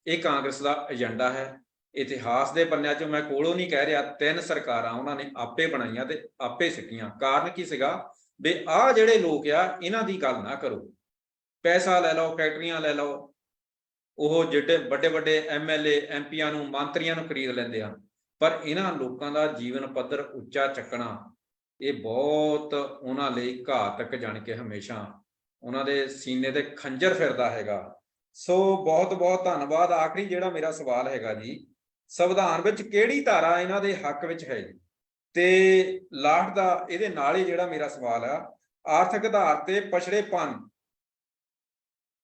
ਇਹ ਕਾਂਗਰਸ ਦਾ ਏਜੰਡਾ ਹੈ। ਇਤਿਹਾਸ ਦੇ ਪੰਨਿਆਂ 'ਚੋਂ ਮੈਂ ਕੋਲੋਂ ਨਹੀਂ ਕਹਿ ਰਿਹਾ, 3 ਸਰਕਾਰਾਂ ਉਹਨਾਂ ਨੇ ਆਪੇ ਬਣਾਈਆਂ ਤੇ ਆਪੇ ਸਿੱਟੀਆਂ। ਕਾਰਨ ਕੀ ਸੀਗਾ ਵੀ ਆਹ ਜਿਹੜੇ ਲੋਕ ਆ, ਇਹਨਾਂ ਦੀ ਗੱਲ ਨਾ ਕਰੋ। ਪੈਸਾ ਲੈ ਲਓ, ਫੈਕਟਰੀਆਂ ਲੈ ਲਓ, ਉਹ ਜਿਹੜੇ ਵੱਡੇ ਵੱਡੇ MLA MPਆਂ ਨੂੰ, ਮੰਤਰੀਆਂ ਨੂੰ ਖਰੀਦ ਲੈਂਦੇ ਹਨ, ਪਰ ਇਹਨਾਂ ਲੋਕਾਂ ਦਾ ਜੀਵਨ ਪੱਧਰ ਉੱਚਾ ਚੱਕਣਾ ਇਹ ਬਹੁਤ ਉਹਨਾਂ ਲਈ ਘਾਤਕ, ਜਾਣ ਕੇ ਹਮੇਸ਼ਾ ਉਹਨਾਂ ਦੇ ਸੀਨੇ ਤੇ ਖੰਜਰ ਫਿਰਦਾ ਹੈਗਾ। ਸੋ ਬਹੁਤ ਬਹੁਤ ਧੰਨਵਾਦ। ਆਖਰੀ ਜਿਹੜਾ ਮੇਰਾ ਸਵਾਲ ਹੈਗਾ ਜੀ, ਸੰਵਿਧਾਨ ਵਿੱਚ ਕਿਹੜੀ ਧਾਰਾ ਇਹਨਾਂ ਦੇ ਹੱਕ ਵਿੱਚ ਹੈ ਜੀ? ਤੇ ਲਾਸਟ ਦਾ ਇਹਦੇ ਨਾਲ ਹੀ ਜਿਹੜਾ ਮੇਰਾ ਸਵਾਲ ਆ, ਆਰਥਿਕ ਆਧਾਰ ਤੇ ਪਛੜੇਪਨ,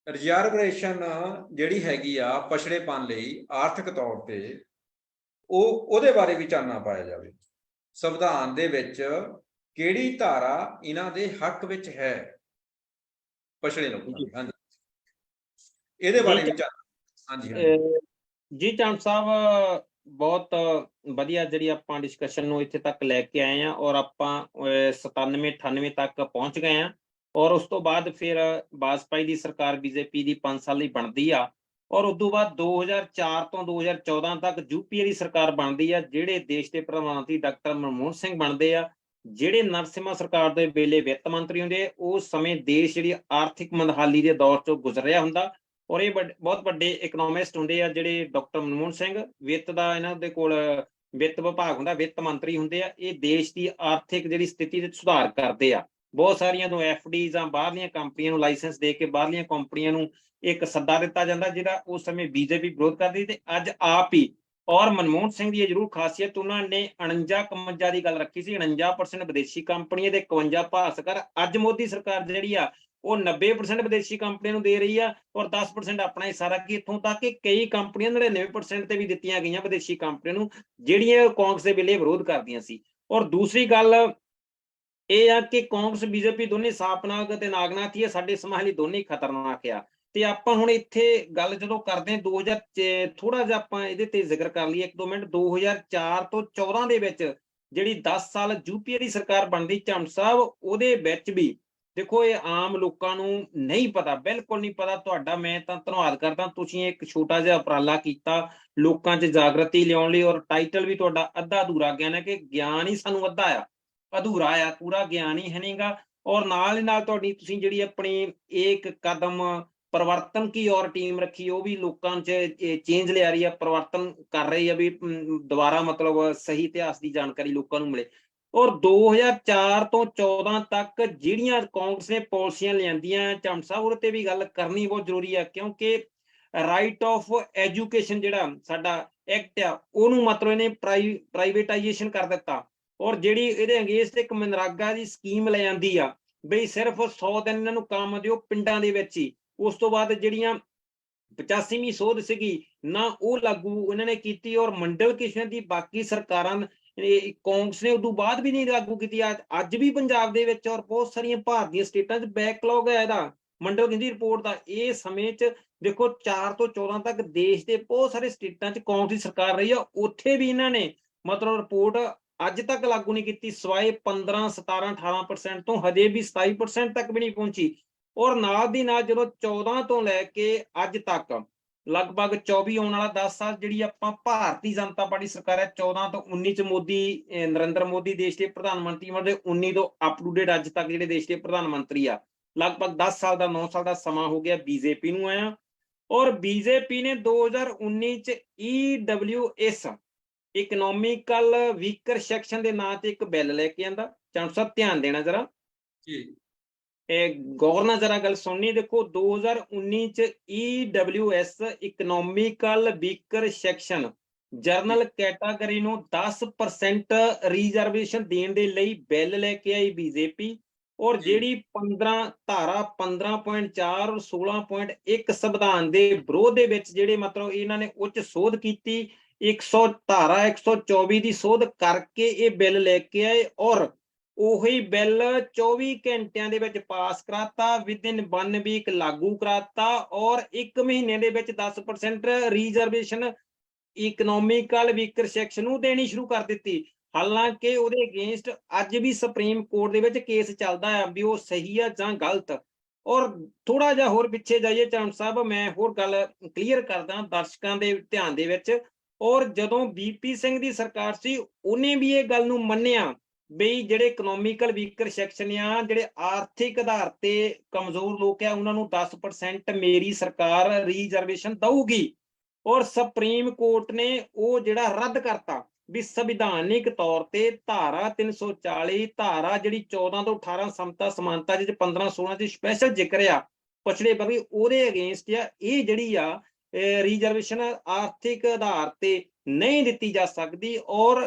ਰਿਜ਼ਰਵੇਸ਼ਨ ਜਿਹੜੀ ਹੈਗੀ ਆ ਪਛੜੇਪਨ ਲਈ ਆਰਥਿਕ ਤੌਰ ਤੇ, ਉਹਦੇ ਬਾਰੇ ਵੀ ਚਾਨਣਾ ਪਾਇਆ ਜਾਵੇ। ਸੰਵਿਧਾਨ ਦੇ ਵਿੱਚ ਕਿਹੜੀ ਧਾਰਾ ਇਹਨਾਂ ਦੇ ਹੱਕ ਵਿੱਚ ਹੈ, ਪਛੜੇ ਲੋਕਾਂ ਦੀ? ਹਾਂਜੀ, ਇਹਦੇ ਬਾਰੇ ਵੀ ਹਾਂਜੀ। ਜੀ ਚੰਦ ਸਾਹਿਬ, ਬਹੁਤ ਵਧੀਆ ਜਿਹੜੀ ਆਪਾਂ ਡਿਸਕਸ਼ਨ ਨੂੰ ਇੱਥੇ ਤੱਕ ਲੈ ਕੇ ਆਏ ਆ, ਔਰ ਆਪਾਂ 97-98 ਤੱਕ ਪਹੁੰਚ ਗਏ ਆ। ਔਰ ਉਸ ਤੋਂ ਬਾਅਦ ਫਿਰ ਵਾਜਪਾਈ ਦੀ ਸਰਕਾਰ BJP ਦੀ 5 ਸਾਲ ਲਈ ਬਣਦੀ ਆ, ਔਰ ਉਸ ਤੋਂ ਬਾਅਦ 2004 ਤੋਂ 2014 ਤੱਕ UPA ਦੀ ਸਰਕਾਰ ਬਣਦੀ ਆ, ਜਿਹੜੇ ਦੇਸ਼ ਦੇ ਪ੍ਰਧਾਨ ਮੰਤਰੀ ਡਾਕਟਰ ਮਨਮੋਹਨ ਸਿੰਘ ਬਣਦੇ ਆ, ਜਿਹੜੇ ਨਰਸਿਮਹਾ ਸਰਕਾਰ ਦੇ ਵੇਲੇ ਵਿੱਤ ਮੰਤਰੀ ਹੁੰਦੇ। ਉਸ ਸਮੇਂ ਦੇਸ਼ ਜਿਹੜੀ ਆਰਥਿਕ ਮੰਦਹਾਲੀ ਦੇ ਦੌਰ ਚੋਂ ਗੁਜ਼ਰ ਰਿਹਾ ਹੁੰਦਾ, ਔਰ ਇਹ ਬਹੁਤ ਵੱਡੇ ਇਕਨੋਮਿਸਟ ਹੁੰਦੇ ਆ ਜਿਹੜੇ ਡਾਕਟਰ ਮਨਮੋਹਨ ਸਿੰਘ। ਵਿੱਤ ਦਾ ਇਹਨਾਂ ਦੇ ਕੋਲ ਵਿੱਤ ਵਿਭਾਗ ਹੁੰਦਾ, ਵਿੱਤ ਮੰਤਰੀ ਹੁੰਦੇ ਆ। ਇਹ ਦੇਸ਼ ਦੀ ਆਰਥਿਕ ਜਿਹੜੀ ਸਥਿਤੀ ਵਿੱਚ ਸੁਧਾਰ ਕਰਦੇ ਆ। ਬਹੁਤ ਸਾਰੀਆਂ ਤੋਂ FD ਜਾਂ ਬਾਹਰਲੀਆਂ ਕੰਪਨੀਆਂ ਨੂੰ ਲਾਇਸੈਂਸ ਦੇ ਕੇ ਬਾਹਰਲੀਆਂ ਕੰਪਨੀਆਂ ਨੂੰ ਇੱਕ ਸੱਦਾ ਦਿੱਤਾ ਜਾਂਦਾ, ਜਿਹੜਾ ਉਸ ਸਮੇਂ BJP ਵਿਰੋਧ ਕਰਦੀ ਤੇ ਅੱਜ ਆਪ ਹੀ। ਔਰ ਮਨਮੋਹਨ ਸਿੰਘ ਦੀ ਇਹ ਜ਼ਰੂਰ ਖਾਸੀਅਤ, ਉਹਨਾਂ ਨੇ 49-51 ਦੀ ਗੱਲ ਰੱਖੀ ਸੀ। 49% ਵਿਦੇਸ਼ੀ ਕੰਪਨੀਆਂ ਦੇ 51 ਭਾਰਤ ਸਰਕਾਰ। ਅੱਜ ਮੋਦੀ ਸਰਕਾਰ ਜਿਹੜੀ ਆ ਉਹ 90% ਵਿਦੇਸ਼ੀ ਕੰਪਨੀਆਂ ਨੂੰ ਦੇ ਰਹੀ ਆ, ਔਰ 10% ਆਪਣਾ ਹਿੱਸਾ ਰੱਖੀ। ਇੱਥੋਂ ਤੱਕ ਕਿ ਕਈ ਕੰਪਨੀਆਂ 99% ਤੇ ਵੀ ਦਿੱਤੀਆਂ ਗਈਆਂ ਵਿਦੇਸ਼ੀ ਕੰਪਨੀਆਂ ਨੂੰ, ਜਿਹੜੀਆਂ ਕਾਂਗਰਸ ਦੇ ਵੇਲੇ ਵਿਰੋਧ ਕਰਦੀਆਂ ਸੀ। ਔਰ ਦੂਸਰੀ ਗੱਲ ਇਹ ਆ ਕਿ ਕਾਂਗਰਸ BJP ਦੋਨੇ ਸਾਪਨਾਗ ਤੇ ਨਾਗਨਾਥੀ ਆ, ਸਾਡੇ ਸਮਾਜ ਲਈ ਦੋਨੇ ਹੀ ਖਤਰਨਾਕ ਆ। ਤੇ ਆਪਾਂ ਹੁਣ ਇੱਥੇ ਗੱਲ ਜਦੋਂ ਕਰਦੇ 2000 ਥੋੜਾ ਜਿਹਾ ਆਪਾਂ ਇਹਦੇ ਤੇ ਜ਼ਿਕਰ ਕਰ ਲਈਏ 1-2 ਮਿੰਟ। 2004 ਤੋਂ 14 ਦੇ ਵਿੱਚ ਜਿਹੜੀ 10 ਸਾਲ UPA ਦੀ ਸਰਕਾਰ ਬਣਦੀ ਚੰਦ ਸਾਹਿਬ, ਉਹਦੇ ਵਿੱਚ ਵੀ ਦੇਖੋ ਇਹ ਆਮ ਲੋਕਾਂ ਨੂੰ ਨਹੀਂ ਪਤਾ, ਬਿਲਕੁਲ ਨਹੀਂ ਪਤਾ। ਤੁਹਾਡਾ ਮੈਂ ਤਾਂ ਧੰਨਵਾਦ ਕਰਦਾ, ਤੁਸੀਂ ਇੱਕ ਛੋਟਾ ਜਿਹਾ ਉਪਰਾਲਾ ਕੀਤਾ ਲੋਕਾਂ 'ਚ ਜਾਗਰਤੀ ਲਿਆਉਣ ਲਈ, ਔਰ ਟਾਈਟਲ ਵੀ ਤੁਹਾਡਾ ਅੱਧਾ ਅਧੂਰਾ ਗਿਆਨ ਹੈ, ਕਿ ਗਿਆਨ ਹੀ ਸਾਨੂੰ ਅੱਧਾ ਆ, ਅਧੂਰਾ ਆ, ਪੂਰਾ ਗਿਆਨ ਹੀ ਹੈ ਨਹੀਂਗਾ। ਔਰ ਨਾਲ ਹੀ ਨਾਲ ਤੁਹਾਡੀ ਤੁਸੀਂ ਜਿਹੜੀ ਆਪਣੀ ਇੱਕ ਕਦਮ ਪਰਿਵਰਤਨ ਕੀ ਔਰ ਟੀਮ ਰੱਖੀ, ਉਹ ਵੀ ਲੋਕਾਂ 'ਚ ਚੇਂਜ ਲਿਆ ਰਹੀ ਆ, ਪਰਿਵਰਤਨ ਕਰ ਰਹੀ ਆ ਵੀ ਦੁਬਾਰਾ ਮਤਲਬ ਸਹੀ ਇਤਿਹਾਸ ਦੀ ਜਾਣਕਾਰੀ ਲੋਕਾਂ ਨੂੰ ਮਿਲੇ। ਔਰ 2004 ਤੋਂ 14 ਤੱਕ ਜਿਹੜੀਆਂ ਕਾਂਗਰਸ ਨੇ ਪਾਲਿਸੀਆਂ ਲਿਆਂਦੀਆਂ ਚੰਦ ਸਾਹਿਬ, ਉਹਦੇ ਤੇ ਵੀ ਗੱਲ ਕਰਨੀ ਬਹੁਤ ਜ਼ਰੂਰੀ ਆ, ਕਿਉਂਕਿ ਰਾਈਟ ਆਫ ਐਜੂਕੇਸ਼ਨ ਜਿਹੜਾ ਸਾਡਾ ਐਕਟ ਆ, ਉਹਨੂੰ ਮਤਲਬ ਇਹਨੇ ਪ੍ਰਾਈਵੇਟਾਈਜੇਸ਼ਨ ਕਰ ਦਿੱਤਾ। ਔਰ ਜਿਹੜੀ ਇਹਦੇ ਅਗੇਂਸਟ ਇੱਕ ਮਨਰਾਗਾ ਦੀ ਸਕੀਮ ਲੈ ਜਾਂਦੀ ਆ, ਬਈ ਸਿਰਫ 100 ਦਿਨ ਇਹਨਾਂ ਨੂੰ ਕੰਮ ਦਿਓ ਪਿੰਡਾਂ ਦੇ ਵਿੱਚ ਹੀ। ਉਸ ਤੋਂ ਬਾਅਦ ਜਿਹੜੀਆਂ 85ਵੀਂ ਸੋਧ ਸੀਗੀ ਨਾ ਉਹ ਲਾਗੂ ਉਹਨਾਂ ਨੇ ਕੀਤੀ, ਔਰ ਮੰਡਲ ਕਮਿਸ਼ਨ ਦੀ ਬਾਕੀ ਸਰਕਾਰਾਂ ਕਾਂਗਰਸ ਨੇ ਉਦੋਂ ਬਾਅਦ ਵੀ ਨਹੀਂ ਲਾਗੂ ਕੀਤੀ। ਅੱਜ ਵੀ ਪੰਜਾਬ ਦੇ ਵਿੱਚ ਔਰ ਬਹੁਤ ਸਾਰੀਆਂ ਭਾਰਤ ਦੀਆਂ ਸਟੇਟਾਂ 'ਚ ਬੈਕਲੌਗ ਹੈ ਇਹਦਾ ਮੰਡਲ ਕਮਿਸ਼ਨ ਦੀ ਰਿਪੋਰਟ ਦਾ। ਇਹ ਸਮੇਂ 'ਚ ਦੇਖੋ 4 ਤੋਂ 14 ਤੱਕ ਦੇਸ਼ ਦੇ ਬਹੁਤ ਸਾਰੇ ਸਟੇਟਾਂ 'ਚ ਕਾਂਗਰਸ ਦੀ ਸਰਕਾਰ ਰਹੀ ਆ, ਉੱਥੇ ਵੀ ਇਹਨਾਂ ਨੇ ਮਤਲਬ ਰਿਪੋਰਟ ਅੱਜ ਤੱਕ ਲਾਗੂ ਨਹੀਂ ਕੀਤੀ, ਸਿਵਾਏ 15 17 18% ਤੋਂ ਹਜੇ ਵੀ 27% ਤੱਕ ਵੀ ਨਹੀਂ ਪਹੁੰਚੀ। ਔਰ ਨਾਲ ਦੀ ਨਾਲ ਜਦੋਂ 14 ਤੋਂ ਲੈ ਕੇ ਅੱਜ ਤੱਕ ਲਗਭਗ 24 ਆਉਣ ਵਾਲਾ 10 ਸਾਲ ਜਿਹੜੀ ਆਪਾਂ ਭਾਰਤੀ ਜਨਤਾ ਪਾਰਟੀ ਸਰਕਾਰ ਹੈ, 14 ਤੋਂ 19 ਚ ਮੋਦੀ ਨਰਿੰਦਰ ਮੋਦੀ ਦੇਸ਼ ਦੇ ਪ੍ਰਧਾਨ ਮੰਤਰੀ ਬਣੇ, 19 ਤੋਂ ਅਪ ਟੂ ਡੇਟ ਅੱਜ ਤੱਕ ਜਿਹੜੇ ਦੇਸ਼ ਦੇ ਪ੍ਰਧਾਨ ਮੰਤਰੀ ਆ, ਲਗਭਗ 10 ਸਾਲ ਦਾ 9 ਸਾਲ ਦਾ ਸਮਾਂ ਹੋ ਗਿਆ ਬੀਜੇਪੀ ਨੂੰ ਆਇਆ। ਔਰ ਬੀਜੇਪੀ ਨੇ 2019 ਚ EWS ਇਕਨੋਮਿਕਲ ਵੀਕਰ ਸੈਕਸ਼ਨ ਦੇ ਨਾਂ ਤੇ ਇੱਕ ਬਿੱਲ ਲੈ ਕੇ ਆਂਦਾ। ਚੰਦ ਸਾਹਿਬ ਧਿਆਨ ਦੇਣਾ ਜਰਾ ਜੀ, ਗੌਰ ਨਾਲ ਜਰਾ ਗੱਲ ਸੁਣਨੀ। ਦੇਖੋ 2019 ਚ EWS economical weaker section general category ਨੂੰ 10% ਰਿਜ਼ਰਵੇਸ਼ਨ ਦੇਣ ਦੇ ਲਈ ਬਿੱਲ ਲੈ ਕੇ ਆਈ ਬੀਜੇਪੀ। ਔਰ ਜਿਹੜੀ 15 ਧਾਰਾ 15.4 ਔਰ 16.1 ਸੰਵਿਧਾਨ ਦੇ ਵਿਰੋਧ ਦੇ ਵਿੱਚ ਜਿਹੜੇ ਮਤਲਬ ਇਹਨਾਂ ਨੇ ਉੱਚ ਸੋਧ ਕੀਤੀ, 100 ਧਾਰਾ 124 ਦੀ ਸੋਧ ਕਰਕੇ ਇਹ ਬਿੱਲ ਲੈ ਕੇ ਆਏ। ਔਰ ਉਹੀ ਬਿੱਲ 24 ਘੰਟਿਆਂ ਦੇ ਵਿੱਚ ਪਾਸ ਕਰਾਤਾ, ਵਿਦਿਨ 1 ਵੀਕ ਲਾਗੂ ਕਰਾਤਾ, ਔਰ 1 ਮਹੀਨੇ ਦੇ ਵਿੱਚ 10% ਰਿਜ਼ਰਵੇਸ਼ਨ ਇਕਨੋਮਿਕਲ ਵੀਕਰ ਸੈਕਸ਼ਨ ਨੂੰ ਦੇਣੀ ਸ਼ੁਰੂ ਕਰ ਦਿੱਤੀ। ਹਾਲਾਂਕਿ ਉਹਦੇ ਅਗੇਂਸਟ ਅੱਜ ਵੀ ਸੁਪਰੀਮ ਕੋਰਟ ਦੇ ਵਿੱਚ ਕੇਸ ਚੱਲਦਾ ਹੈ ਵੀ ਉਹ ਸਹੀ ਆ ਜਾਂ ਗਲਤ। ਔਰ ਥੋੜਾ ਜਿਹਾ ਹੋਰ ਪਿੱਛੇ ਜਾਈਏ ਚੰਦ ਸਾਹਿਬ, ਮੈਂ ਹੋਰ ਗੱਲ ਕਲੀਅਰ ਕਰਦਾ ਦਰਸ਼ਕਾਂ ਦੇ ਧਿਆਨ ਦੇ ਵਿੱਚ। ਔਰ ਜਦੋਂ BP ਸਿੰਘ ਦੀ ਸਰਕਾਰ ਸੀ, ਉਹਨੇ ਵੀ ਇਹ ਗੱਲ ਨੂੰ ਮੰਨਿਆ ਬਈ ਜਿਹੜੇ ਇਕਨੋਮਿਕਲ ਵੀਕਰ ਸੈਕਸ਼ਨ ਆ, ਜਿਹੜੇ ਆਰਥਿਕ ਆਧਾਰ ਤੇ ਕਮਜ਼ੋਰ ਲੋਕ ਆ, ਉਹਨਾਂ ਨੂੰ 10% ਮੇਰੀ ਸਰਕਾਰ ਰਿਜ਼ਰਵੇਸ਼ਨ ਦਊਗੀ। ਔਰ ਸੁਪਰੀਮ ਕੋਰਟ ਨੇ ਉਹ ਜਿਹੜਾ ਰੱਦ ਕਰਤਾ ਵੀ ਸੰਵਿਧਾਨਿਕ ਤੌਰ ਤੇ ਧਾਰਾ 340 ਧਾਰਾ ਜਿਹੜੀ 14 ਤੋਂ 18 ਸਮਤਾ ਸਮਾਨਤਾ ਜਿਹਦੇ 15 16 ਚ ਸਪੈਸ਼ਲ ਜ਼ਿਕਰ ਆ ਪਛੜੇ ਵਰਗ, ਉਹਦੇ ਅਗੇਂਸਟ ਆ ਇਹ ਜਿਹੜੀ ਆ ਰਿਜ਼ਰਵੇਸ਼ਨ ਆਰਥਿਕ ਆਧਾਰ ਤੇ ਨਹੀਂ ਦਿੱਤੀ ਜਾ ਸਕਦੀ। ਔਰ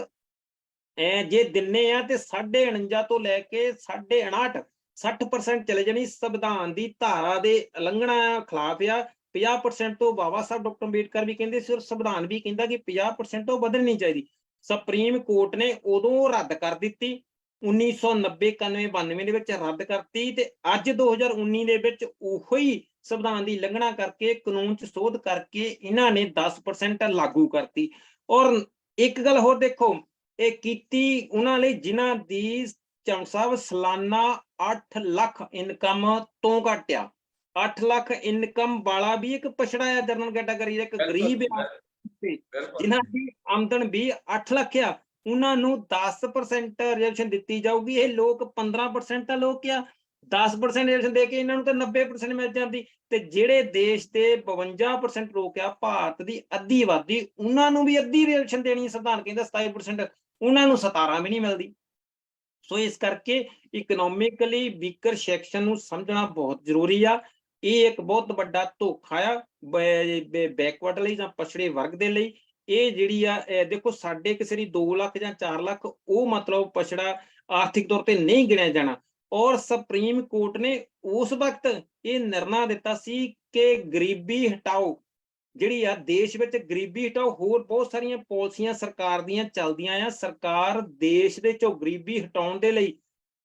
ਜੇ ਦਿੰਨੇ ਆ ਤੇ 49.5 ਤੋਂ ਲੈ ਕੇ 59 60% ਚਲੇ ਜਾਣੀ। ਸੰਵਿਧਾਨ ਦੀ ਧਾਰਾ ਦੇ ਉਲੰਘਣਾ ਖਿਲਾਫ ਆ। 50% ਤੋਂ ਬਾਬਾ ਸਾਹਿਬ ਡਾਕਟਰ ਅੰਬੇਡਕਰ ਵੀ ਕਹਿੰਦੇ ਸੀ, ਔਰ ਸੰਵਿਧਾਨ ਵੀ ਕਹਿੰਦਾ ਕਿ 50% ਤੋਂ ਵਧਣੀ ਨਹੀਂ ਚਾਹੀਦੀ। ਸੁਪਰੀਮ ਕੋਰਟ ਨੇ ਉਦੋਂ ਰੱਦ ਕਰ ਦਿੱਤੀ, 1990 91 92 ਦੇ ਵਿੱਚ ਰੱਦ ਕਰਤੀ, ਤੇ ਅੱਜ 2019 ਦੇ ਵਿੱਚ ਉਹੀ ਸੰਵਿਧਾਨ ਦੀ ਉਲੰਘਣਾ ਕਰਕੇ ਕਾਨੂੰਨ ਚ ਸੋਧ ਕਰਕੇ ਇਹਨਾਂ ਨੇ 10% ਲਾਗੂ ਕਰਤੀ। ਔਰ ਇੱਕ ਗੱਲ ਹੋਰ ਦੇਖੋ, ਇਹ ਕੀਤੀ ਉਹਨਾਂ ਲਈ ਜਿਨ੍ਹਾਂ ਦੀ ਚੰਦ ਸਾਹਿਬ ਸਾਲਾਨਾ 8 ਲੱਖ ਇਨਕਮ ਤੋਂ ਘੱਟ ਆ। 8 ਲੱਖ ਇਨਕਮ ਵਾਲਾ ਵੀ ਇੱਕ ਪਛੜਾ ਆ, ਜਨਰਲ ਕੈਟਾਗਰੀ ਦਾ ਇੱਕ ਗਰੀਬ ਆ, ਜਿਨ੍ਹਾਂ ਦੀ ਆਮਦਨ ਵੀ 8 ਲੱਖ ਆ, ਉਹਨਾਂ ਨੂੰ 10% ਰਿਜ਼ਰਵੇਸ਼ਨ ਦਿੱਤੀ ਜਾਊਗੀ। ਇਹ ਲੋਕ 15% ਦਾ ਲੋਕ ਆ, 10% ਰਿਜ਼ਰਵੇਸ਼ਨ ਦੇ ਕੇ ਇਹਨਾਂ ਨੂੰ ਤਾਂ 90% ਮਿਲ ਜਾਂਦੀ। ਤੇ ਜਿਹੜੇ ਦੇਸ਼ ਦੇ 52% ਲੋਕ ਆ, ਭਾਰਤ ਦੀ ਅੱਧੀ ਆਬਾਦੀ, ਉਹਨਾਂ ਨੂੰ ਵੀ ਅੱਧੀ ਰਿਜ਼ਰਵੇਸ਼ਨ ਦੇਣੀ ਸੰਵਿਧਾਨ ਕਹਿੰਦਾ 27%, ਉਹਨਾਂ ਨੂੰ 17 ਵੀ ਨਹੀਂ ਮਿਲਦੀ। ਸੋ ਇਸ ਕਰਕੇ ਇਕਨੋਮਿਕਲੀ ਵੀਕਰ ਸੈਕਸ਼ਨ ਨੂੰ ਸਮਝਣਾ ਬਹੁਤ ਜ਼ਰੂਰੀ ਆ। ਇਹ ਇੱਕ ਬਹੁਤ ਵੱਡਾ ਧੋਖਾ ਆ ਬੈਕਵਰਡ ਲਈ ਜਾਂ ਪਛੜੇ ਵਰਗ ਦੇ ਲਈ। ਇਹ ਜਿਹੜੀ ਆ ਦੇਖੋ ਸਾਡੇ ਕਿਸੇ ਦੀ 2 ਲੱਖ ਜਾਂ 4 ਲੱਖ ਉਹ ਮਤਲਬ ਪਛੜਾ ਆਰਥਿਕ ਤੌਰ ਤੇ ਨਹੀਂ ਗਿਣਿਆ ਜਾਣਾ। ਔਰ ਸੁਪਰੀਮ ਕੋਰਟ ਨੇ ਉਸ ਵਕਤ ਇਹ ਨਿਰਣਾ ਦਿੱਤਾ ਸੀ ਕਿ ਗਰੀਬੀ ਹਟਾਓ, ਜਿਹੜੀ ਆ ਦੇਸ਼ ਵਿੱਚ ਗਰੀਬੀ ਹਟਾਓ। ਹੋਰ ਬਹੁਤ ਸਾਰੀਆਂ ਪਾਲਿਸੀਆਂ ਸਰਕਾਰ ਦੀਆਂ ਚੱਲਦੀਆਂ ਆ। ਸਰਕਾਰ ਦੇਸ਼ ਦੇ ਚੋਂ ਗਰੀਬੀ ਹਟਾਉਣ ਦੇ ਲਈ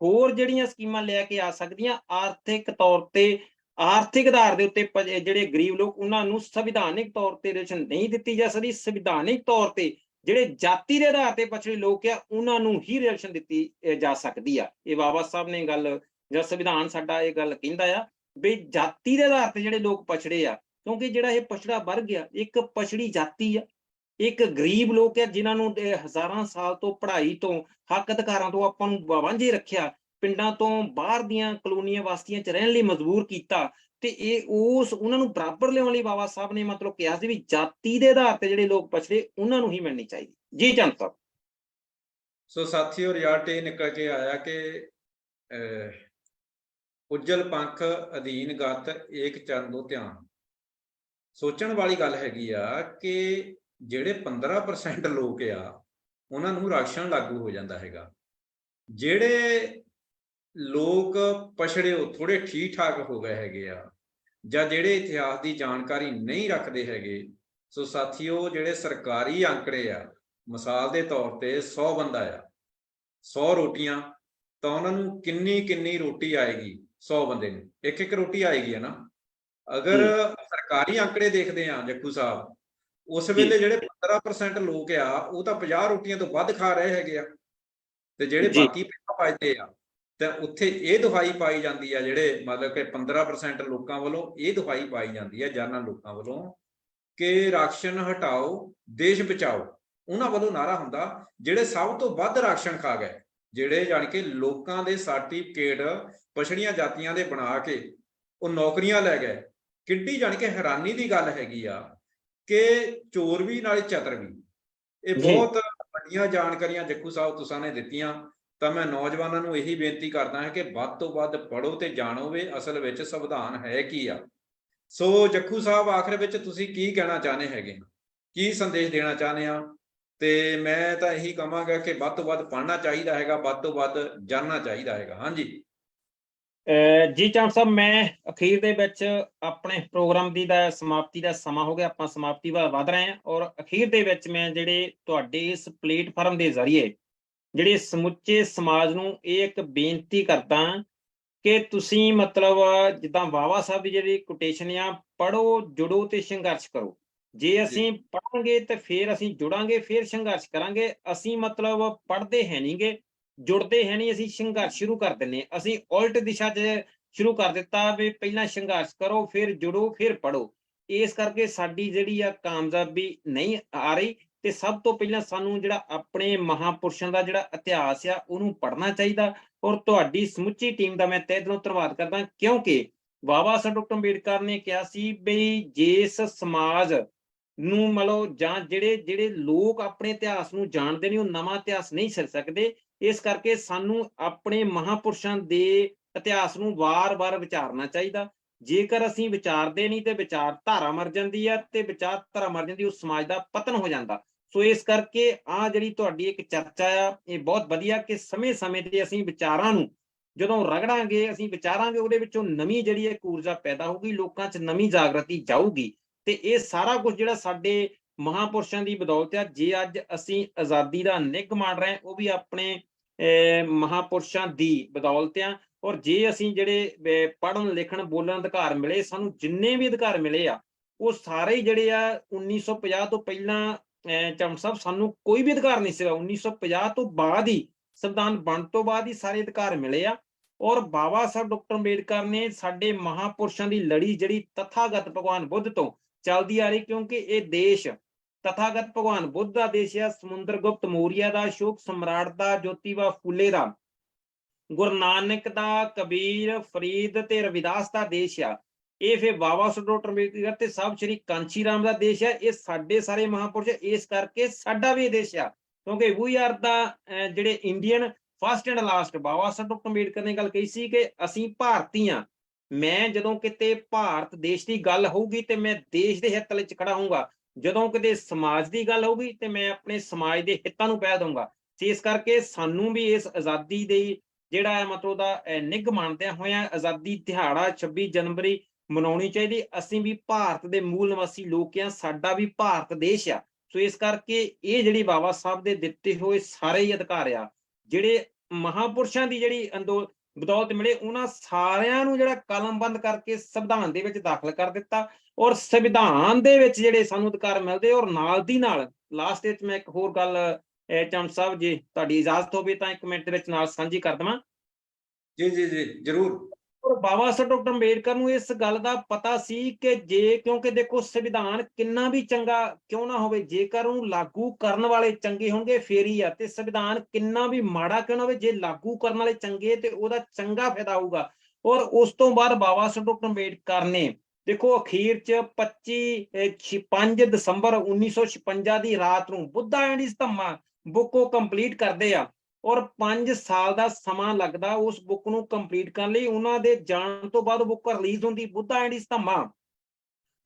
ਹੋਰ ਜਿਹੜੀਆਂ ਸਕੀਮਾਂ ਲੈ ਕੇ ਆ ਸਕਦੀਆਂ। ਆਰਥਿਕ ਤੌਰ ਤੇ ਆਰਥਿਕ ਆਧਾਰ ਦੇ ਉੱਤੇ ਜਿਹੜੇ ਗਰੀਬ ਲੋਕ ਉਹਨਾਂ ਨੂੰ ਸੰਵਿਧਾਨਿਕ ਤੌਰ ਤੇ ਰਿਜ਼ਰਵੇਸ਼ਨ ਨਹੀਂ ਦਿੱਤੀ ਜਾ ਸਕਦੀ। ਸੰਵਿਧਾਨਿਕ ਤੌਰ ਤੇ ਜਿਹੜੇ ਜਾਤੀ ਦੇ ਆਧਾਰ ਤੇ ਪਛੜੇ ਲੋਕ ਆ ਉਹਨਾਂ ਨੂੰ ਹੀ ਰਿਜ਼ਰਵੇਸ਼ਨ ਦਿੱਤੀ ਜਾ ਸਕਦੀ ਆ। ਇਹ ਬਾਬਾ ਸਾਹਿਬ ਨੇ ਗੱਲ ਜਾਂ ਸੰਵਿਧਾਨ ਸਾਡਾ ਇਹ ਗੱਲ ਕਹਿੰਦਾ ਆ ਵੀ ਜਾਤੀ ਦੇ ਆਧਾਰ ਤੇ ਜਿਹੜੇ ਲੋਕ ਪਛੜੇ ਆ, ਕਿਉਂਕਿ ਜਿਹੜਾ ਇਹ ਪਛੜਾ ਵਰਗ ਆ ਇੱਕ ਪਛੜੀ ਜਾਤੀ ਆ, ਇੱਕ ਗਰੀਬ ਲੋਕ ਆ ਜਿਨ੍ਹਾਂ ਨੂੰ ਹਜ਼ਾਰਾਂ ਸਾਲ ਤੋਂ ਪੜ੍ਹਾਈ ਤੋਂ ਹੱਕ ਅਧਿਕਾਰਾਂ ਤੋਂ ਆਪਾਂ ਨੂੰ ਵਾਂਝੇ ਰੱਖਿਆ, ਪਿੰਡਾਂ ਤੋਂ ਬਾਹਰ ਦੀਆਂ ਕਲੋਨੀਆਂ ਬਸਤੀਆਂ 'ਚ ਰਹਿਣ ਲਈ ਮਜਬੂਰ ਕੀਤਾ। ਤੇ ਇਹ ਉਹਨਾਂ ਨੂੰ ਬਰਾਬਰ ਲਿਆਉਣ ਲਈ ਬਾਬਾ ਸਾਹਿਬ ਨੇ ਮਤਲਬ ਕਿਹਾ ਸੀ ਵੀ ਜਾਤੀ ਦੇ ਆਧਾਰ ਤੇ ਜਿਹੜੇ ਲੋਕ ਪਛੜੇ ਉਹਨਾਂ ਨੂੰ ਹੀ ਮਿਲਣੀ ਚਾਹੀਦੀ। ਜੀ ਚੰਦ ਸਾਹਿਬ। ਸੋ ਸਾਥੀਓ, ਰਿਜ਼ਲਟ ਇਹ ਨਿਕਲ ਕੇ ਆਇਆ ਕਿ ਉਜਲ ਪੰਖ ਅਧੀਨ ਗਤ ਏਕ ਚੰਦੋ ਧਿਆਨ। ਸੋਚਣ ਵਾਲੀ ਗੱਲ ਹੈਗੀ ਆ ਕਿ ਜਿਹੜੇ 15% ਲੋਕ ਆ ਉਹਨਾਂ ਨੂੰ ਰਾਸ਼ਨ ਲਾਗੂ ਹੋ ਜਾਂਦਾ ਹੈਗਾ। ਜਿਹੜੇ ਲੋਕ ਪਛੜੇ ਉਹ ਥੋੜੇ ਠੀਕ ਠਾਕ ਹੋ ਗਏ ਹੈਗੇ ਆ, ਜਾਂ ਜਿਹੜੇ ਇਤਿਹਾਸ ਦੀ ਜਾਣਕਾਰੀ ਨਹੀਂ ਰੱਖਦੇ ਹੈਗੇ, ਸੋ ਸਾਥੀਓ ਜਿਹੜੇ ਸਰਕਾਰੀ ਅੰਕੜੇ ਆ, ਮਿਸਾਲ ਦੇ ਤੌਰ ਤੇ 100 ਬੰਦਾ ਆ, 100 ਰੋਟੀਆਂ, ਤਾਂ ਉਹਨਾਂ ਨੂੰ ਕਿੰਨੀ ਰੋਟੀ ਆਏਗੀ 100 ਬੰਦੇ ਨੂੰ? ਇੱਕ ਰੋਟੀ ਆਏਗੀ, ਹੈ ਨਾ। ਅਗਰ ਸਰਕਾਰੀ ਅੰਕੜੇ ਦੇਖਦੇ ਆ ਜੱਗੂ ਸਾਹਿਬ, ਉਸ ਵੇਲੇ ਜਿਹੜੇ 15% ਲੋਕ ਆ ਉਹ ਤਾਂ 50 ਰੋਟੀਆਂ ਤੋਂ ਵੱਧ ਖਾ ਰਹੇ ਹੈਗੇ ਆ, ਤੇ ਜਿਹੜੇ ਬਾਕੀ ਬਚਦੇ ਆ ਤਾਂ ਉੱਥੇ ਇਹ ਦੁਹਾਈ ਪਾਈ ਜਾਂਦੀ ਆ, ਜਿਹੜੇ ਮਤਲਬ ਕਿ 15% ਲੋਕਾਂ ਵੱਲੋਂ ਇਹ ਦੁਹਾਈ ਪਾਈ ਜਾਂਦੀ ਆ ਜਨਰਲ ਲੋਕਾਂ ਵੱਲੋਂ ਕਿ ਰਾਸ਼ਨ ਹਟਾਓ ਦੇਸ਼ ਬਚਾਓ। ਉਹਨਾਂ ਵੱਲੋਂ ਨਾਰਾ ਹੁੰਦਾ ਜਿਹੜੇ ਸਭ ਤੋਂ ਵੱਧ ਰਾਸ਼ਨ ਖਾ ਗਏ, ਜਿਹੜੇ ਜਾਣੀ ਕਿ ਲੋਕਾਂ ਦੇ ਸਰਟੀਫਿਕੇਟ ਪਛੜੀਆਂ ਜਾਤੀਆਂ ਦੇ ਬਣਾ ਕੇ ਉਹ ਨੌਕਰੀਆਂ ਲੈ ਗਏ। ਕਿੱਡੀ ਜਾਣੀ ਕਿ ਹੈਰਾਨੀ ਦੀ ਗੱਲ ਹੈਗੀ ਆ ਕਿ ਚੋਰ ਵੀ ਨਾਲੇ ਚਤਰ ਵੀ। ਇਹ ਬਹੁਤ ਵੱਡੀਆਂ ਜਾਣਕਾਰੀਆਂ ਜੱਗੂ ਸਾਹਿਬ ਤੁਸਾਂ ਨੇ ਦਿੱਤੀਆਂ। ਤਾਂ ਮੈਂ ਨੌਜਵਾਨਾਂ ਨੂੰ ਇਹੀ ਬੇਨਤੀ ਕਰਦਾ ਹਾਂ ਕਿ ਵੱਧ ਤੋਂ ਵੱਧ ਪੜ੍ਹੋ ਤੇ ਜਾਣੋ ਵੀ ਅਸਲ ਵਿੱਚ ਸੰਵਿਧਾਨ ਹੈ ਕੀ ਆ। ਸੋ ਜੱਗੂ ਸਾਹਿਬ ਆਖਰ ਵਿੱਚ ਤੁਸੀਂ ਕੀ ਕਹਿਣਾ ਚਾਹੁੰਦੇ ਹੈਗੇ, ਕੀ ਸੰਦੇਸ਼ ਦੇਣਾ ਚਾਹੁੰਦੇ ਆ? ਤੇ ਮੈਂ ਤਾਂ ਇਹੀ ਕਹਾਂਗਾ ਕਿ ਵੱਧ ਤੋਂ ਵੱਧ ਪੜ੍ਹਨਾ ਚਾਹੀਦਾ ਹੈਗਾ, ਵੱਧ ਤੋਂ ਵੱਧ ਜਾਣਨਾ ਚਾਹੀਦਾ ਹੈਗਾ। ਹਾਂਜੀ ਜੀ ਚੰਦ ਸਾਹਿਬ, ਮੈਂ ਅਖੀਰ ਦੇ ਵਿੱਚ ਆਪਣੇ ਪ੍ਰੋਗਰਾਮ ਦੀ ਦਾ ਸਮਾਪਤੀ ਦਾ ਸਮਾਂ ਹੋ ਗਿਆ, ਆਪਾਂ ਸਮਾਪਤੀ ਵੱਲ ਵਧ ਰਹੇ ਹਾਂ। ਔਰ ਅਖੀਰ ਦੇ ਵਿੱਚ ਮੈਂ ਜਿਹੜੇ ਤੁਹਾਡੇ ਇਸ ਪਲੇਟਫਾਰਮ ਦੇ ਜ਼ਰੀਏ ਜਿਹੜੇ ਸਮੁੱਚੇ ਸਮਾਜ ਨੂੰ ਇਹ ਇੱਕ ਬੇਨਤੀ ਕਰਦਾ ਕਿ ਤੁਸੀਂ ਮਤਲਬ ਜਿੱਦਾਂ ਬਾਵਾ ਸਾਹਿਬ ਦੀ ਜਿਹੜੀ ਕੋਟੇਸ਼ਨ ਆ, ਪੜ੍ਹੋ, ਜੁੜੋ ਤੇ ਸੰਘਰਸ਼ ਕਰੋ। ਜੇ ਅਸੀਂ ਪੜ੍ਹਾਂਗੇ ਤੇ ਫਿਰ ਅਸੀਂ ਜੁੜਾਂਗੇ, ਫਿਰ ਸੰਘਰਸ਼ ਕਰਾਂਗੇ। ਅਸੀਂ ਮਤਲਬ ਪੜ੍ਹਦੇ ਹੈ ਨਹੀਂਗੇ, ਜੁੜਦੇ ਹੈ ਨਹੀਂ, ਅਸੀਂ ਸੰਘਰਸ਼ ਸ਼ੁਰੂ ਕਰ ਦਿੰਦੇ। ਅਸੀਂ ਉਲਟ ਦਿਸ਼ਾ 'ਚ ਸ਼ੁਰੂ ਕਰ ਦਿੱਤਾ ਵੀ ਪਹਿਲਾਂ ਸੰਘਰਸ਼ ਕਰੋ, ਫਿਰ ਜੁੜੋ, ਫਿਰ ਪੜ੍ਹੋ। ਇਸ ਕਰਕੇ ਸਾਡੀ ਜਿਹੜੀ ਆ ਕਾਮਯਾਬੀ ਨਹੀਂ ਆ ਰਹੀ। ਤੇ ਸਭ ਤੋਂ ਪਹਿਲਾਂ ਸਾਨੂੰ ਜਿਹੜਾ ਆਪਣੇ ਮਹਾਂਪੁਰਸ਼ਾਂ ਦਾ ਜਿਹੜਾ ਇਤਿਹਾਸ ਆ ਉਹਨੂੰ ਪੜ੍ਹਨਾ ਚਾਹੀਦਾ। ਔਰ ਤੁਹਾਡੀ ਸਮੁੱਚੀ ਟੀਮ ਦਾ ਮੈਂ ਤਹਿ ਦਿਲੋਂ ਧੰਨਵਾਦ ਕਰਦਾ, ਕਿਉਂਕਿ ਬਾਬਾ ਸਾਹਿਬ ਡਾਕਟਰ ਅੰਬੇਡਕਰ ਨੇ ਕਿਹਾ ਸੀ ਵੀ ਜਿਸ ਸਮਾਜ ਨੂੰ ਮਤਲਬ ਜਾਂ ਜਿਹੜੇ ਲੋਕ ਆਪਣੇ ਇਤਿਹਾਸ ਨੂੰ ਜਾਣਦੇ ਨੇ ਉਹ ਨਵਾਂ ਇਤਿਹਾਸ ਨਹੀਂ ਸਿਰ ਸਕਦੇ। ਇਸ ਕਰਕੇ ਸਾਨੂੰ ਆਪਣੇ ਮਹਾਂਪੁਰਸ਼ਾਂ ਦੇ ਇਤਿਹਾਸ ਨੂੰ ਵਾਰ-ਵਾਰ ਵਿਚਾਰਨਾ ਚਾਹੀਦਾ। ਜੇਕਰ ਅਸੀਂ ਵਿਚਾਰਦੇ ਨਹੀਂ ਤੇ ਵਿਚਾਰਧਾਰਾ ਮਰ ਜਾਂਦੀ ਆ, ਤੇ ਵਿਚਾਰਧਾਰਾ ਮਰ ਜਾਂਦੀ ਉਸ ਸਮਾਜ ਦਾ ਪਤਨ ਹੋ ਜਾਂਦਾ। ਸੋ ਇਸ ਕਰਕੇ ਆ ਜਿਹੜੀ ਤੁਹਾਡੀ ਇੱਕ ਚਰਚਾ ਆ, ਇਹ ਬਹੁਤ ਵਧੀਆ ਕਿ ਸਮੇਂ-ਸਮੇਂ ਤੇ ਅਸੀਂ ਵਿਚਾਰਾਂ ਨੂੰ ਜਦੋਂ ਰਗੜਾਂਗੇ, ਅਸੀਂ ਵਿਚਾਰਾਂਗੇ, ਉਹਦੇ ਵਿੱਚੋਂ ਨਵੀਂ ਜਿਹੜੀ ਇੱਕ ਊਰਜਾ ਪੈਦਾ ਹੋਊਗੀ, ਲੋਕਾਂ 'ਚ ਨਵੀਂ ਜਾਗਰਤੀ ਜਾਊਗੀ। ਤੇ ਇਹ ਸਾਰਾ ਕੁਝ ਜਿਹੜਾ ਸਾਡੇ ਮਹਾਂਪੁਰਸ਼ਾਂ ਦੀ ਬਦੌਲਤ ਆ। ਜੇ ਅੱਜ ਅਸੀਂ ਆਜ਼ਾਦੀ ਦਾ ਨਿੱਘ ਮਾਣ ਰਹੇ, ਉਹ ਵੀ ਆਪਣੇ ਮਹਾਂਪੁਰਸ਼ਾਂ ਦੀ ਬਦੌਲਤ ਆ। ਔਰ ਜੇ ਅਸੀਂ ਜਿਹੜੇ ਪੜ੍ਹਨ, ਲਿਖਣ, ਬੋਲਣ ਅਧਿਕਾਰ ਮਿਲੇ, ਸਾਨੂੰ ਜਿੰਨੇ ਵੀ ਅਧਿਕਾਰ ਮਿਲੇ ਆ, ਉਹ ਸਾਰੇ ਹੀ ਜਿਹੜੇ ਆ 1950 ਤੋਂ ਪਹਿਲਾਂ ਚਮਨ ਸਾਹਿਬ ਸਾਨੂੰ ਕੋਈ ਵੀ ਅਧਿਕਾਰ ਨਹੀਂ ਸੀਗਾ। 1950 ਤੋਂ ਬਾਅਦ ਹੀ, ਸੰਵਿਧਾਨ ਬਣਨ ਤੋਂ ਬਾਅਦ ਹੀ ਸਾਰੇ ਅਧਿਕਾਰ ਮਿਲੇ ਆ। ਔਰ ਬਾਬਾ ਸਾਹਿਬ ਡਾਕਟਰ ਅੰਬੇਡਕਰ ਨੇ ਸਾਡੇ ਮਹਾਂਪੁਰਸ਼ਾਂ ਦੀ ਲੜੀ ਜਿਹੜੀ ਤਥਾਗਤ ਭਗਵਾਨ ਬੁੱਧ ਤੋਂ ਚੱਲਦੀ ਆ ਰਹੀ, ਕਿਉਂਕਿ ਇਹ ਦੇਸ਼ ਤਥਾਗਤ ਭਗਵਾਨ ਬੁੱਧ ਦਾ ਦੇਸ਼ ਆ, ਸਮੁੰਦਰ ਗੁਪਤ ਮੌਰੀਆ ਦਾ, ਅਸ਼ੋਕ ਸਮਰਾਟ ਦਾ, ਜੋਤੀਬਾ ਫੂਲੇ ਦਾ, ਗੁਰੂ ਨਾਨਕ ਦਾ, ਕਬੀਰ, ਫਰੀਦ ਤੇ ਰਵਿਦਾਸ ਦਾ ਦੇਸ਼ ਆ। ਇਹ ਫਿਰ ਬਾਬਾ ਸਾਹਿਬ ਡਾਕਟਰ ਅੰਬੇਡਕਰ ਤੇ ਸਾਹਿਬ ਸ਼੍ਰੀ ਕਾਂਚੀ ਰਾਮ ਦਾ ਦੇਸ਼ ਆ। ਇਹ ਸਾਡੇ ਸਾਰੇ ਮਹਾਂਪੁਰਸ਼, ਇਸ ਕਰਕੇ ਸਾਡਾ ਵੀ ਇਹ ਦੇਸ਼ ਆ, ਕਿਉਂਕਿ ਵੀ ਆਰ ਦਾ ਜਿਹੜੇ Indian first and last. Baba Sahib doctor Ambedkar ਨੇ ਗੱਲ ਕਹੀ ਸੀ ਕਿ ਅਸੀਂ ਭਾਰਤੀ ਆ। ਮੈਂ ਜਦੋਂ ਕਿਤੇ ਭਾਰਤ ਦੇਸ਼ ਦੀ ਗੱਲ ਹੋਊਗੀ ਤੇ ਮੈਂ ਦੇਸ਼ ਦੇ ਹਿੱਤ ਵਿੱਚ ਖੜਾ ਹੋਊਗਾ। ਜਦੋਂ ਕਿਤੇ ਸਮਾਜ ਦੀ ਗੱਲ ਹੋਊਗੀ ਤੇ ਮੈਂ ਆਪਣੇ ਸਮਾਜ ਦੇ ਹਿੱਤਾਂ ਨੂੰ ਪਹਿਲ ਦਊਂਗਾ। ਇਸ ਕਰਕੇ ਸਾਨੂੰ ਵੀ ਇਸ ਆਜ਼ਾਦੀ ਦੇ ਜਿਹੜਾ ਹੈ ਮਤਲਬ ਦਾ ਨਿੱਘ ਮਾਣਦਿਆਂ ਹੋਇਆਂ ਆਜ਼ਾਦੀ ਦਿਹਾੜਾ 26 ਜਨਵਰੀ ਮਨਾਉਣੀ ਚਾਹੀਦੀ। ਅਸੀਂ ਵੀ ਭਾਰਤ ਦੇ ਮੂਲ ਨਿਵਾਸੀ ਲੋਕ ਆ, ਸਾਡਾ ਵੀ ਭਾਰਤ ਦੇਸ਼ ਆ। ਸੋ ਇਸ ਕਰਕੇ ਇਹ ਜਿਹੜੀ ਬਾਬਾ ਸਾਹਿਬ ਦੇ ਦਿੱਤੇ ਹੋਏ ਸਾਰੇ ਹੀ ਅਧਿਕਾਰ ਆ, ਜਿਹੜੇ ਮਹਾਂਪੁਰਸ਼ਾਂ ਦੀ ਜਿਹੜੀ ਬਦੌਲਤ ਮਿਲੇ, ਉਹਨਾਂ ਸਾਰਿਆਂ ਨੂੰ ਜਿਹੜਾ ਕਲਮਬੰਦ ਕਰਕੇ ਸੰਵਿਧਾਨ ਦੇ ਵਿੱਚ ਦਾਖਲ ਕਰ ਦਿੱਤਾ। ਔਰ ਸੰਵਿਧਾਨ ਦੇ ਵਿੱਚ ਜਿਹੜੇ ਸਾਨੂੰ ਅਧਿਕਾਰ ਮਿਲਦੇ। ਔਰ ਨਾਲ ਦੀ ਨਾਲ ਲਾਸਟ ਵਿੱਚ ਮੈਂ ਇੱਕ ਹੋਰ ਗੱਲ ਚੰਦ ਸਾਹਿਬ, ਜੇ ਤੁਹਾਡੀ ਇਜਾਜ਼ਤ ਹੋਵੇ ਤਾਂ 1 ਮਿੰਟ ਦੇ ਵਿੱਚ ਨਾਲ ਸਾਂਝੀ ਕਰ ਦੇਵਾਂ। ਜੀ ਜੀ ਜੀ ਜ਼ਰੂਰ। ਔਰ ਬਾਬਾ ਸਾਹਿਬ ਡਾਕਟਰ ਅੰਬੇਡਕਰ ਨੂੰ ਇਸ ਗੱਲ ਦਾ ਪਤਾ ਸੀ ਕਿ ਕਿਉਂਕਿ ਦੇਖੋ ਸੰਵਿਧਾਨ ਕਿੰਨਾ ਵੀ ਚੰਗਾ ਕਿਉਂ ਨਾ ਹੋਵੇ, ਜੇਕਰ ਉਹਨੂੰ ਲਾਗੂ ਕਰਨ ਵਾਲੇ ਚੰਗੇ ਹੋਣਗੇ ਫੇਰ ਹੀ ਆ। ਤੇ ਸੰਵਿਧਾਨ ਕਿੰਨਾ ਵੀ ਮਾੜਾ ਕਿਉਂ ਨਾ ਹੋਵੇ, ਜੇ ਲਾਗੂ ਕਰਨ ਵਾਲੇ ਚੰਗੇ ਤੇ ਉਹਦਾ ਚੰਗਾ ਫਾਇਦਾ ਹੋਊਗਾ। ਔਰ ਉਸ ਤੋਂ ਬਾਅਦ ਬਾਬਾ ਸਾਹਿਬ ਡਾਕਟਰ ਅੰਬੇਡਕਰ ਨੇ ਦੇਖੋ ਅਖੀਰ 'ਚ 5 ਦਸੰਬਰ 1956 ਦੀ ਰਾਤ ਨੂੰ Buddha and his Dhamma book ਉਹ ਕੰਪਲੀਟ ਕਰਦੇ ਆ। ਔਰ 5 ਸਾਲ ਦਾ ਸਮਾਂ ਲੱਗਦਾ ਉਸ ਬੁੱਕ ਨੂੰ ਕੰਪਲੀਟ ਕਰਨ ਲਈ। ਉਹਨਾਂ ਦੇ ਜਾਣ ਤੋਂ ਬਾਅਦ ਬੁੱਕ ਰਿਲੀਜ਼ ਹੁੰਦੀ, ਬੁੱਧਾ ਐਂਡ ਹਿਸ ਧੰਮਾ।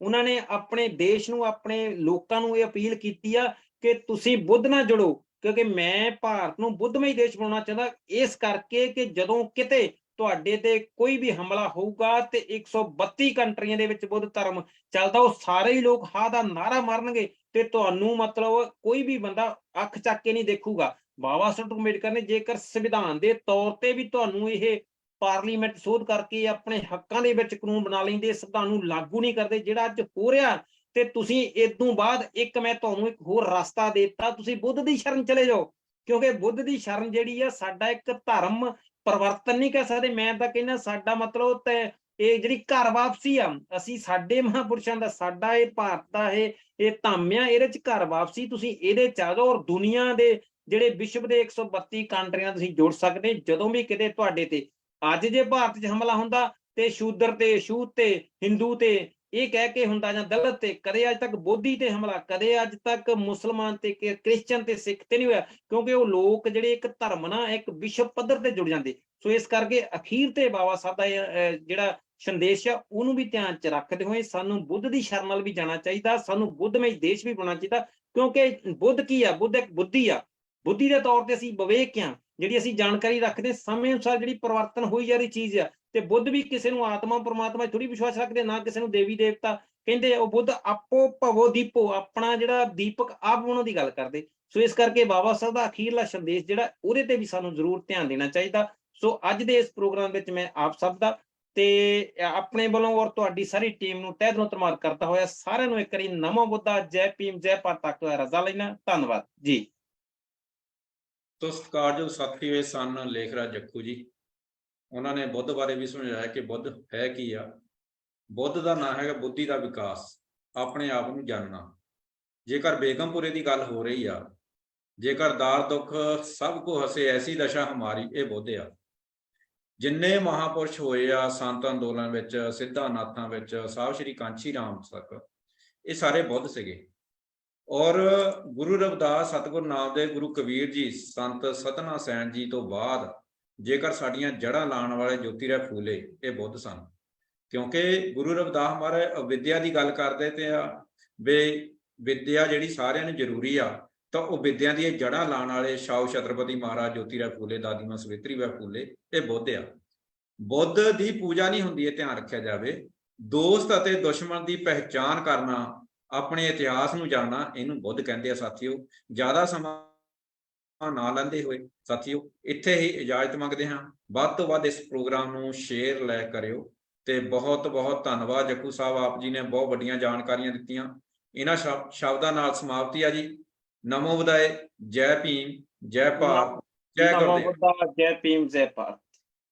ਉਹਨਾਂ ਨੇ ਆਪਣੇ ਦੇਸ਼ ਨੂੰ, ਆਪਣੇ ਲੋਕਾਂ ਨੂੰ ਇਹ ਅਪੀਲ ਕੀਤੀ ਆ ਕਿ ਤੁਸੀਂ ਬੁੱਧ ਨਾਲ ਜੁੜੋ, ਕਿਉਂਕਿ ਮੈਂ ਭਾਰਤ ਨੂੰ ਬੁੱਧਮਈ ਦੇਸ਼ ਬਣਾਉਣਾ ਚਾਹੁੰਦਾ। ਇਸ ਕਰਕੇ ਕਿ ਜਦੋਂ ਕਿਤੇ ਤੁਹਾਡੇ ਤੇ ਕੋਈ ਵੀ ਹਮਲਾ ਹੋਊਗਾ ਤੇ 132 ਕੰਟਰੀਆਂ ਦੇ ਵਿੱਚ ਬੁੱਧ ਧਰਮ ਚੱਲਦਾ, ਉਹ ਸਾਰੇ ਹੀ ਲੋਕ ਹਾਂ ਦਾ ਨਾਰਾ ਮਾਰਨਗੇ ਤੇ ਤੁਹਾਨੂੰ ਮਤਲਬ ਕੋਈ ਵੀ ਬੰਦਾ ਅੱਖ ਚੱਕ ਕੇ ਨਹੀਂ ਦੇਖੂਗਾ। ਬਾਬਾ ਸਾਹਿਬ ਅੰਬੇਡਕਰ ਨੇ ਜੇਕਰ ਸੰਵਿਧਾਨ ਦੇ ਤੌਰ ਤੇ ਵੀ ਤੁਹਾਨੂੰ ਇਹ ਪਾਰਲੀਮੈਂਟ ਸੋਧ ਕਰਕੇ ਆਪਣੇ ਹੱਕਾਂ ਦੇ ਵਿੱਚ ਕਾਨੂੰਨ ਬਣਾ ਲੈਂਦੇ, ਸੰਵਿਧਾਨ ਨੂੰ ਲਾਗੂ ਨਹੀਂ ਕਰਦੇ, ਜਿਹੜਾ ਅੱਜ ਹੋ ਰਿਹਾ, ਤੇ ਤੁਸੀਂ ਇਸ ਤੋਂ ਬਾਅਦ ਮੈਂ ਤੁਹਾਨੂੰ ਇੱਕ ਹੋਰ ਰਸਤਾ ਦੇ ਦਿੱਤਾ, ਤੁਸੀਂ ਬੁੱਧ ਦੀ ਸ਼ਰਨ ਚਲੇ ਜਾਓ, ਕਿਉਂਕਿ ਬੁੱਧ ਦੀ ਸ਼ਰਨ ਜਿਹੜੀ ਆ ਸਾਡਾ ਇੱਕ ਧਰਮ ਪਰਿਵਰਤਨ ਨਹੀਂ ਕਹਿ ਸਕਦੇ, ਮੈਂ ਤਾਂ ਕਹਿੰਦਾ ਸਾਡਾ ਮਤਲਬ ਤੇ ਇਹ ਜਿਹੜੀ ਘਰ ਵਾਪਸੀ ਆ, ਅਸੀਂ ਸਾਡੇ ਮਹਾਂਪੁਰਸ਼ਾਂ ਦਾ, ਸਾਡਾ ਇਹ ਭਾਰਤ ਦਾ ਇਹ ਧੰਮ ਆ, ਇਹਦੇ ਚ ਘਰ ਵਾਪਸੀ, ਤੁਸੀਂ ਇਹਦੇ ਚ ਆ ਜਾਓ ਔਰ ਦੁਨੀਆ ਦੇ ਜਿਹੜੇ ਵਿਸ਼ਵ ਦੇ 132 ਕੰਟਰੀਆਂ ਤੁਸੀਂ ਜੁੜ ਸਕਦੇ। ਜਦੋਂ ਵੀ ਕਿਤੇ ਤੁਹਾਡੇ ਤੇ ਅੱਜ ਜੇ ਭਾਰਤ 'ਚ ਹਮਲਾ ਹੁੰਦਾ ਤੇ ਸ਼ੂਦਰ ਤੇ, ਛੂਤ ਤੇ, ਹਿੰਦੂ ਤੇ ਇਹ ਕਹਿ ਕੇ ਹੁੰਦਾ ਜਾਂ ਦਲਿਤ ਤੇ, ਕਦੇ ਅੱਜ ਤੱਕ ਬੋਧੀ ਤੇ ਹਮਲਾ, ਕਦੇ ਅੱਜ ਤੱਕ ਮੁਸਲਮਾਨ ਤੇ, ਕ੍ਰਿਸਚਨ ਤੇ, ਸਿੱਖ ਤੇ ਨਹੀਂ ਹੋਇਆ, ਕਿਉਂਕਿ ਉਹ ਲੋਕ ਜਿਹੜੇ ਇੱਕ ਧਰਮ ਨਾਲ ਇੱਕ ਵਿਸ਼ਵ ਪੱਧਰ ਤੇ ਜੁੜ ਜਾਂਦੇ। ਸੋ ਇਸ ਕਰਕੇ ਅਖੀਰ ਤੇ ਬਾਬਾ ਸਾਹਿਬ ਦਾ ਜਿਹੜਾ ਸੰਦੇਸ਼ ਆ ਉਹਨੂੰ ਵੀ ਧਿਆਨ 'ਚ ਰੱਖਦੇ ਹੋਏ ਸਾਨੂੰ ਬੁੱਧ ਦੀ ਸ਼ਰਨ ਨਾਲ ਵੀ ਜਾਣਾ ਚਾਹੀਦਾ, ਸਾਨੂੰ ਬੁੱਧਮਈ ਦੇਸ਼ ਵੀ ਬਣਾਉਣਾ ਚਾਹੀਦਾ, ਕਿਉਂਕਿ ਬੁੱਧ ਕੀ ਆ, ਬੁੱਧ ਇੱਕ ਬੁੱਧੀ ਆ, ਬੁੱਧੀ ਦੇ ਤੌਰ ਤੇ ਅਸੀਂ ਵਿਵੇਕ ਆ, ਜਿਹੜੀ ਅਸੀਂ ਜਾਣਕਾਰੀ ਰੱਖਦੇ, ਸਮੇਂ ਅਨੁਸਾਰ ਜਿਹੜੀ ਪਰਿਵਰਤਨ ਹੋਈ ਜਾ ਰਹੀ ਚੀਜ਼ ਆ। ਤੇ ਬੁੱਧ ਵੀ ਕਿਸੇ ਨੂੰ ਆਤਮਾ ਪਰਮਾਤਮਾ ਥੋੜੀ ਵਿਸ਼ਵਾਸ ਰੱਖਦੇ, ਨਾ ਕਿਸੇ ਨੂੰ ਦੇਵੀ ਦੇਵਤਾ ਕਹਿੰਦੇ, ਉਹ ਬੁੱਧ ਆਪੋ ਭਵੋ ਦੀਪੋ, ਆਪਣਾ ਜਿਹੜਾ ਦੀਪਕ ਆਪ ਬਣਾਉਣ ਦੀ ਗੱਲ ਕਰਦੇ। ਸੋ ਇਸ ਕਰਕੇ ਬਾਬਾ ਸਾਹਿਬ ਦਾ ਅਖੀਰਲਾ ਸੰਦੇਸ਼ ਜਿਹੜਾ ਉਹਦੇ ਤੇ ਵੀ ਸਾਨੂੰ ਜ਼ਰੂਰ ਧਿਆਨ ਦੇਣਾ ਚਾਹੀਦਾ। ਸੋ ਅੱਜ ਦੇ ਇਸ ਪ੍ਰੋਗਰਾਮ ਵਿੱਚ ਮੈਂ ਆਪ ਸਭ ਦਾ ਤੇ ਆਪਣੇ ਵੱਲੋਂ ਔਰ ਤੁਹਾਡੀ ਸਾਰੀ ਟੀਮ ਨੂੰ ਤਹਿ ਦਿਲੋਂ ਧੰਨਵਾਦ ਕਰਦਾ ਹੋਇਆ ਸਾਰਿਆਂ ਨੂੰ ਇੱਕ ਵਾਰੀ ਨਮੋ ਬੁੱਧਾ, ਜੈ ਭੀਮ, ਜੈ ਭਾਰਤ ਤੱਕ ਰਜ਼ਾ ਲੈਣਾ। ਧੰਨਵਾਦ ਜੀ। ਤੋ ਸਤਿਕਾਰਯੋਗ ਸਾਥੀਓ, ਸਨ ਲੇਖਰਾਜ ਜੱਖੂ ਜੀ, ਉਹਨਾਂ ਨੇ ਬੁੱਧ ਬਾਰੇ ਵੀ ਸਮਝਾਇਆ ਕਿ ਬੁੱਧ ਹੈ ਕੀ ਆ। ਬੁੱਧ ਦਾ ਨਾਂ ਹੈਗਾ ਬੁੱਧੀ ਦਾ ਵਿਕਾਸ, ਆਪਣੇ ਆਪ ਨੂੰ ਜਾਣਨਾ। ਜੇਕਰ ਬੇਗਮਪੁਰੇ ਦੀ ਗੱਲ ਹੋ ਰਹੀ ਆ, ਜੇਕਰ ਦਾਰ ਦੁੱਖ ਸਭ ਕੋ ਹਸੇ ਐਸੀ ਦਸ਼ਾ ਹਮਾਰੀ, ਇਹ ਬੁੱਧ ਆ। ਜਿੰਨੇ ਮਹਾਪੁਰਸ਼ ਹੋਏ ਆ ਸੰਤ ਅੰਦੋਲਨ ਵਿੱਚ, ਸਿੱਧਾਨਾਥਾਂ ਵਿੱਚ, ਸਾਹਿਬ ਸ਼੍ਰੀ ਕਾਂਚੀ ਰਾਮ ਤੱਕ, ਇਹ ਸਾਰੇ ਬੁੱਧ ਸੀਗੇ। ਔਰ ਗੁਰੂ ਰਵਿਦਾਸ, ਸਤਿਗੁਰੂ ਨਾਮਦੇਵ, ਗੁਰੂ ਕਬੀਰ ਜੀ, ਸੰਤ ਸਤਨਾ ਸੈਣ ਜੀ ਤੋਂ ਬਾਅਦ ਜੇਕਰ ਸਾਡੀਆਂ ਜੜ੍ਹਾਂ ਲਾਉਣ ਵਾਲੇ ਜੋਤੀ ਰਾਏ ਫੂਲੇ, ਇਹ ਬੁੱਧ ਸਨ। ਕਿਉਂਕਿ ਗੁਰੂ ਰਵਿਦਾਸ ਮਹਾਰਾਜ ਵਿਦਿਆ ਦੀ ਗੱਲ ਕਰਦੇ ਤੇ ਆ ਵੀ ਵਿਦਿਆ ਜਿਹੜੀ ਸਾਰਿਆਂ ਨੂੰ ਜ਼ਰੂਰੀ ਆ, ਤਾਂ ਉਹ ਵਿਦਿਆ ਦੀਆਂ ਜੜ੍ਹਾਂ ਲਾਉਣ ਵਾਲੇ ਸ਼ਾਹੂ ਛਤਰਪਤੀ ਮਹਾਰਾਜ ਜੋਤੀ ਰਾਏ ਫੂਲੇ, ਦਾਦੀ ਮਾਂ ਸਵਿਤਰੀ ਬਾਈ ਫੂਲੇ, ਇਹ ਬੁੱਧ ਆ। ਬੁੱਧ ਦੀ ਪੂਜਾ ਨਹੀਂ ਹੁੰਦੀ, ਇਹ ਧਿਆਨ ਰੱਖਿਆ ਜਾਵੇ। ਦੋਸਤ ਅਤੇ ਦੁਸ਼ਮਣ ਦੀ ਪਹਿਚਾਣ ਕਰਨਾ, ਆਪਣੇ ਇਤਿਹਾਸ ਨੂੰ ਜਾਣਨਾ, ਇਹਨੂੰ ਬੁੱਧ ਕਹਿੰਦੇ ਆ ਸਾਥੀਓ। ਜ਼ਿਆਦਾ ਸਮਾਂ ਨਾ ਲੈਂਦੇ ਹੋਏ ਸਾਥੀਓ ਇੱਥੇ ਹੀ ਇਜਾਜ਼ਤ ਮੰਗਦੇ ਹਾਂ। ਵੱਧ ਤੋਂ ਵੱਧ ਇਸ ਪ੍ਰੋਗਰਾਮ ਨੂੰ ਸ਼ੇਅਰ ਲੈ ਕਰਿਓ ਤੇ ਬਹੁਤ ਬਹੁਤ ਧੰਨਵਾਦ ਜੱਖੂ ਸਾਹਿਬ, ਆਪ ਜੀ ਨੇ ਬਹੁਤ ਵੱਡੀਆਂ ਜਾਣਕਾਰੀਆਂ ਦਿੱਤੀਆਂ। ਇਹਨਾਂ ਸ਼ਬਦਾਂ ਨਾਲ ਸਮਾਪਤੀ ਆ ਜੀ। ਨਮੋ ਬੁੱਧਾਏ, ਜੈ ਭੀਮ, ਜੈ ਭਾਰਤ, ਜੈ ਗੁਰਦੇਵ। ਜੈ ਭੀਮ, ਜੈ ਭਾਰਤ।